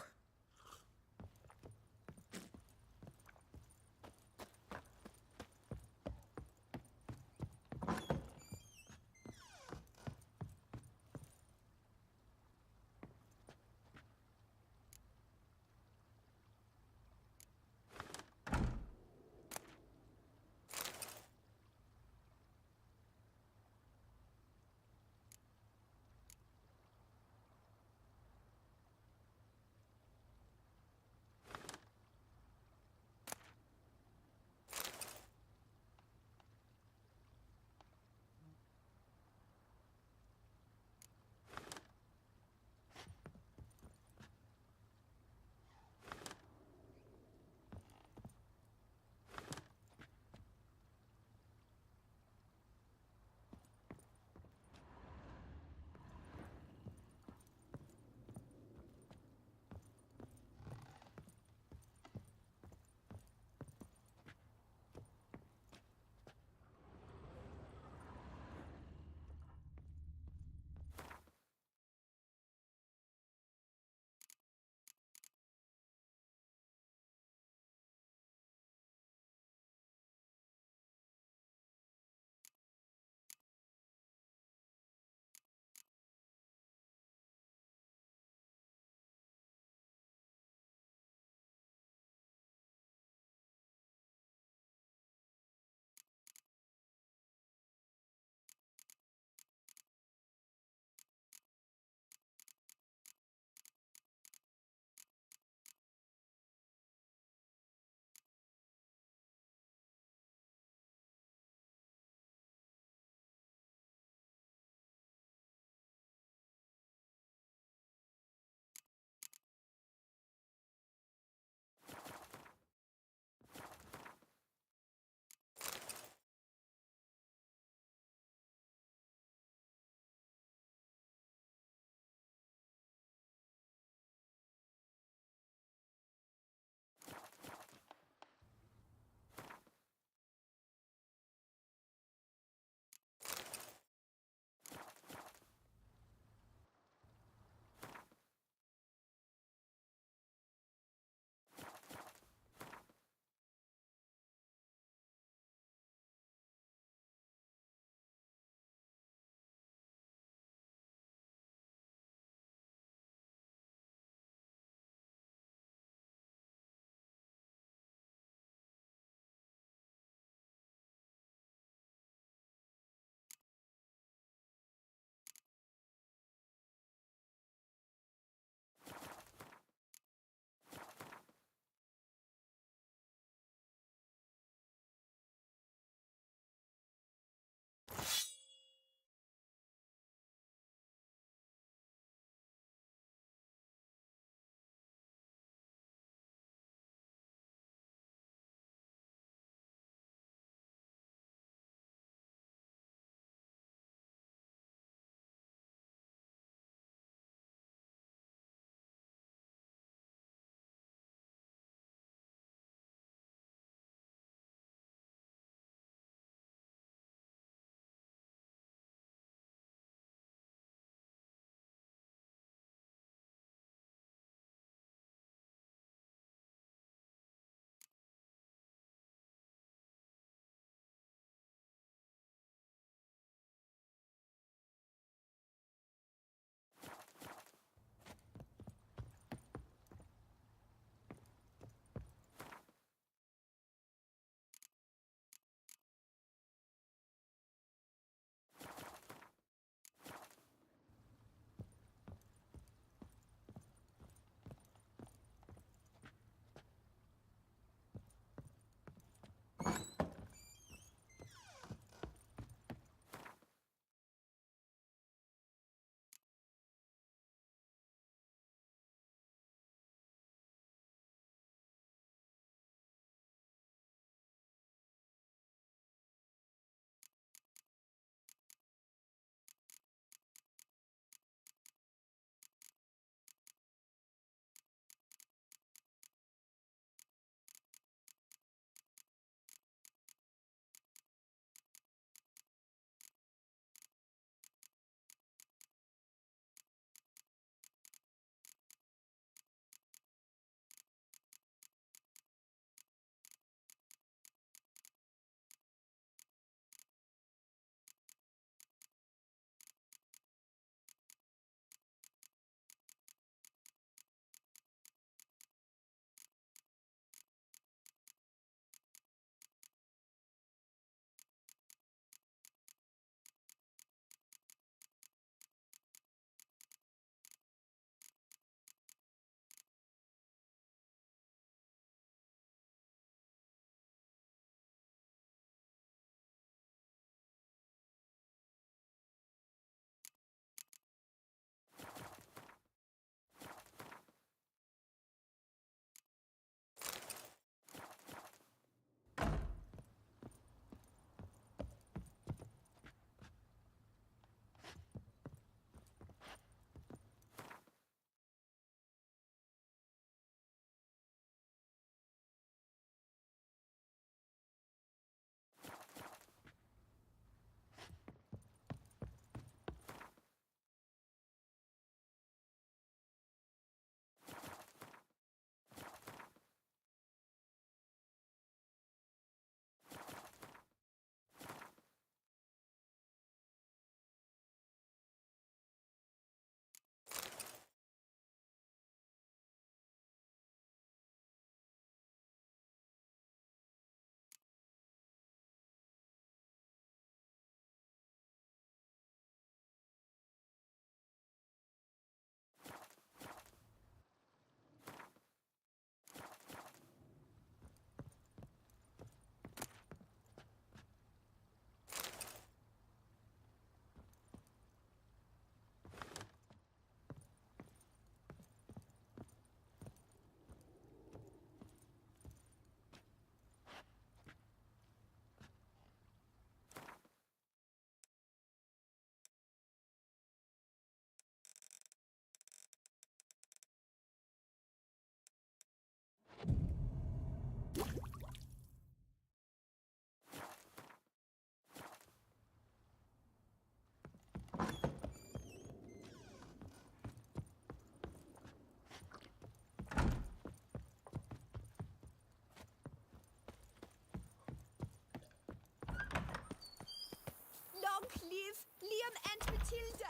Matilda!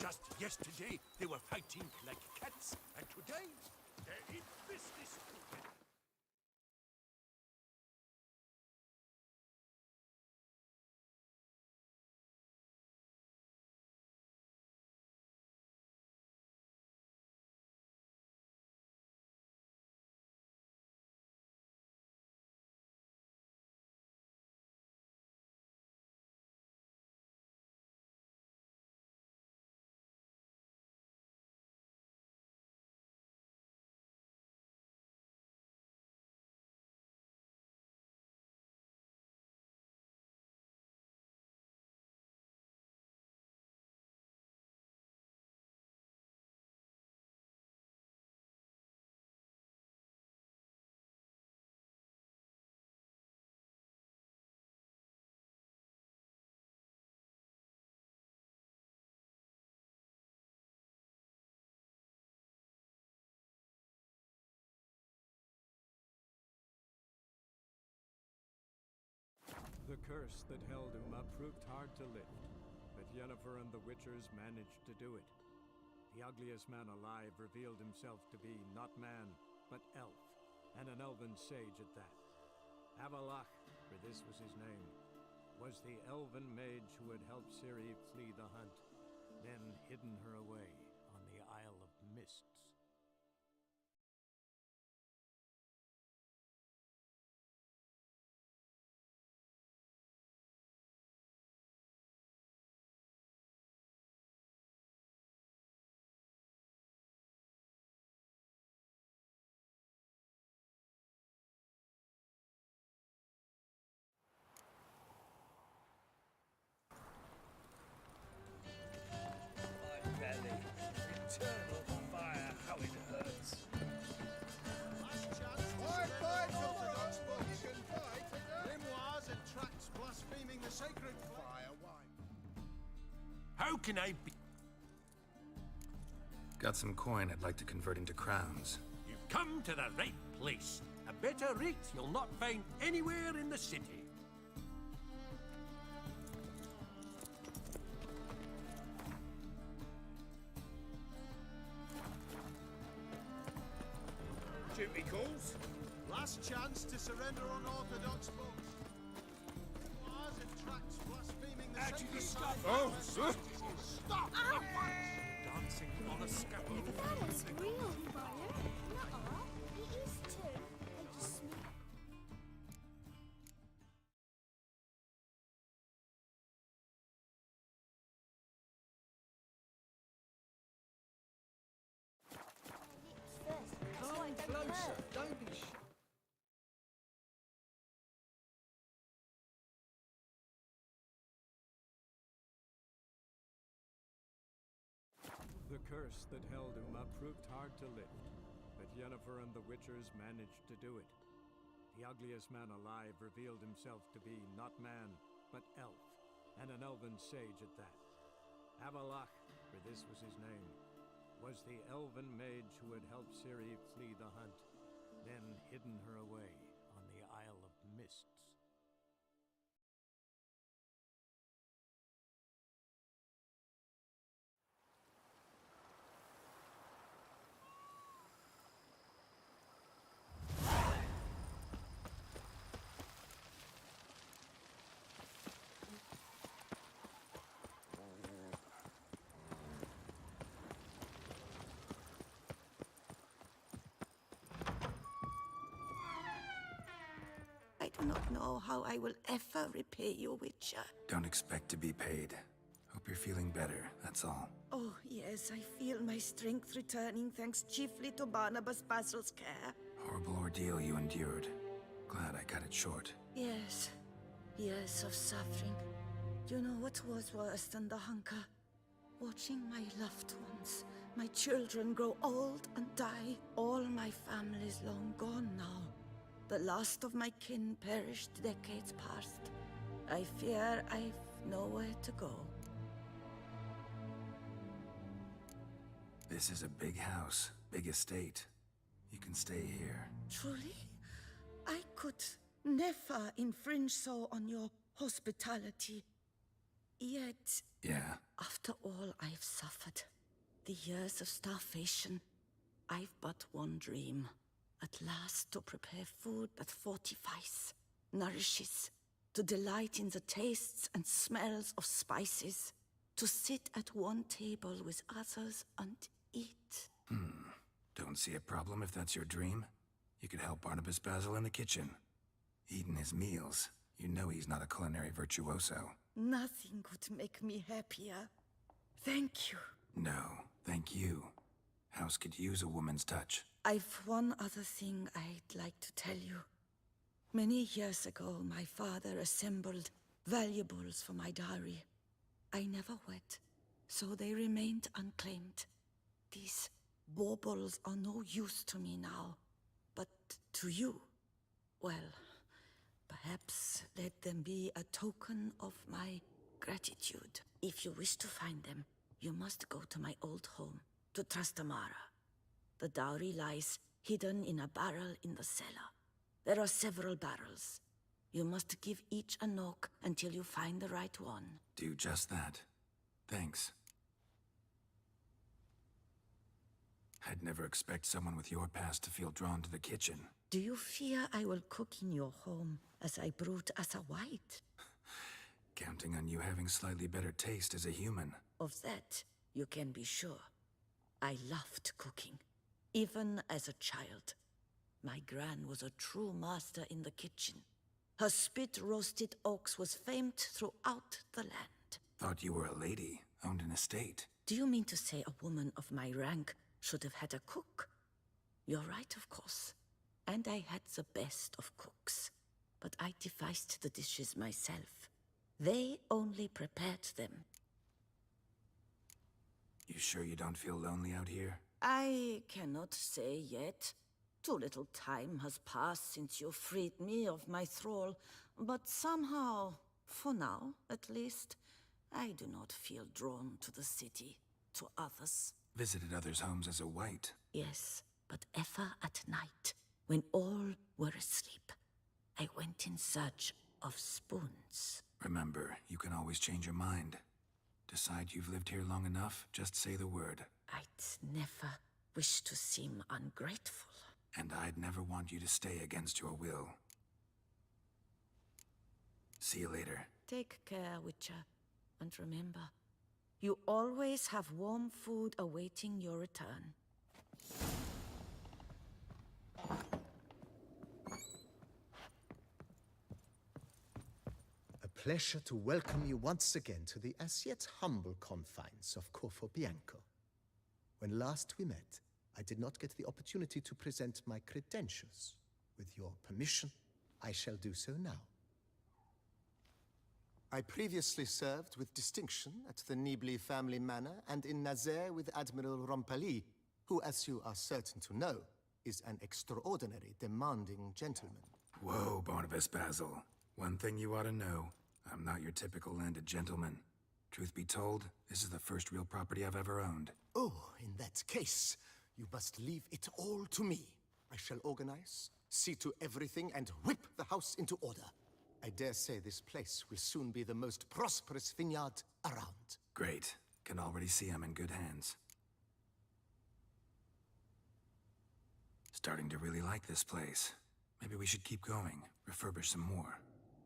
Just yesterday, they were fighting like cats, and today, they're in business together. The curse that held Uma proved hard to lift, but Yennefer and the Witchers managed to do it. The ugliest man alive revealed himself to be not man, but elf, and an elven sage at that. Avalach, for this was his name, was the elven mage who had helped Ciri flee the hunt, then hidden her away on the Isle of Mists. How can I be? Got some coin I'd like to convert into crowns. You've come to the right place. A better rate you'll not find anywhere in the city. Duty calls. Last chance to surrender unorthodox boats. Wars and tracts blaspheming the sacred fire. Oh, Stop! Dancing on a scaffold. That is real fire. Nuh-uh. It is too. I just smell. Closer, don't be shy. The curse that held Uma proved hard to lift, but Yennefer and the Witchers managed to do it. The ugliest man alive revealed himself to be not man, but elf, and an elven sage at that. Avalach, for this was his name, was the elven mage who had helped Ciri flee the hunt, then hidden her away on the Isle of Mists. I do not know how I will ever repay you, Witcher. Don't expect to be paid. Hope you're feeling better, that's all. Oh, yes, I feel my strength returning thanks chiefly to Barnabas Basil's care. Horrible ordeal you endured. Glad I cut it short. Yes, years of suffering. You know what was worse than the hunger? Watching my loved ones, my children grow old and die. All my family's long gone now. The last of my kin perished decades past. I fear I've nowhere to go. This is a big house. big estate. You can stay here. Truly? I could never infringe so on your hospitality. Yet, Yeah. after all I've suffered, the years of starvation, I've but one dream. At last to prepare food that fortifies, nourishes, to delight in the tastes and smells of spices, to sit at one table with others and eat. Don't see a problem if that's your dream. You could help Barnabas Basil in the kitchen. Eating his meals. You know he's not a culinary virtuoso. Nothing could make me happier. Thank you. No, thank you. House could use a woman's touch. I've one other thing I'd like to tell you. Many years ago, my father assembled valuables for my dowry. I never wed, so they remained unclaimed. These baubles are no use to me now, but to you, well, perhaps let them be a token of my gratitude. If you wish to find them, you must go to my old home, to Trastamara. The dowry lies hidden in a barrel in the cellar. There are several barrels. You must give each a knock until you find the right one. Do just that. Thanks. I'd never expect someone with your past to feel drawn to the kitchen. Do you fear I will cook in your home as I brewed as a white? Counting on you having slightly better taste as a human. Of that, you can be sure. I loved cooking, even as a child. My gran was a true master in the kitchen. Her spit-roasted ox was famed throughout the land. Thought you were a lady, owned an estate. Do you mean to say a woman of my rank should have had a cook? You're right, of course. And I had the best of cooks. But I devised the dishes myself. They only prepared them. You sure you don't feel lonely out here? I cannot say yet. Too little time has passed since you freed me of my thrall, but somehow, for now at least, I do not feel drawn to the city, to others. Visited others' homes as a white. Yes, but ever at night, when all were asleep, I went in search of spoons. Remember, you can always change your mind. Decide you've lived here long enough, just say the word. I'd never wish to seem ungrateful. And I'd never want you to stay against your will. See you later. Take care, Witcher. And remember, you always have warm food awaiting your return. A pleasure to welcome you once again to the as yet humble confines of Corfo Bianco. When last we met, I did not get the opportunity to present my credentials. With your permission, I shall do so now. I previously served with distinction at the Nibli family manor and in Nazaire with Admiral Rompali, who, as you are certain to know, is an extraordinary, demanding gentleman. Whoa, Barnabas Basil. One thing you ought to know, I'm not your typical landed gentleman. Truth be told, this is the first real property I've ever owned. Oh, in that case, you must leave it all to me. I shall organize, see to everything, and whip the house into order. I dare say this place will soon be the most prosperous vineyard around. Great. Can already see I'm in good hands. Starting to really like this place. Maybe we should keep going, refurbish some more.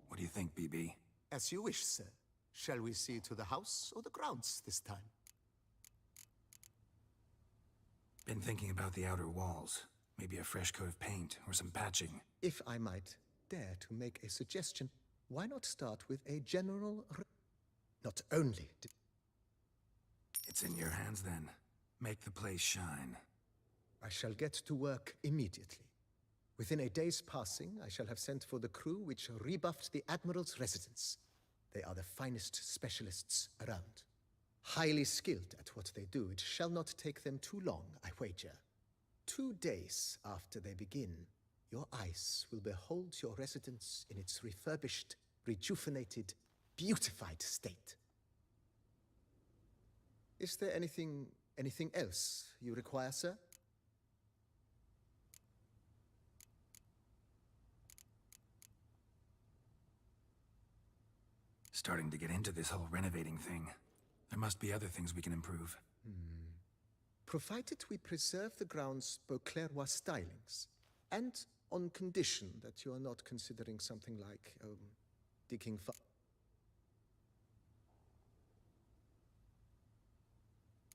What do you think, BB? As you wish, sir. Shall we see to the house or the grounds this time? Been thinking about the outer walls. Maybe a fresh coat of paint or some patching. If I might dare to make a suggestion, why not start with a general not only It's in your hands then. Make the place shine. I shall get to work immediately. Within a day's passing, I shall have sent for the crew which rebuffed the Admiral's residence. They are the finest specialists around. Highly skilled at what they do, it shall not take them too long, I wager. 2 days after they begin, your eyes will behold your residence in its refurbished, rejuvenated, beautified state. Is there anything else you require, sir? Starting to get into this whole renovating thing. There must be other things we can improve. Provided we preserve the ground's Beauclervois stylings, and on condition that you are not considering something like, digging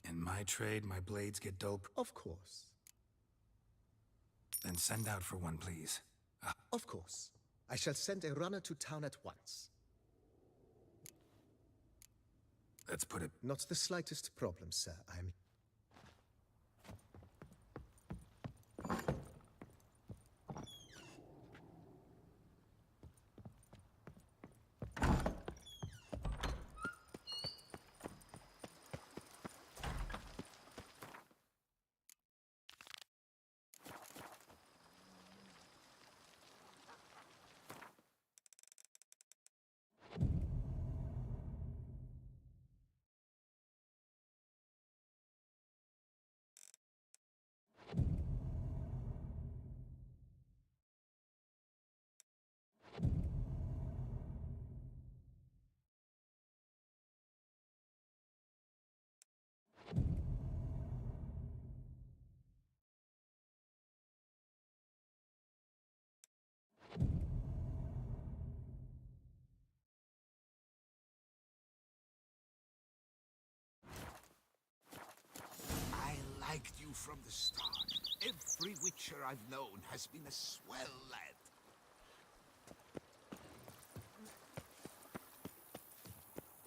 In my trade, my blades get dull. Of course. Then send out for one, please. Of course. I shall send a runner to town at once. Let's put it... Not the slightest problem, sir. I'm... I liked you from the start. Every Witcher I've known has been a swell lad.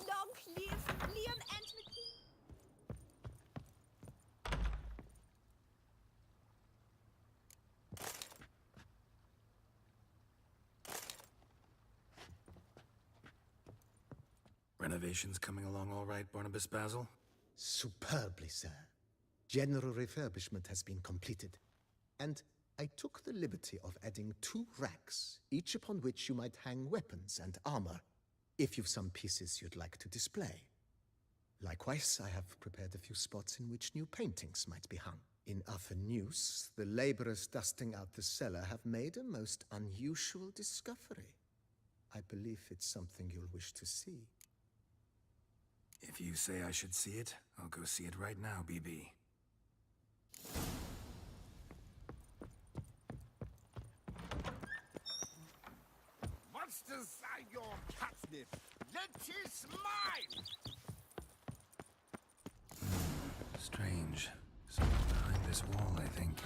Long live Leon and McKee. Renovations coming along all right, Barnabas Basil? Superbly, sir. General refurbishment has been completed. And I took the liberty of adding 2 racks, each upon which you might hang weapons and armor, if you've some pieces you'd like to display. Likewise, I have prepared a few spots in which new paintings might be hung. In Athenus, the laborers dusting out the cellar have made a most unusual discovery. I believe it's something you'll wish to see. If you say I should see it, I'll go see it right now, BB. Monsters are your catnip. That is mine! Strange. Someone's behind this wall, I think.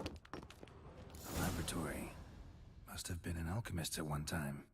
A laboratory. Must have been an alchemist at one time.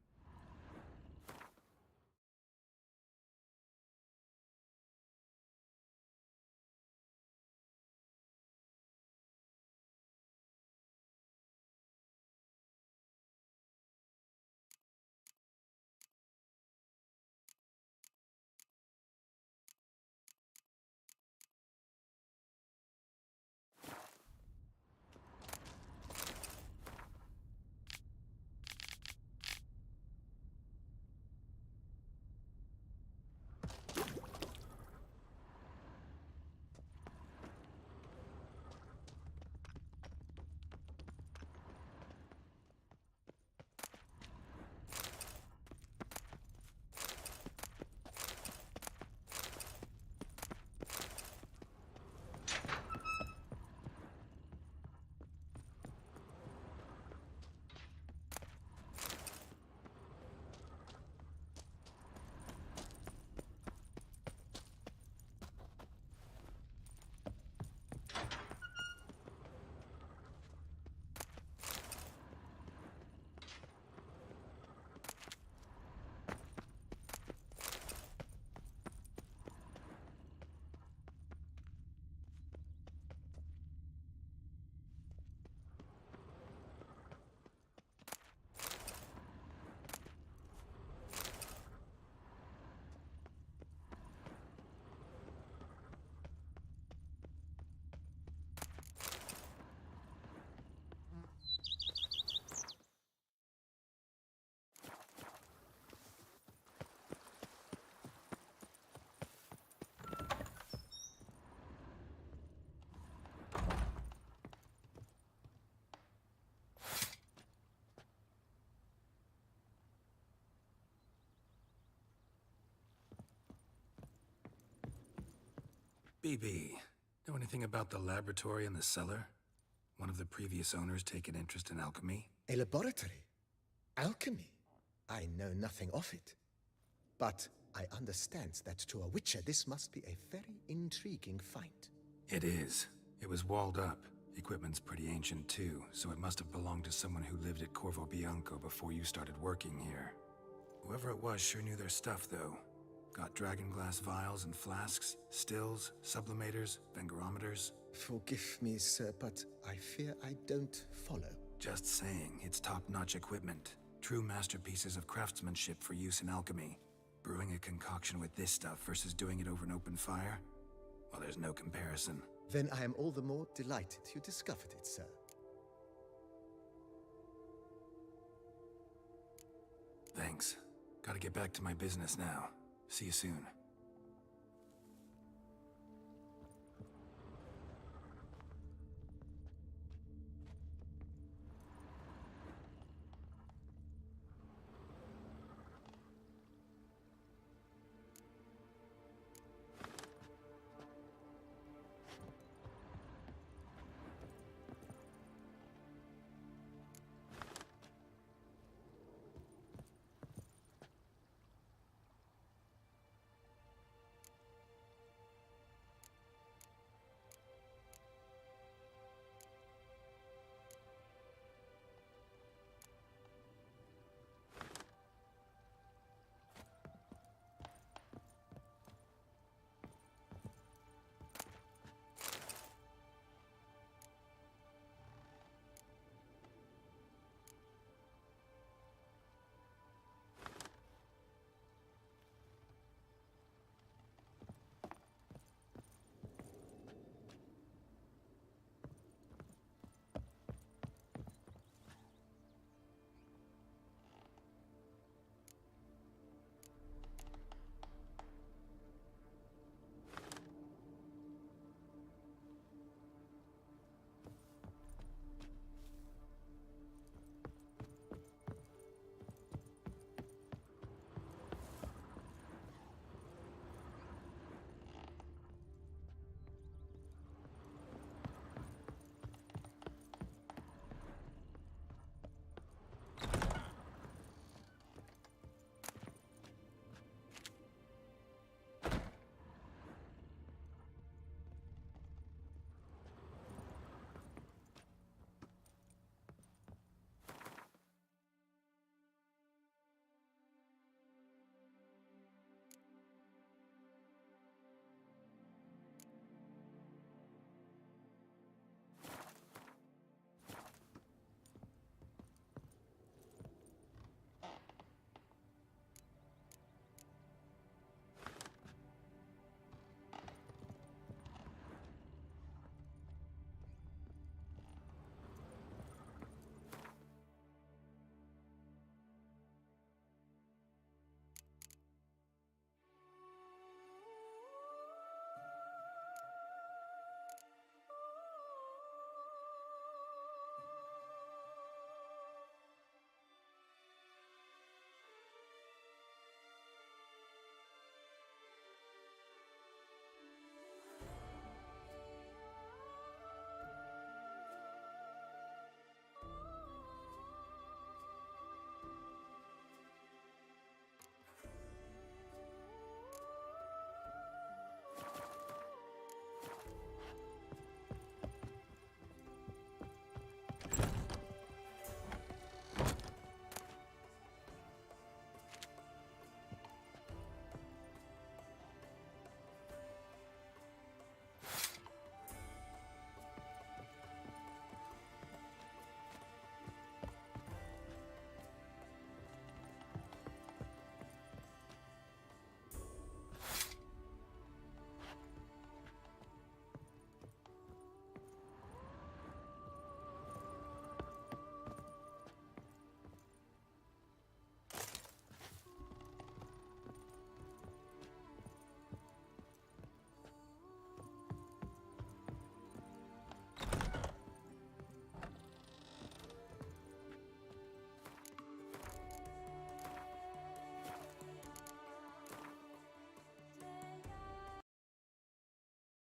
BB, know anything about the laboratory in the cellar? One of the previous owners take an interest in alchemy? A laboratory? Alchemy? I know nothing of it. But I understand that to a witcher this must be a very intriguing find. It is. It was walled up. Equipment's pretty ancient too, so it must have belonged to someone who lived at Corvo Bianco before you started working here. Whoever it was sure knew their stuff, though. Got dragonglass vials and flasks, stills, sublimators, vengerometers. Forgive me, sir, but I fear I don't follow. Just saying, it's top-notch equipment. True masterpieces of craftsmanship for use in alchemy. Brewing a concoction with this stuff versus doing it over an open fire? Well, there's no comparison. Then I am all the more delighted you discovered it, sir. Thanks. Gotta get back to my business now. See you soon.